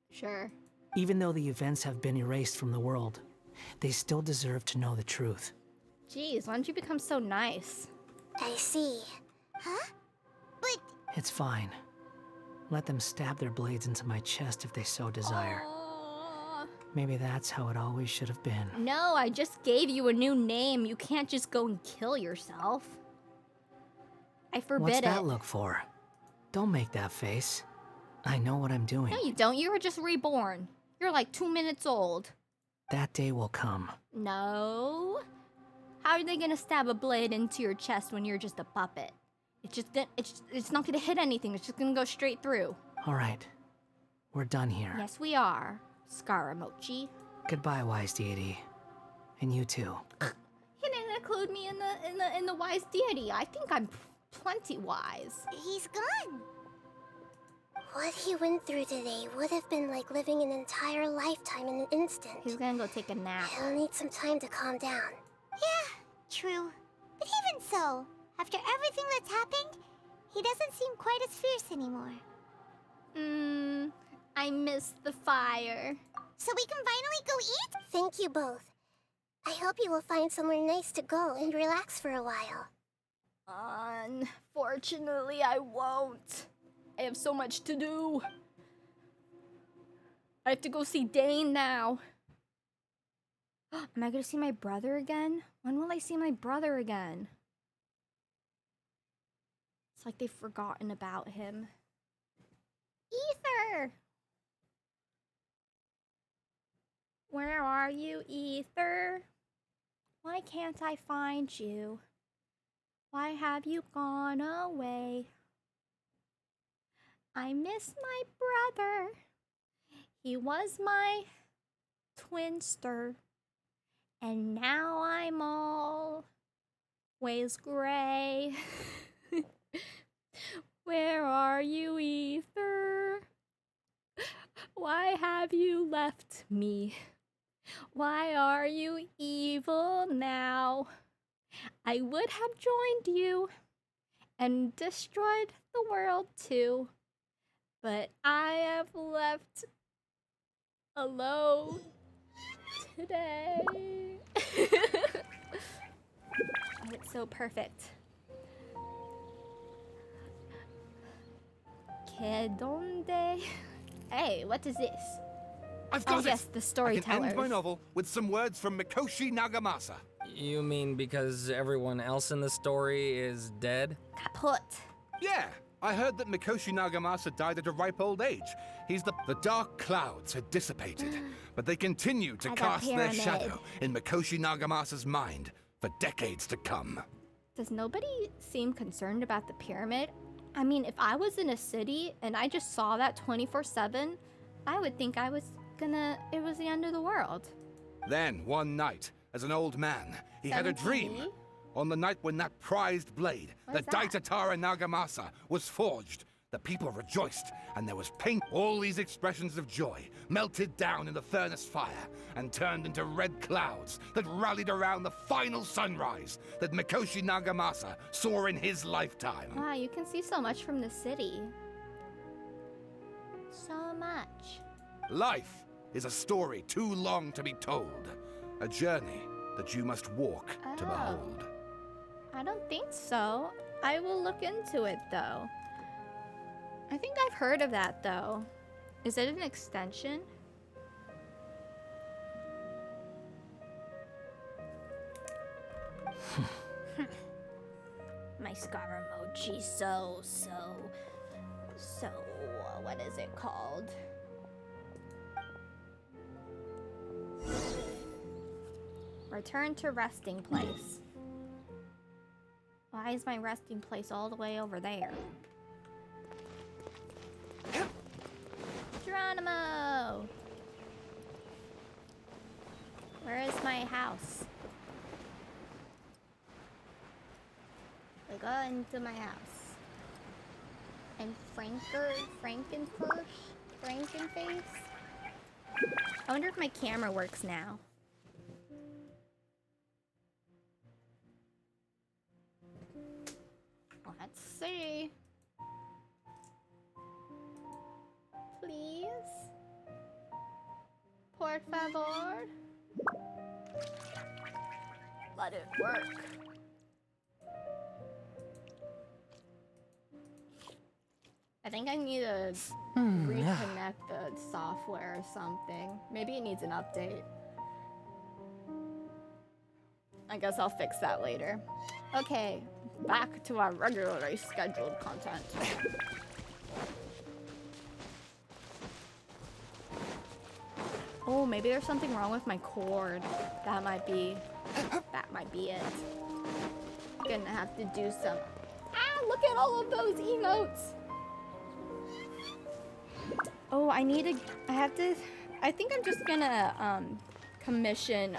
Sure. Even though the events have been erased from the world, they still deserve to know the truth. Jeez, why don't you become so nice? I see. Huh? But... It's fine. Let them stab their blades into my chest if they so desire. Maybe that's how it always should have been. No, I just gave you a new name. You can't just go and kill yourself. I forbid What's it. that look for? Don't make that face. I know what I'm doing. No, you don't. You were just reborn. You're like 2 minutes old. That day will come. No. How are they gonna stab a blade into your chest when you're just a puppet? It's not gonna hit anything. It's just gonna go straight through. All right. We're done here. Yes, we are. Scaramochi. Goodbye, wise deity. And you too. He didn't include me in the wise deity. I think I'm plenty wise. He's gone. What he went through today would have been like living an entire lifetime in an instant. He's gonna go take a nap. He'll need some time to calm down. Yeah, true. But even so, after everything that's happened, he doesn't seem quite as fierce anymore. I miss the fire. So we can finally go eat? Thank you both. I hope you will find somewhere nice to go and relax for a while. Unfortunately, I won't. I have so much to do. I have to go see Dane now. Am I gonna see my brother again? When will I see my brother again? It's like they've forgotten about him. Ether! Where are you, Ether? Why can't I find you? Why have you gone away? I miss my brother. He was my twinster. And now I'm always gray. Where are you, Ether? Why have you left me? Why are you evil now? I would have joined you and destroyed the world too, but I have left alone today. Oh, it's so perfect. Que donde? Hey, what is this? I've got oh, it! yes, the storyteller. I can end my novel with some words from Mikoshi Nagamasa. You mean because everyone else in the story is dead? Kaput. Yeah, I heard that Mikoshi Nagamasa died at a ripe old age. The dark clouds had dissipated, but they continue to cast their shadow in Mikoshi Nagamasa's mind for decades to come. Does nobody seem concerned about the pyramid? I mean, if I was in a city and I just saw that 24/7, I would think it was the end of the world. Then, one night, as an old man, he had a dream. On the night when that prized blade, the Daitatara Nagamasa, was forged, the people rejoiced, and there was pain. All these expressions of joy melted down in the furnace fire and turned into red clouds that rallied around the final sunrise that Mikoshi Nagamasa saw in his lifetime. Wow, you can see so much from the city. So much. Life is a story too long to be told, a journey that you must walk to behold. I don't think so. I will look into it, though. I think I've heard of that, though. Is it an extension? my Scar emoji. So, what is it called? Return to resting place. Why is my resting place all the way over there? Geronimo! Where is my house? We go into my house. And Frankenface? I wonder if my camera works now. Let's see. Please? Por favor? Let it work. I think I need to reconnect the software or something. Maybe it needs an update. I guess I'll fix that later. Okay, back to our regularly scheduled content. Oh, maybe there's something wrong with my cord. That might be it. Gonna have to do some. Ah, look at all of those emotes. Oh, I think I'm just gonna commission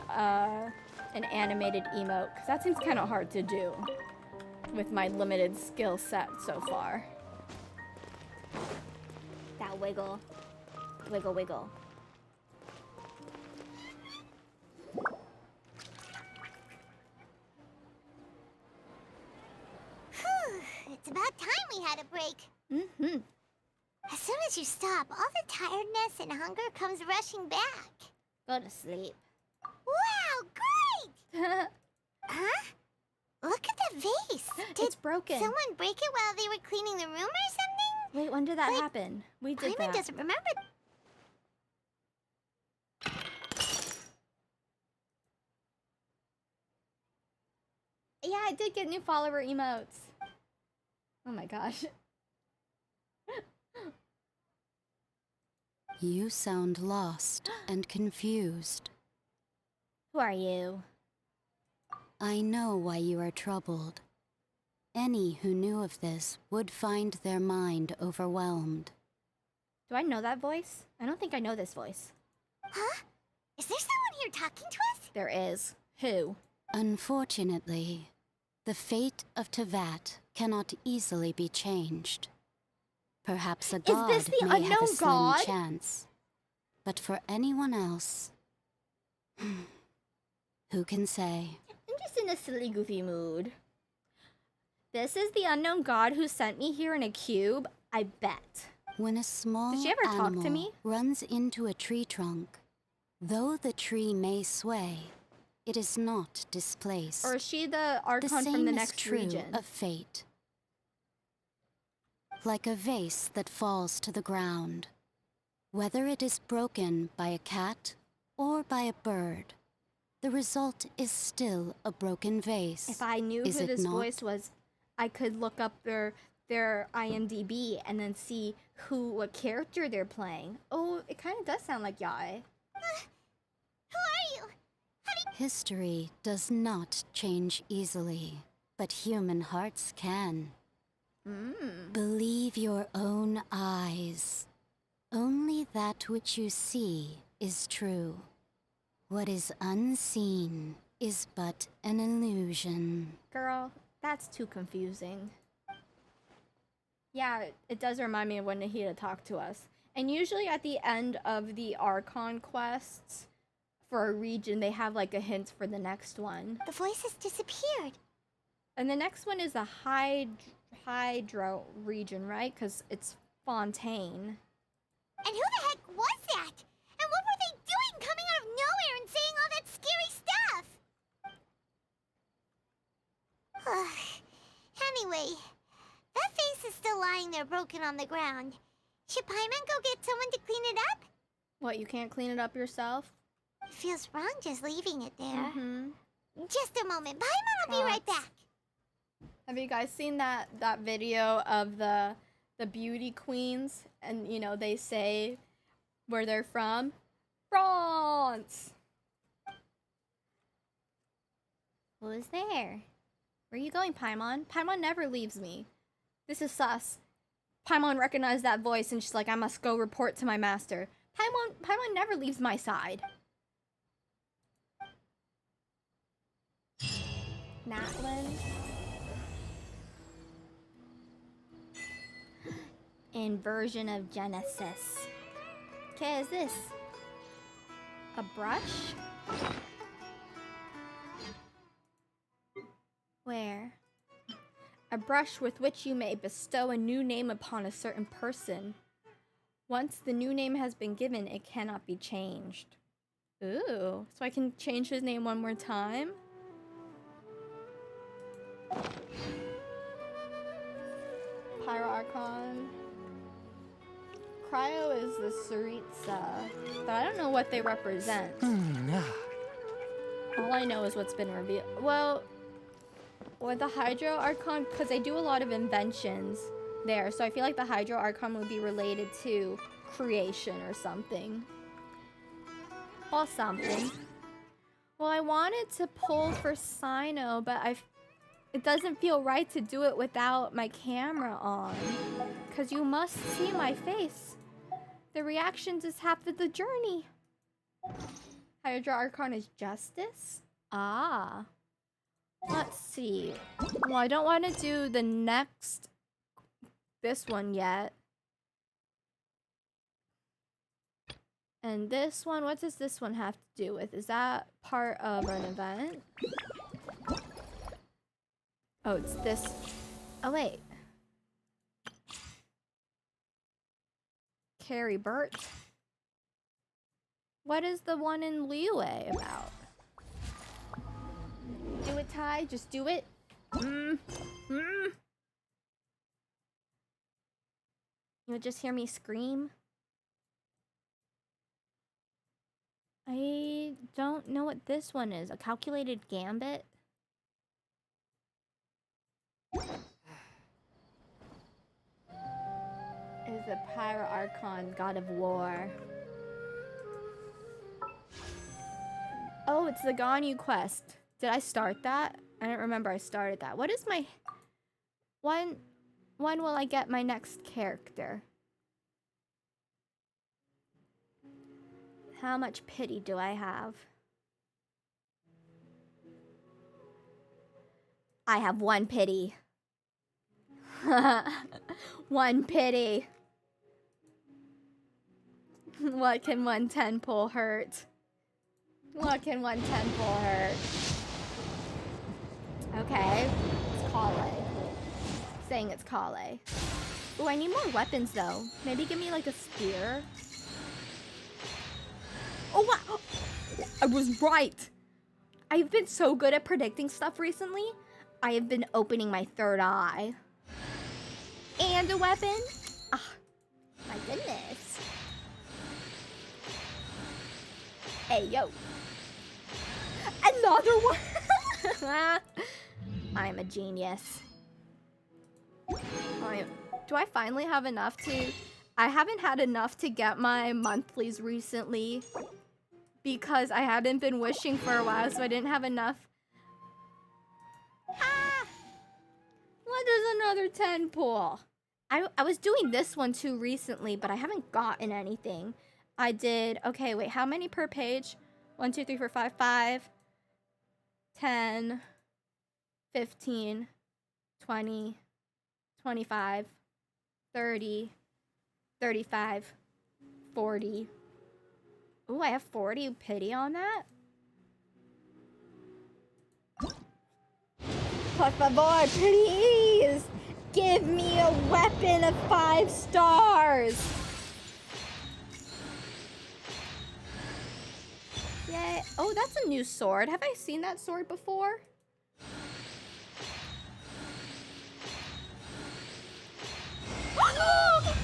an animated emote, because that seems kind of hard to do with my limited skill set so far. That wiggle. Wiggle, wiggle. It's about time we had a break. Mm-hmm. As soon as you stop, all the tiredness and hunger comes rushing back. Go to sleep. Wow, great! Huh? Look at the vase. It's broken. Someone break it while they were cleaning the room or something? Wait, when did that happen? We did Paimon that. doesn't remember. Yeah, I did get new follower emotes. Oh my gosh. You sound lost and confused. Who are you? I know why you are troubled. Any who knew of this would find their mind overwhelmed. Do I know that voice? I don't think I know this voice. Huh? Is there someone here talking to us? There is. Who? Unfortunately, the fate of Tevat cannot easily be changed. Perhaps a god Is this the may have a unknown slim god? chance. But for anyone else, who can say? I'm just in a silly, goofy mood. This is the unknown god who sent me here in a cube? I bet. When a small Did she ever talk to animal me? runs into a tree trunk, though the tree may sway, it is not displaced. Or is she the The Archon same from the is next true region? of fate. Like a vase that falls to the ground. Whether it is broken by a cat or by a bird, the result is still a broken vase. If I knew Is who it this not? voice was, I could look up their IMDb and then see what character they're playing. Oh, it kind of does sound like Yae. Who are you? History does not change easily, but human hearts can. Believe your own eyes. Only that which you see is true. What is unseen is but an illusion. Girl, that's too confusing. Yeah, it does remind me of when Nahida talked to us. And usually at the end of the Archon quests for a region, they have like a hint for the next one. The voice has disappeared. And the next one is the Hydro region, right? Because it's Fontaine. And who the heck was that? And what were they doing coming out of nowhere and saying all that scary stuff? Anyway, that vase is still lying there broken on the ground. Should Paimon go get someone to clean it up? What, you can't clean it up yourself? It feels wrong just leaving it there. Mm-hmm. Just a moment. Paimon will be right back. Have you guys seen that video of the beauty queens, and you know they say where they're from? France. Who's there? Where are you going, Paimon? Paimon never leaves me. This is sus. Paimon recognized that voice and she's like, I must go report to my master. Paimon never leaves my side. Natlin. Inversion of Genesis. Okay, is this a brush? Where? A brush with which you may bestow a new name upon a certain person. Once the new name has been given, it cannot be changed. Ooh, so I can change his name one more time? Pyroarchon. Cryo is the Saritsa, but I don't know what they represent. All I know is what's been revealed. Well, or the Hydro Archon, because they do a lot of inventions there, so I feel like the Hydro Archon would be related to creation or something. Or something. Well, I wanted to pull for CYNO, but it doesn't feel right to do it without my camera on. Because you must see my face. The reactions is half of the journey. Hydro Archon is justice? Ah. Let's see. Well, I don't want to do this one yet. And this one, what does this one have to do with? Is that part of an event? Oh, it's this. Oh, wait. Carrie Burt. What is the one in Liyue about? Do it, Ty. Just do it. You'll just hear me scream. I don't know what this one is. A calculated gambit? Is a Pyro Archon, God of War. Oh, it's the Ganyu quest. Did I start that? I don't remember I started that. What is my... When will I get my next character? How much pity do I have? I have 1 pity. 1 pity. What can 1 10 pull hurt? What can 1 10 pull hurt? Okay, it's Kale. Saying it's Kale. Oh, I need more weapons though. Maybe give me like a spear. Oh, wow! I was right! I've been so good at predicting stuff recently. I have been opening my 3rd eye. And a weapon? Ah, my goodness. Hey, yo. Another one! I'm a genius. Do I finally have enough to... I haven't had enough to get my monthlies recently. Because I hadn't been wishing for a while, so I didn't have enough. Ah! What is another 10 pull? I was doing this one too recently, but I haven't gotten anything. I did... Okay, wait, how many per page? 1, 2, 3, 4, 5, 5, 10, 15, 20, 25, 30, 35, 40. Ooh, I have 40 pity on that? Por favor, please! Give me a weapon of 5 stars! Yay. Oh, that's a new sword. Have I seen that sword before?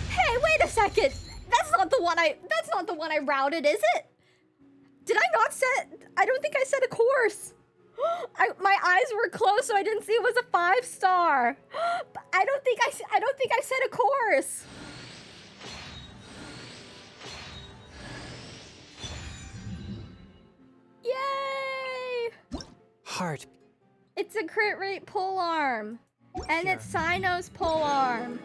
Hey, wait a second! That's not the one I routed, is it? Did I not set... I don't think I set a course. My eyes were closed, so I didn't see it was a 5-star. But I don't think I said a course. Yay! Heart. It's a crit rate pole arm. And it's CYNO's pole arm.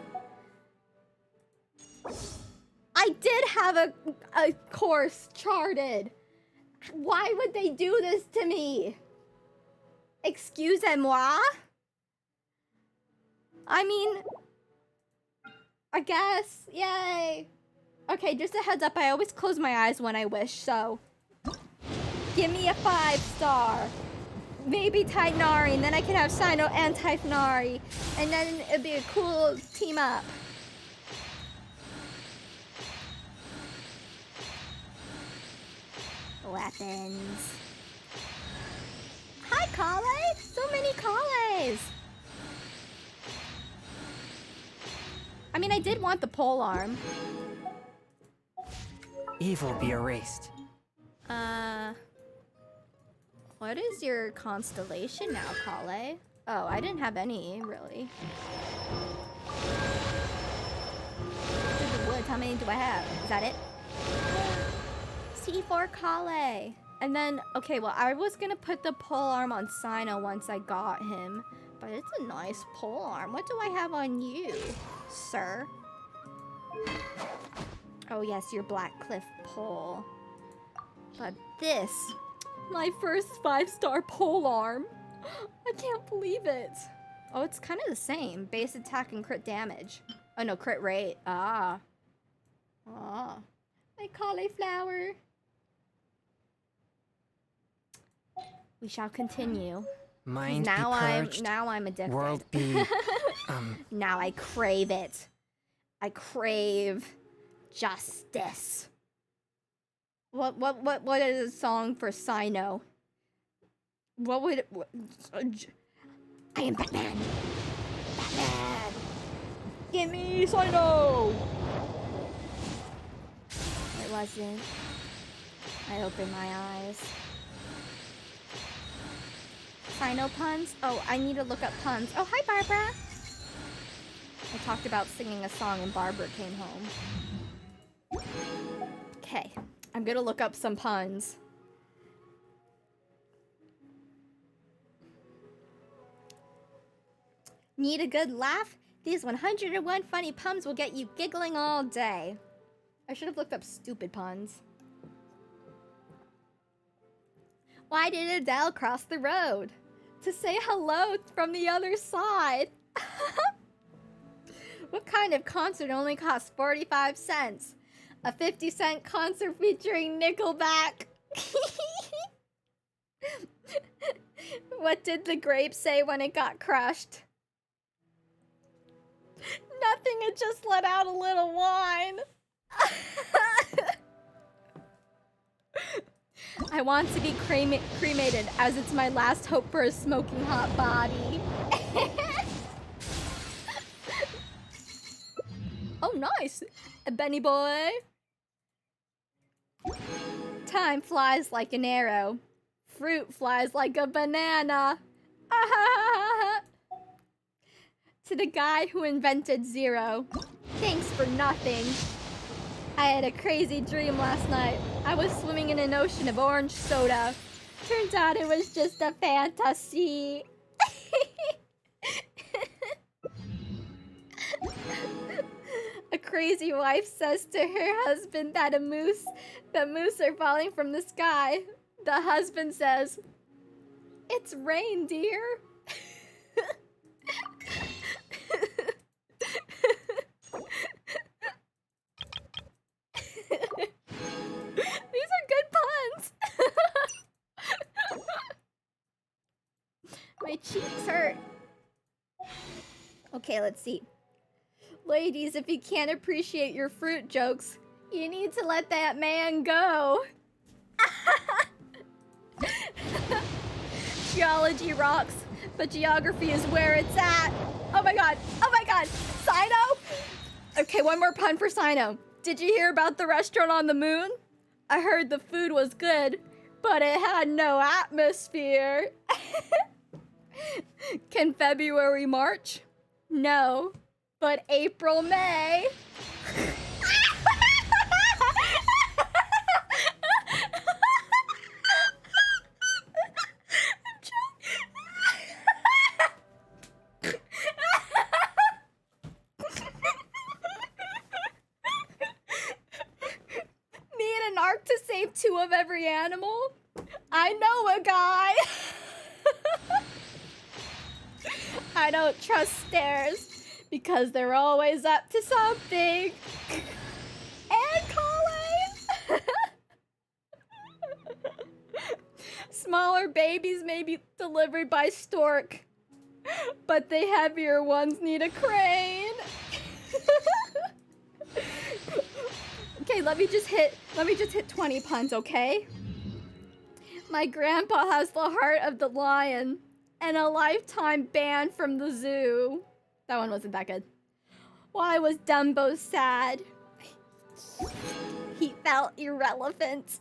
I did have a course charted. Why would they do this to me? Excusez-moi? I mean, I guess. Yay. Okay, just a heads up. I always close my eyes when I wish, so give me a 5-star. Maybe Titanari, and then I can have CYNO and Titanari. And then it'd be a cool team up. Weapons. Hi, Kale! So many Kales! I mean, I did want the pole arm. Evil be erased. What is your constellation now, Kale? Oh, I didn't have any, really. To the woods, how many do I have? Is that it? C4 Kale. And then, okay, well, I was gonna put the pole arm on CYNO once I got him. But it's a nice pole arm. What do I have on you, sir? Oh, yes, your Black Cliff pole. But this, my first 5-star pole arm. I can't believe it. Oh, it's kind of the same. Base attack and crit damage. Oh, no, crit rate. Ah. Ah. My cauliflower. We shall continue. Mind now be purged. Now I'm addicted. World be... Now I crave it. I crave justice. What is a song for CYNO? What would I am Batman. Batman. Give me CYNO. It wasn't. I opened my eyes. CYNO puns? Oh, I need to look up puns. Oh, hi, Barbara. I talked about singing a song and Barbara came home. Okay, I'm gonna look up some puns. Need a good laugh? These 101 funny puns will get you giggling all day. I should have looked up stupid puns. Why did Adele cross the road? To say hello from the other side. What kind of concert only costs 45 cents? A 50-cent concert featuring Nickelback. What did the grape say when it got crushed? Nothing, it just let out a little wine. I want to be cremated as it's my last hope for a smoking hot body. Oh, nice. Benny boy. Time flies like an arrow. Fruit flies like a banana. To the guy who invented zero. Thanks for nothing. I had a crazy dream last night. I was swimming in an ocean of orange soda. Turns out it was just a fantasy. A crazy wife says to her husband that moose are falling from the sky. The husband says, "It's reindeer." These are good puns. My cheeks hurt. Okay, let's see. Ladies, if you can't appreciate your fruit jokes, you need to let that man go. Geology rocks, but geography is where it's at. Oh my god. Oh my god. CYNO? Okay, one more pun for CYNO. Did you hear about the restaurant on the moon? I heard the food was good, but it had no atmosphere. Can February March? No. But April May? Need an arc to save 2 of every animal? I know a guy. I don't trust stairs because they're always up to something. And Colin. Smaller babies may be delivered by stork, but the heavier ones need a crane. Okay, let me just hit 20 puns, okay? My grandpa has the heart of the lion and a lifetime ban from the zoo. That one wasn't that good. Why was Dumbo sad? He felt irrelevant.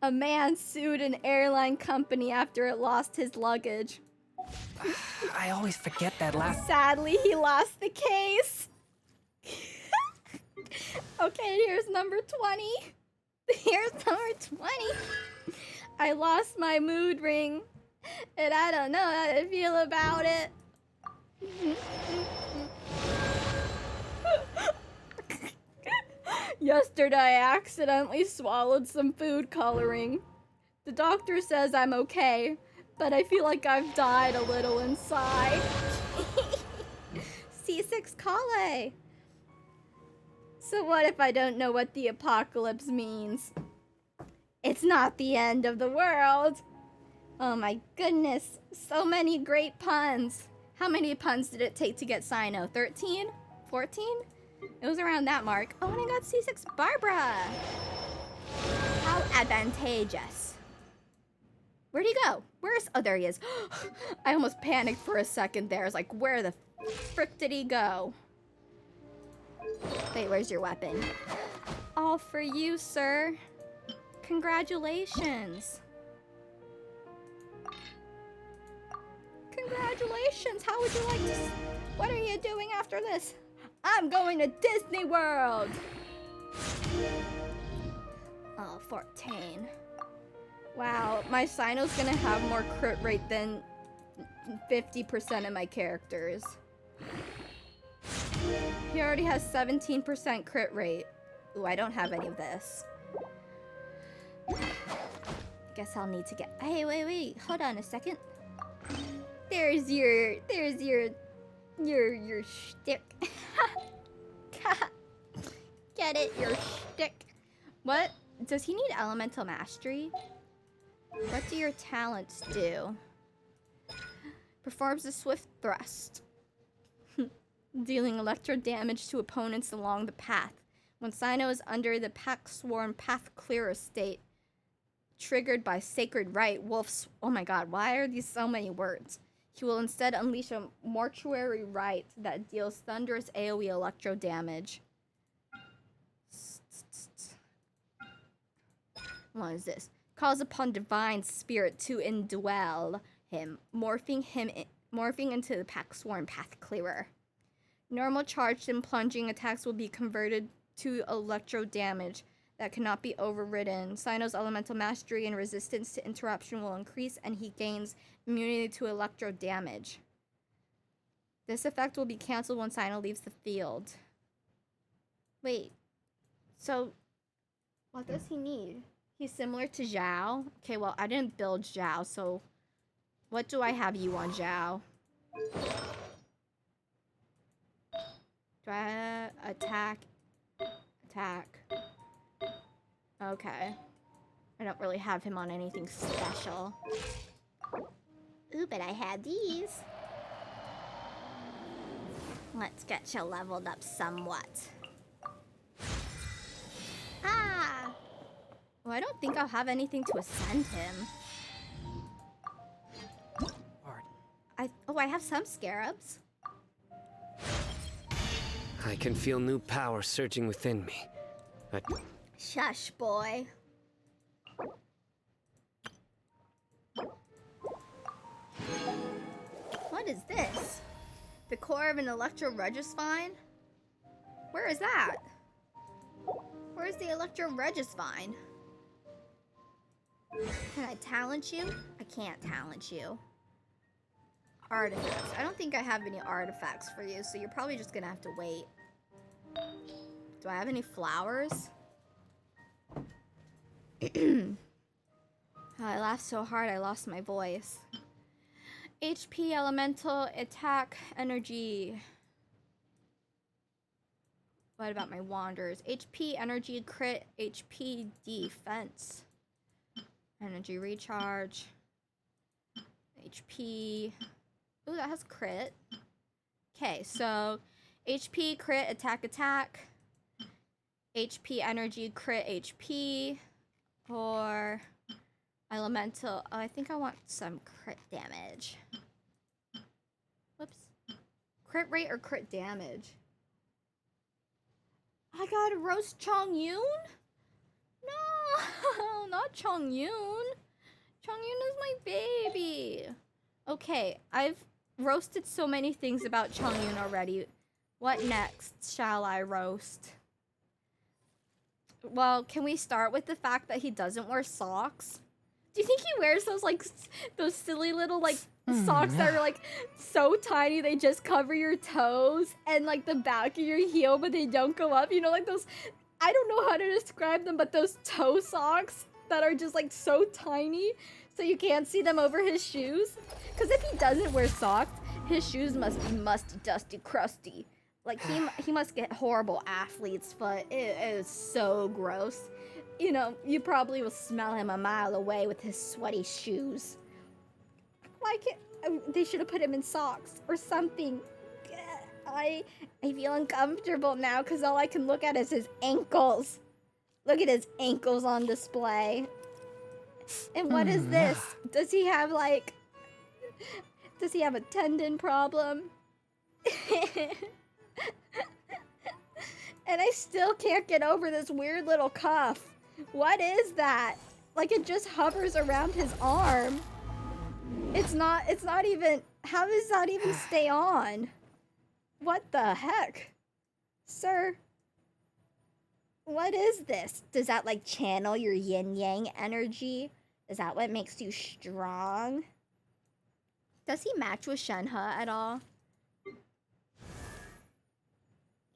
A man sued an airline company after it lost his luggage. I always forget that last... Sadly, he lost the case. Okay, here's number 20. Here's number 20. I lost my mood ring, and I don't know how to feel about it. Yesterday, I accidentally swallowed some food coloring. The doctor says I'm okay, but I feel like I've died a little inside. C6 Kale. So what if I don't know what the apocalypse means? It's not the end of the world. Oh my goodness, so many great puns. How many puns did it take to get CYNO? 13? 14? It was around that mark. Oh, and I got C6 Barbara. How advantageous. Where'd he go? Where's... Oh, there he is. I almost panicked for a second there. I was like, where the frick did he go? Wait, where's your weapon? All for you, sir. Congratulations. Congratulations. How would you like to... What are you doing after this? I'm going to Disney World. Oh, 14. Wow, my CYNO's gonna have more crit rate than 50% of my characters. He already has 17% crit rate. Ooh, I don't have any of this. Guess I'll need to get... Hey, wait. Hold on a second. There's your shtick. Get it, your shtick. What? Does he need elemental mastery? What do your talents do? Performs a swift thrust. Dealing electro damage to opponents along the path. When CYNO is under the pack swarm path clearer state. Triggered by sacred right, wolf's... Oh my god, why are these so many words? He will instead unleash a mortuary rite that deals thunderous AoE electro damage. What is this? Calls upon divine spirit to indwell him, morphing into the pack swarm path clearer. Normal charged and plunging attacks will be converted to electro damage that cannot be overridden. CYNO's elemental mastery and resistance to interruption will increase, and he gains immunity to electro damage. This effect will be cancelled when CYNO leaves the field. Wait, so what does he need? He's similar to Zhao. Okay, well, I didn't build Zhao, so what do I have you on, Zhao? Do I attack? Okay. I don't really have him on anything special. Ooh, but I had these. Let's get you leveled up somewhat. Ah! Well, I don't think I'll have anything to ascend him. I have some scarabs. I can feel new power surging within me. But... Shush, boy. What is this? The core of an electro-regisvine? Where is that? Where's the electro-regisvine? Can I talent you? I can't talent you. Artifacts. I don't think I have any artifacts for you, so you're probably just gonna have to wait. Do I have any flowers? Oh, I laughed so hard I lost my voice. HP, elemental, attack, energy. What about my wanders? HP, energy, crit, HP, defense. Energy recharge. HP. Ooh, that has crit. Okay, so HP, crit, attack, attack. HP, energy, crit, HP. Or elemental. Oh, I think I want some crit damage. Whoops. Crit rate or crit damage? I got a roast Chongyun? No, not Chongyun. Chongyun is my baby. Okay, I've roasted so many things about Chongyun already. What next shall I roast? Well, can we start with the fact that he doesn't wear socks? Do you think he wears those, like, those silly little, like, socks that are, like, so tiny they just cover your toes and, like, the back of your heel, but they don't go up? You know, like those, I don't know how to describe them, but those toe socks that are just, like, so tiny so you can't see them over his shoes? Because if he doesn't wear socks, his shoes must be musty, dusty, crusty. Like, he must get horrible athlete's foot. It is so gross. You know, you probably will smell him a mile away with his sweaty shoes. Why can't... They should have put him in socks or something. I feel uncomfortable now because all I can look at is his ankles. Look at his ankles on display. And what is this? Does he have, like... Does he have a tendon problem? And I still can't get over this weird little cuff. What is that? Like, it just hovers around his arm. It's not even, how does that even stay on? What the heck? Sir? What is this? Does that, like, channel your yin-yang energy? Is that what makes you strong? Does he match with Shenhe at all?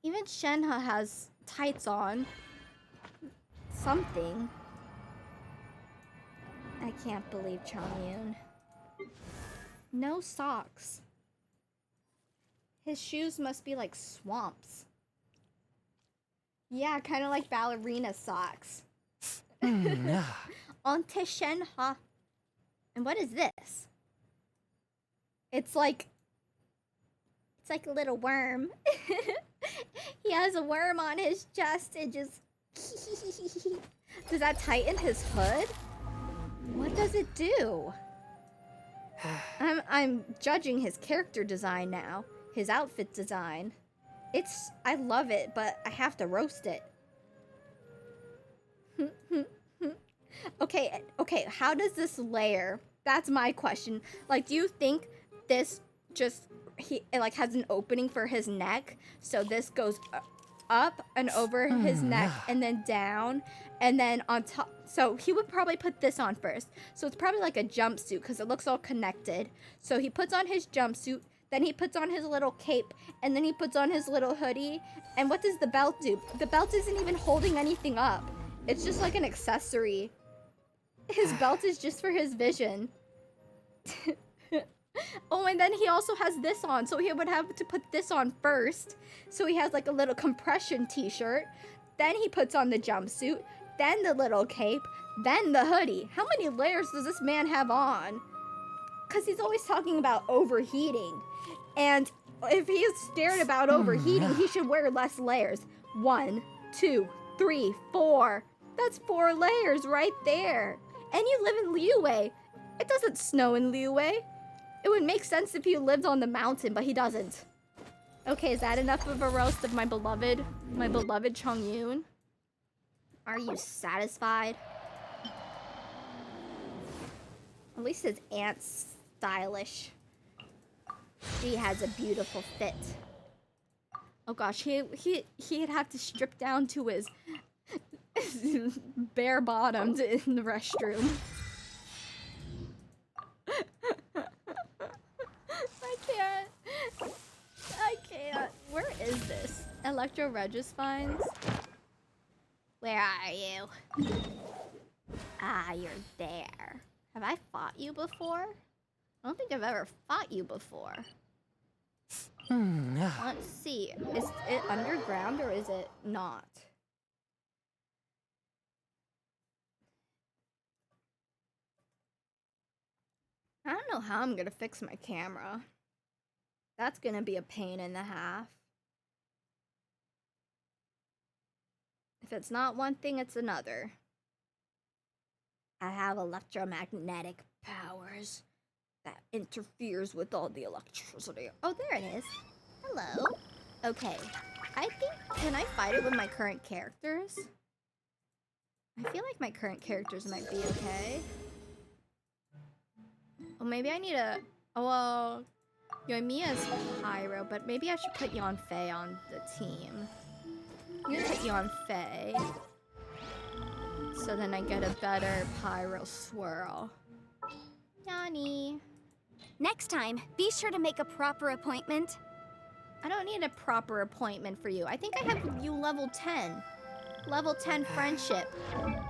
Even Shenhe has tights on. Something. I can't believe Chongyun. No socks. His shoes must be like swamps. Yeah, kind of like ballerina socks. Onto Shenhe. And what is this? It's like a little worm. He has a worm on his chest and just... Does that tighten his hood? What does it do? I'm judging his character design now. His outfit design. I love it, but I have to roast it. Okay, how does this layer? That's my question. Like, do you think this just... it like has an opening for his neck, so this goes up and over his neck and then down and then on top. So he would probably put this on first, so it's probably like a jumpsuit because it looks all connected. So he puts on his jumpsuit, then he puts on his little cape, and then he puts on his little hoodie. And what does the belt do? The belt isn't even holding anything up. It's just like an accessory. His belt is just for his vision. Oh, and then he also has this on, so he would have to put this on first. So he has like a little compression t-shirt. Then he puts on the jumpsuit, then the little cape, then the hoodie. How many layers does this man have on? Because he's always talking about overheating. And if he is scared about overheating, he should wear less layers. 1, 2, 3, 4. That's 4 layers right there. And you live in Liyue. It doesn't snow in Liyue. It would make sense if he lived on the mountain, but he doesn't. Okay, is that enough of a roast of my beloved Chongyun? Are you satisfied? At least his aunt's stylish. She has a beautiful fit. Oh gosh, he'd have to strip down to his bare bottoms in the restroom. I can't. Where is this? Electro Regis-Fines? Where are you? Ah, you're there. Have I fought you before? I don't think I've ever fought you before. Let's see. Is it underground or is it not? I don't know how I'm gonna fix my camera. That's gonna be a pain in the half. If it's not one thing, it's another. I have electromagnetic powers that interferes with all the electricity. Oh, there it is. Hello. Okay. I think, can I fight it with my current characters? I feel like my current characters might be okay. Oh, maybe I need a, oh, well, Yoimiya's Pyro, but maybe I should put Yanfei on the team. I'm gonna put Yanfei, so then I get a better Pyro swirl. Yanni. Next time, be sure to make a proper appointment. I don't need a proper appointment for you. I think I have you level 10. Level 10 friendship.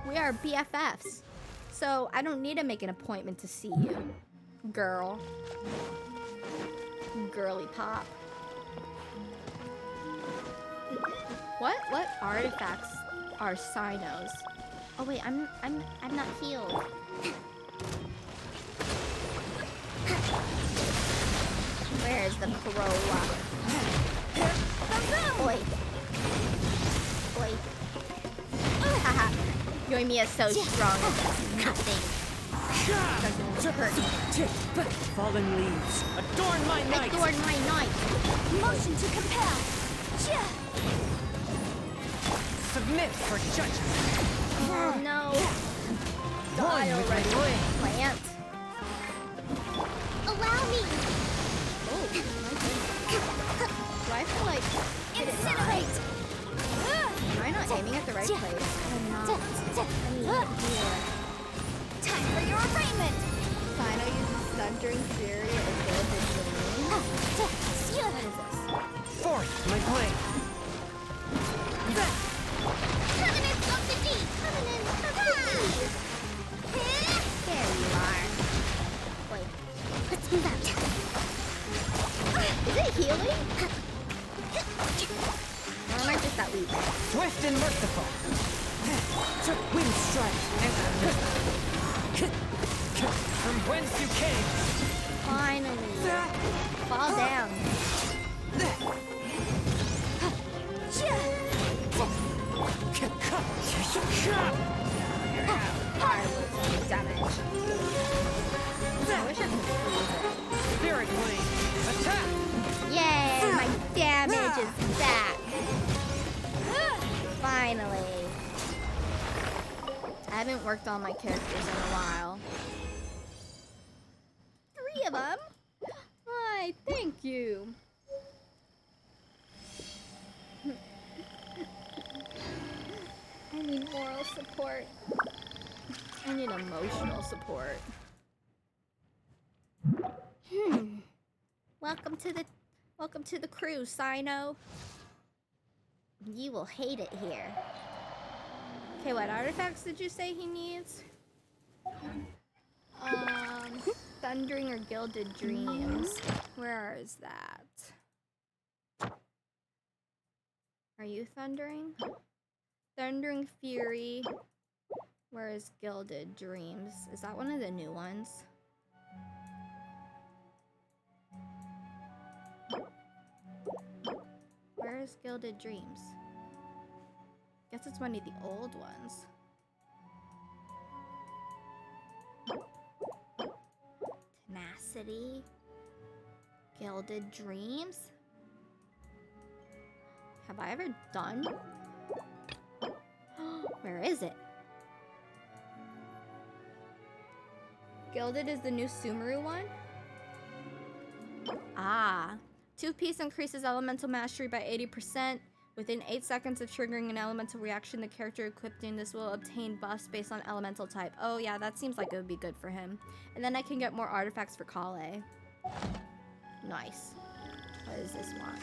We are BFFs. So I don't need to make an appointment to see you. Girl. Girly pop. What artifacts are CYNOs? Oh wait, I'm not healed. Where is the Corolla? Oi. Oi. Haha. Yoimiya's so strong and does nothing. Doesn't hurt. Fallen leaves, adorn my night! Adorn my night! Motion to compel! Submit for judgment! Oh no! Die already, plant! Allow me! Oh, my goodness. Do I feel like Incinerate! Am I not aiming at the right place? I'm not. I need here. Time for your arraignment! CYNO uses Thundering Fury or Gilded Dream. What is this? Forth, my blade! Covenant of the Deep! Covenant of the Deep! There you are. Wait. Let's move out. Is it healing? Or am I just that weak? Swift and merciful! Wind strike! From whence you came! Finally! Fall down! Damage. I wish I could freeze it. Spirit Blade! Attack! Yay! My damage is back! Finally! I haven't worked on my characters in a while. 3 of them? Why, thank you! I need moral support. I need emotional support. Welcome to the crew, CYNO. You will hate it here. Okay, what artifacts did you say he needs? Thundering or Gilded Dreams. Where is that? Are you thundering? Thundering Fury. Where is Gilded Dreams? Is that one of the new ones? Where is Gilded Dreams? Guess it's one of the old ones. Tenacity. Gilded Dreams? Have I ever done? Where is it? Gilded is the new Sumeru one? Ah. 2-piece increases elemental mastery by 80%. Within 8 seconds of triggering an elemental reaction, the character equipped in this will obtain buffs based on elemental type. Oh yeah, that seems like it would be good for him. And then I can get more artifacts for Kale. Nice. What is this one?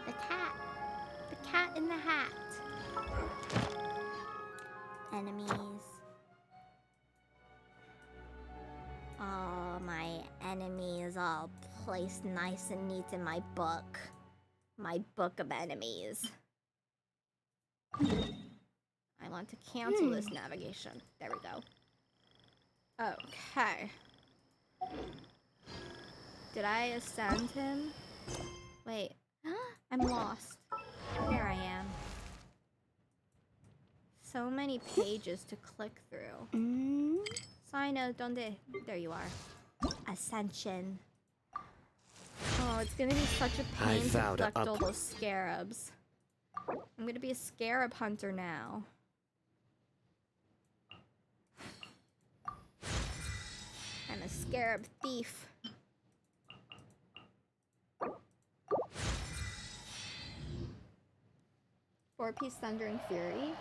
The cat. The cat in the hat. Enemies. Oh, my enemies all placed nice and neat in my book. My book of enemies. I want to cancel this navigation. There we go. Okay. Did I ascend him? Wait. I'm lost. Here I am. So many pages to click through. CYNO, donde? There you are. Ascension. Oh, it's gonna be such a pain to collect all those scarabs. I'm gonna be a scarab hunter now. I'm a scarab thief. Four-piece Thundering Fury.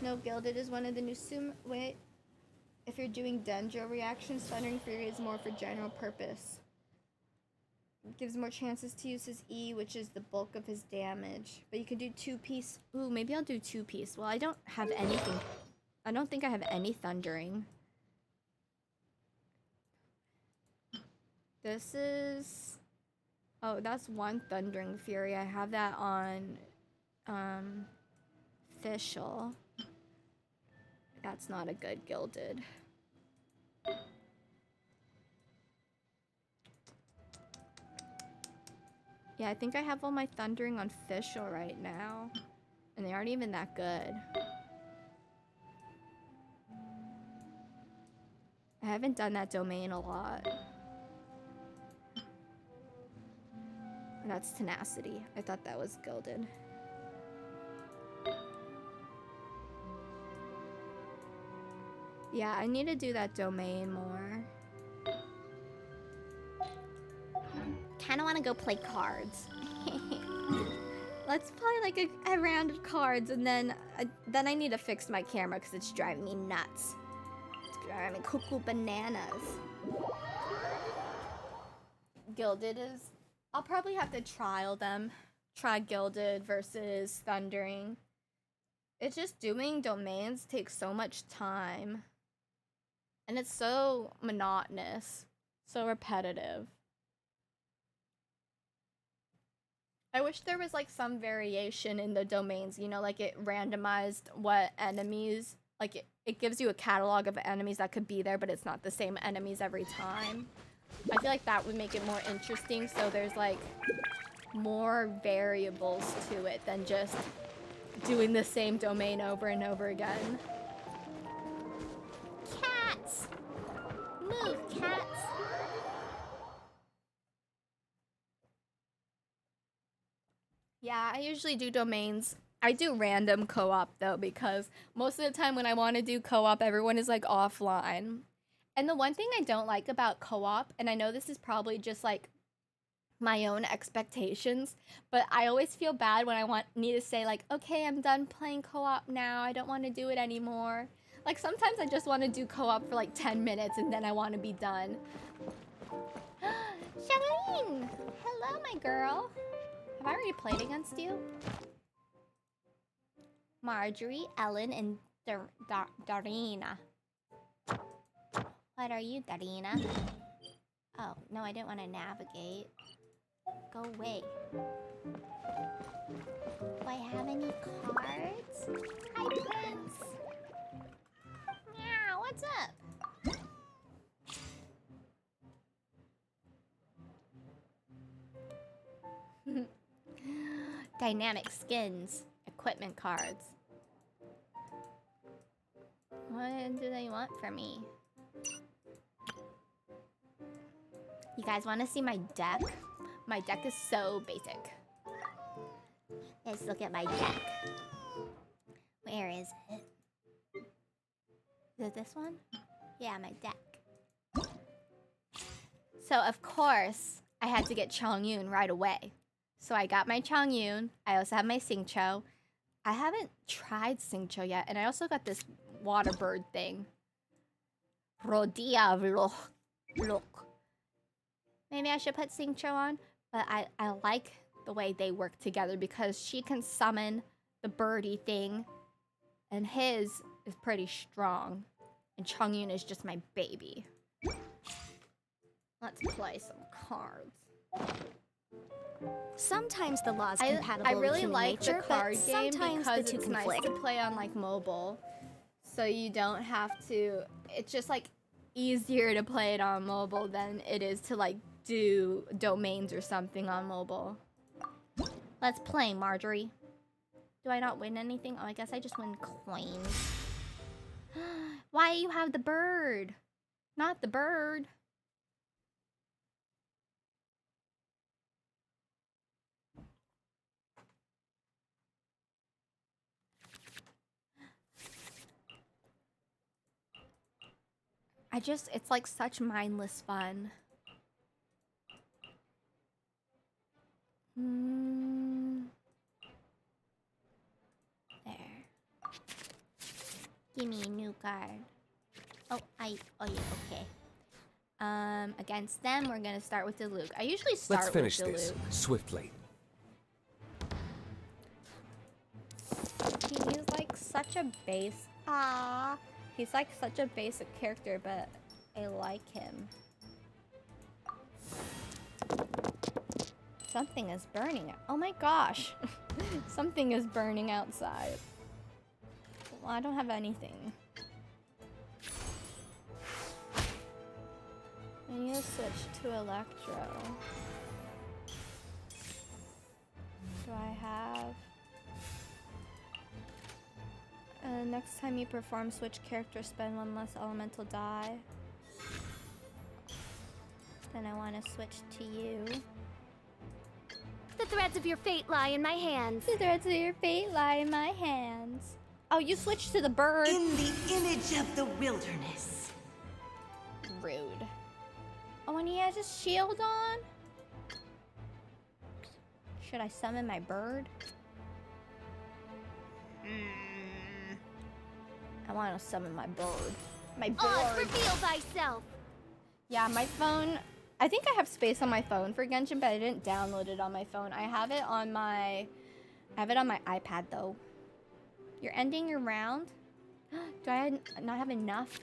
No, Gilded is one of the new wait. If you're doing Dendro reactions, Thundering Fury is more for general purpose. It gives more chances to use his E, which is the bulk of his damage. But you can do 2-piece. Ooh, maybe I'll do 2-piece. Well, I don't have anything. I don't think I have any Thundering. This is... Oh, that's one Thundering Fury. I have that on... Fischl. That's not a good Gilded. Yeah, I think I have all my Thundering on Fischl right now. And they aren't even that good. I haven't done that domain a lot. And that's Tenacity. I thought that was Gilded. Yeah, I need to do that domain more. Kinda wanna go play cards. Let's play like a round of cards, and then I need to fix my camera because it's driving me nuts. It's driving me cuckoo bananas. Gilded is... I'll probably have to trial them. Try Gilded versus Thundering. It's just doing domains takes so much time. And it's so monotonous. So repetitive. I wish there was like some variation in the domains, you know, like it randomized what enemies, like it gives you a catalog of enemies that could be there, but it's not the same enemies every time. I feel like that would make it more interesting, so there's like more variables to it than just doing the same domain over and over again. Cats! Move, cats! Yeah, I usually do domains. I do random co-op though, because most of the time when I want to do co-op, everyone is like offline. And the one thing I don't like about co-op, and I know this is probably just like my own expectations, but I always feel bad when I need to say like, okay, I'm done playing co-op now. I don't want to do it anymore. Like sometimes I just want to do co-op for like 10 minutes and then I want to be done. Charlene! Hello, my girl. Have I already played against you? Marjorie, Ellen, and Darina. What are you, Darina? Oh, no, I didn't want to navigate. Go away. Do I have any cards? Hi, Prince. Meow, what's up? Dynamic skins. Equipment cards. What do they want from me? You guys want to see my deck? My deck is so basic. Let's look at my deck. Where is it? it this one? Yeah, my deck. So of course, I had to get Chongyun right away. So I got my Chongyun. I also have my Xingqiu. I haven't tried Xingqiu yet, and I also got this water bird thing. Rodia look. Maybe I should put Xingqiu on, but I like the way they work together because she can summon the birdie thing, and his is pretty strong, and Chongyun is just my baby. Let's play some cards. Sometimes the law's compatible I with really human like nature, the card but game sometimes because the two it's nice conflict. to play on like mobile, so you don't have to. It's just like easier to play it on mobile than it is to like do domains or something on mobile. Let's play, Marjorie. Do I not win anything? Oh, I guess I just win coins. Why do you have the bird? Not the bird. It's like such mindless fun. There. Give me a new card. Oh yeah, okay. Against them, we're gonna start with Diluc. I usually start Let's finish with this Diluc. swiftly. He's like such a base. He's like such a basic character, but I like him. Something is burning. Oh my gosh. Something is burning outside. Well, I don't have anything. I need to switch to Electro. Do I have... next time you perform, switch character, spend one less elemental die. Then I want to switch to you. The threads of your fate lie in my hands. The threads of your fate lie in my hands. Oh, you switched to the bird. In the image of the wilderness. Rude. Oh, and he has his shield on? Should I summon my bird? I want to summon my bird. My bird. Reveal thyself. Yeah, my phone... I think I have space on my phone for Genshin, but I didn't download it on my phone. I have it on my iPad, though. You're ending your round? Do I not have enough?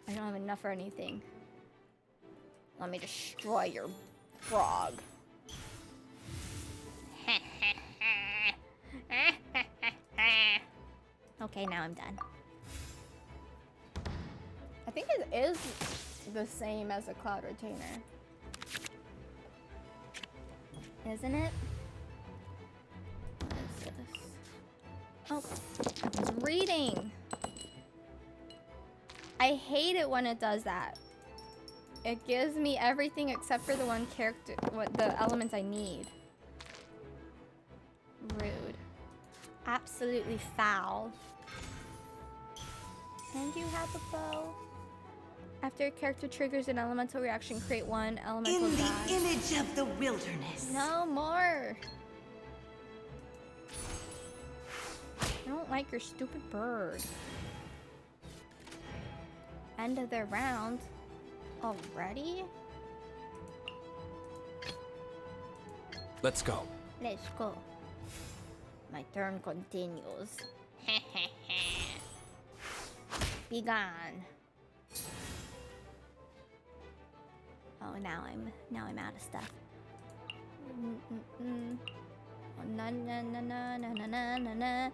I don't have enough for anything. Let me destroy your frog. Okay, now I'm done. I think it is the same as a Cloud Retainer. Isn't it? What is this? Oh, I was reading. I hate it when it does that. It gives me everything except for the one character, the elements I need. Rude. Absolutely foul. And you have a bow. After a character triggers an elemental reaction, create one elemental die. In the image of the wilderness. No more. I don't like your stupid bird. End of their round. Already? Let's go. Let's go. My turn continues. Be gone. Oh, now I'm out of stuff. Oh, na na na na na na na na na.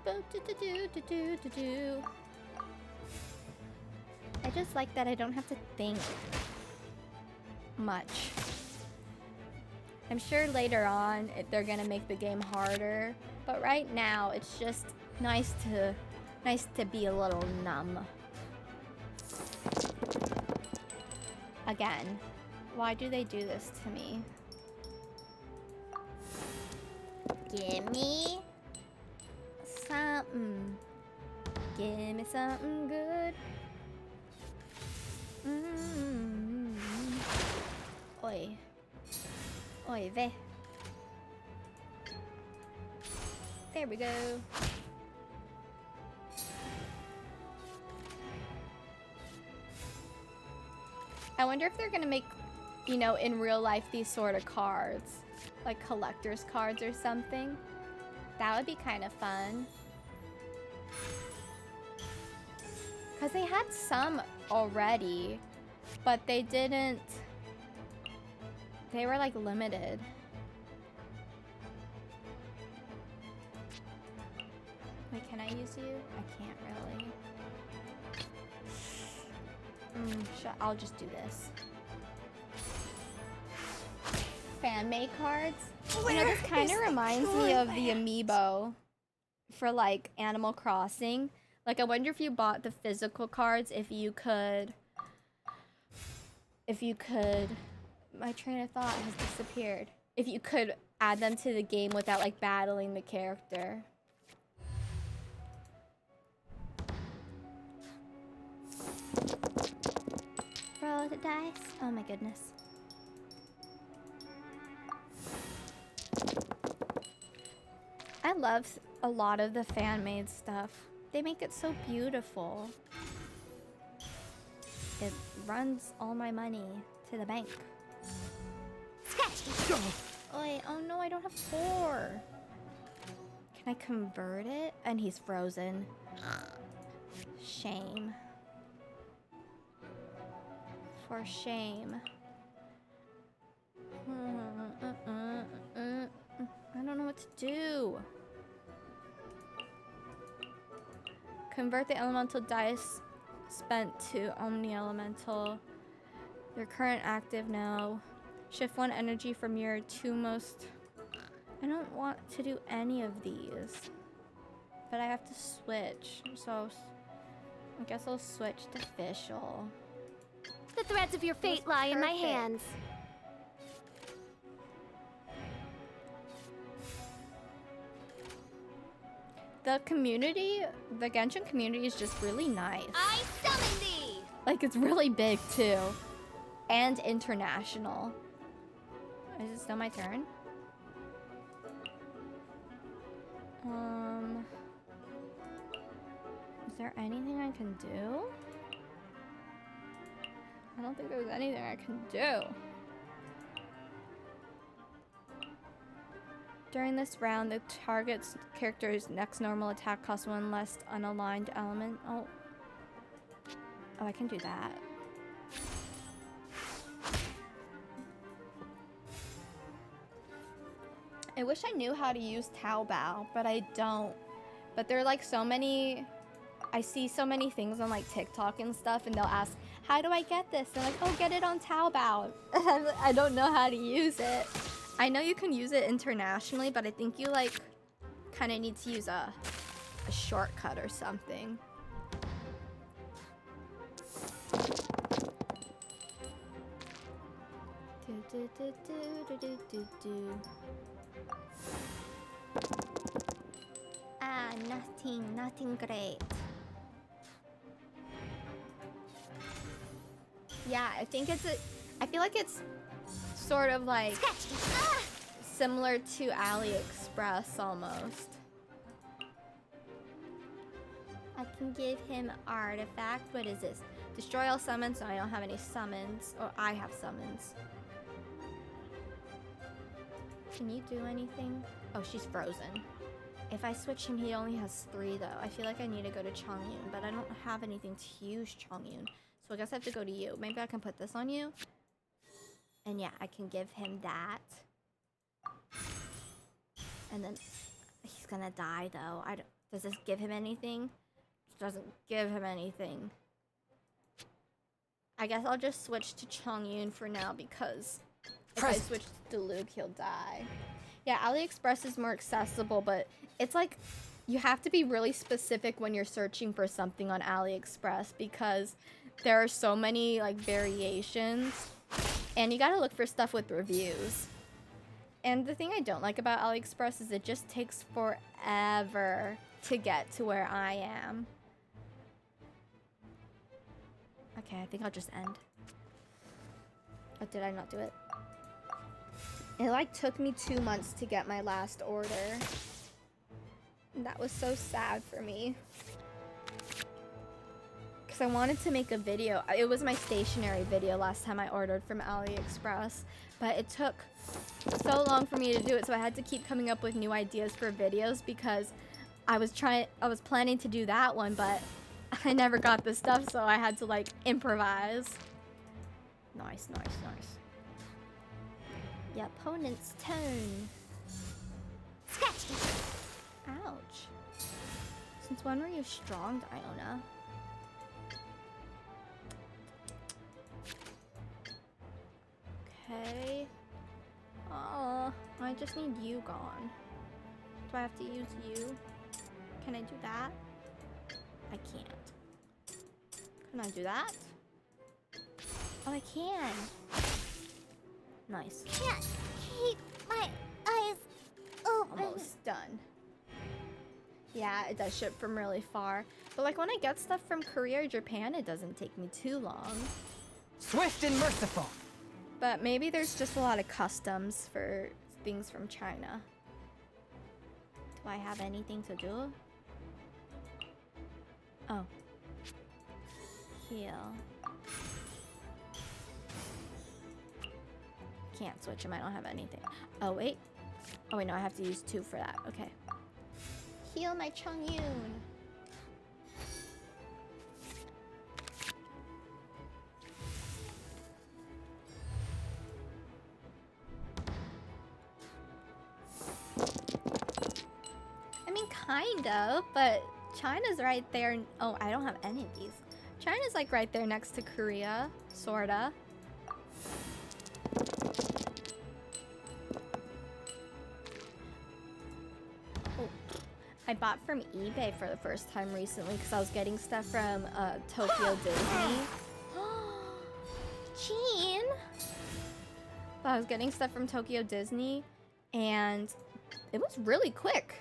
Boo do do do do do do do. I just like that I don't have to think much. I'm sure later on they're gonna make the game harder, but right now it's just nice to be a little numb. Again, why do they do this to me? Give me something. Give me something good. Oi. Oi, ve. There we go. I wonder if they're gonna make, you know, in real life these sort of cards. Like collector's cards or something. That would be kind of fun. Because they had some already, but they didn't... They were like limited. Wait, can I use you? I can't really. I'll just do this. Fan-made cards? You know, this kind of reminds me of the amiibo for like Animal Crossing. Like, I wonder if you bought the physical cards, if you could... My train of thought has disappeared. If you could add them to the game without like battling the character. Roll the dice. Oh my goodness. I love a lot of the fan-made stuff. They make it so beautiful. It runs all my money to the bank. Oi, oh no, I don't have 4. Can I convert it? And he's frozen. Shame. For shame. I don't know what to do. Convert the elemental dice spent to Omni Elemental. Your current active now. Shift 1 energy from your 2 most... I don't want to do any of these. But I have to switch. So I guess I'll switch to official. The threads of your fate lie in my hands. The community, the Genshin community is just really nice. I summon thee! Like, it's really big too. And international. Is it still my turn? Is there anything I can do? I don't think there's anything I can do. During this round, the target's character's next normal attack costs 1 less unaligned element. Oh, I can do that. I wish I knew how to use Taobao, but I don't. But there are like so many... I see so many things on like TikTok and stuff, and they'll ask, how do I get this? And I'm like, oh, get it on Taobao. I don't know how to use it. I know you can use it internationally, but I think you like kind of need to use a shortcut or something. Ah, nothing great. Yeah, I think it's I feel like it's sort of like similar to AliExpress almost. I can give him artifact. What is this? Destroy all summons. No, I don't have any summons. Or I have summons. Can you do anything? Oh, she's frozen. If I switch him, he only has 3 though. I feel like I need to go to Chongyun, but I don't have anything to use Chongyun. So I guess I have to go to you. Maybe I can put this on you. And yeah, I can give him that. And then he's gonna die though. Does this give him anything? It doesn't give him anything. I guess I'll just switch to Chongyun for now because if I switch to Luke, he'll die. Yeah, AliExpress is more accessible, but it's like you have to be really specific when you're searching for something on AliExpress because there are so many like variations and you gotta look for stuff with reviews. And the thing I don't like about AliExpress is it just takes forever to get to where I am. I Okay, I think I'll just end. Oh, did I not do it? It like took me 2 months to get my last order. And that was so sad for me. Because I wanted to make a video. It was my stationery video last time I ordered from AliExpress. But it took so long for me to do it. So I had to keep coming up with new ideas for videos because I was planning to do that one, but I never got the stuff, so I had to like improvise. Nice, nice, nice. The opponent's turn. Scratch you. Ouch. Since when were you strong, Iona? Okay. Oh, I just need you gone. Do I have to use you? Can I do that? I can't. Can I do that? Oh, I can. Nice. Can't keep my eyes open. Almost done. Yeah, it does ship from really far. But like when I get stuff from Korea or Japan, it doesn't take me too long. Swift and merciful. But maybe there's just a lot of customs for things from China. Do I have anything to do? Oh. Heal. Can't switch him, I don't have anything. Oh, wait. Oh, wait, no, I have to use 2 for that. Okay. Heal my Chongyun. I mean, kind of, but China's right there. Oh, I don't have any of these. China's like right there next to Korea, sorta. Oh, I bought from eBay for the first time recently because I was getting stuff from Tokyo Disney. Jean! I was getting stuff from Tokyo Disney and it was really quick.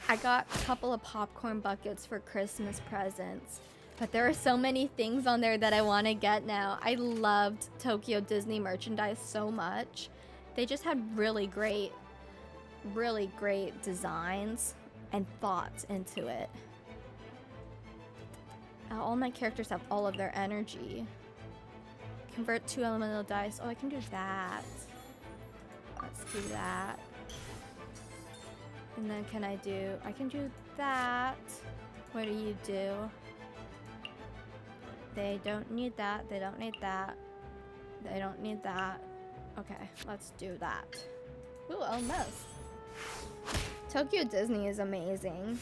I got a couple of popcorn buckets for Christmas presents, but there are so many things on there that I want to get now. I loved Tokyo Disney merchandise so much. They just had really great designs and thoughts into it. All my characters have all of their energy. Convert 2 elemental dice. Oh, I can do that. Let's do that. And then I can do that. What do you do? They don't need that. They don't need that. They don't need that. Okay, let's do that. Ooh, almost. Tokyo Disney is amazing.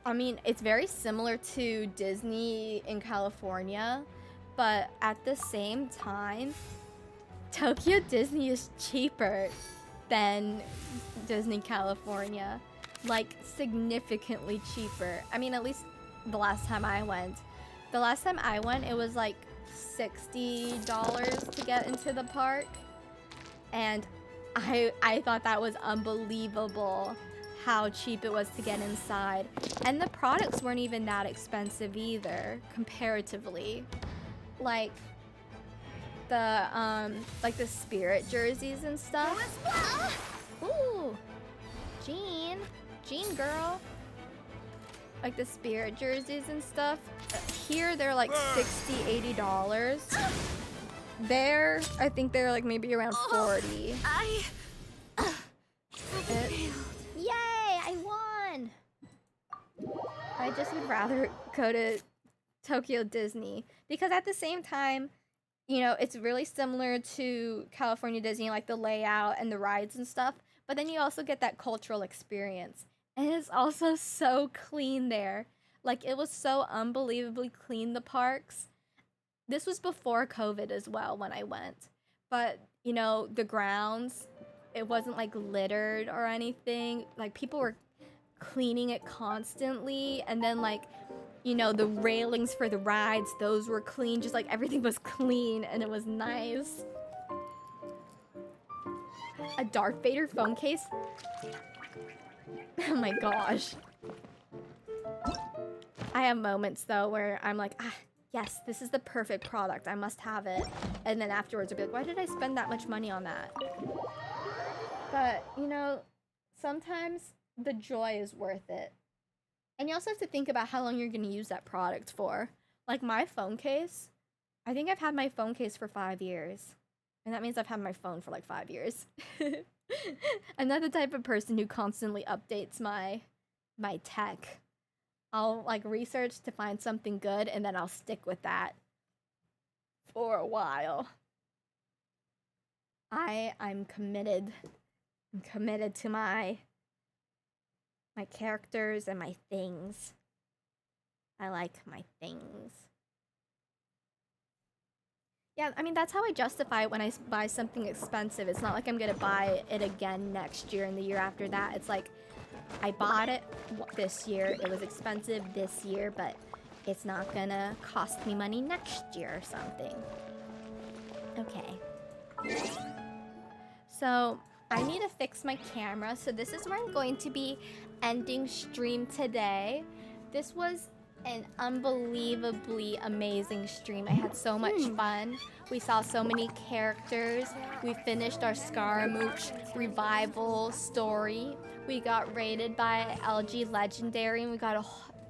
I mean, it's very similar to Disney in California, but at the same time, Tokyo Disney is cheaper than Disney California, like significantly cheaper. I mean, at least the last time I went. The last time I went, it was like $60 to get into the park, and I thought that was unbelievable how cheap it was to get inside. And the products weren't even that expensive either, comparatively. Like the spirit jerseys and stuff. Ooh, Jean girl. Like the spirit jerseys and stuff. Here they're like $60, $80. There, I think they're like maybe around 40. Yay, I won! I just would rather go to Tokyo Disney because at the same time, you know, it's really similar to California Disney, like the layout and the rides and stuff, but then you also get that cultural experience. And it's also so clean there. Like, it was so unbelievably clean, the parks. This was before COVID as well when I went. But, you know, the grounds, it wasn't like littered or anything. Like, people were cleaning it constantly. And then, like, you know, the railings for the rides, those were clean. Just like everything was clean and it was nice. A Darth Vader phone case? Oh my gosh. I have moments though where I'm like, ah, yes, this is the perfect product. I must have it. And then afterwards I'll be like, why did I spend that much money on that? But, you know, sometimes the joy is worth it. And you also have to think about how long you're going to use that product for. Like my phone case, I think I've had my phone case for 5 years. And that means I've had my phone for like 5 years. I'm not the type of person who constantly updates my tech. I'll like research to find something good and then I'll stick with that for a while. I'm committed. I'm committed to my characters and my things. I like my things. Yeah, I mean, that's how I justify it when I buy something expensive. It's not like I'm gonna buy it again next year and the year after that. It's like, I bought it this year, it was expensive this year, but it's not gonna cost me money next year or something. Okay. So, I need to fix my camera, so this is where I'm going to be ending stream today. This was an unbelievably amazing stream. I had so much fun. We saw so many characters. We finished our Scaramouche revival story. We got raided by LG Legendary and we got a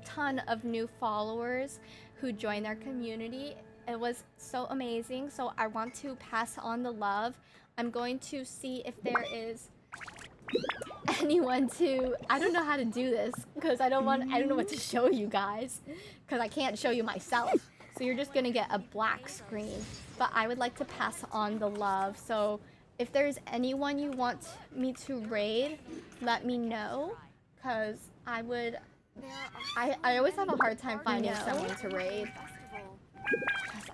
ton of new followers who joined our community. It was so amazing. So I want to pass on the love. I'm going to see if there is anyone to, I don't know how to do this because I don't know what to show you guys because I can't show you myself. So you're just gonna get a black screen. But I would like to pass on the love. So if there's anyone you want me to raid, let me know because I always have a hard time finding someone to raid. Because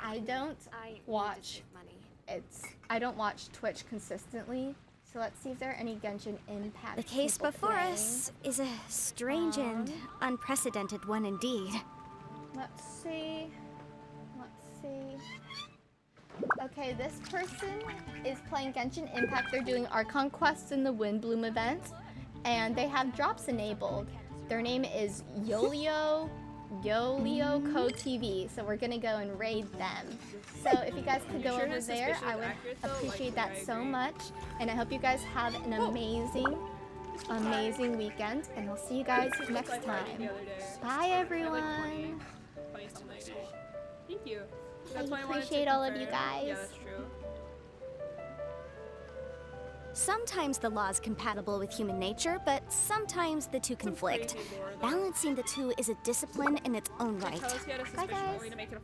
I don't watch Twitch consistently. So let's see if there are any Genshin Impact. The case people before playing. us is a strange and unprecedented one indeed. Let's see. Okay, this person is playing Genshin Impact. They're doing Archon quests in the WINDBLUME event, and they have drops enabled. Their name is Yolio Co TV. So we're gonna go and raid them. So if you guys could go over there, I would appreciate that so much. And I hope you guys have an amazing weekend. And I'll see you guys next time. Bye everyone. Thank you. I appreciate all of you guys. Yeah, that's true. Sometimes the law's compatible with human nature, but sometimes the two conflict. Balancing the two is a discipline in its own right. Tell us he had a suspicion. We're gonna make it a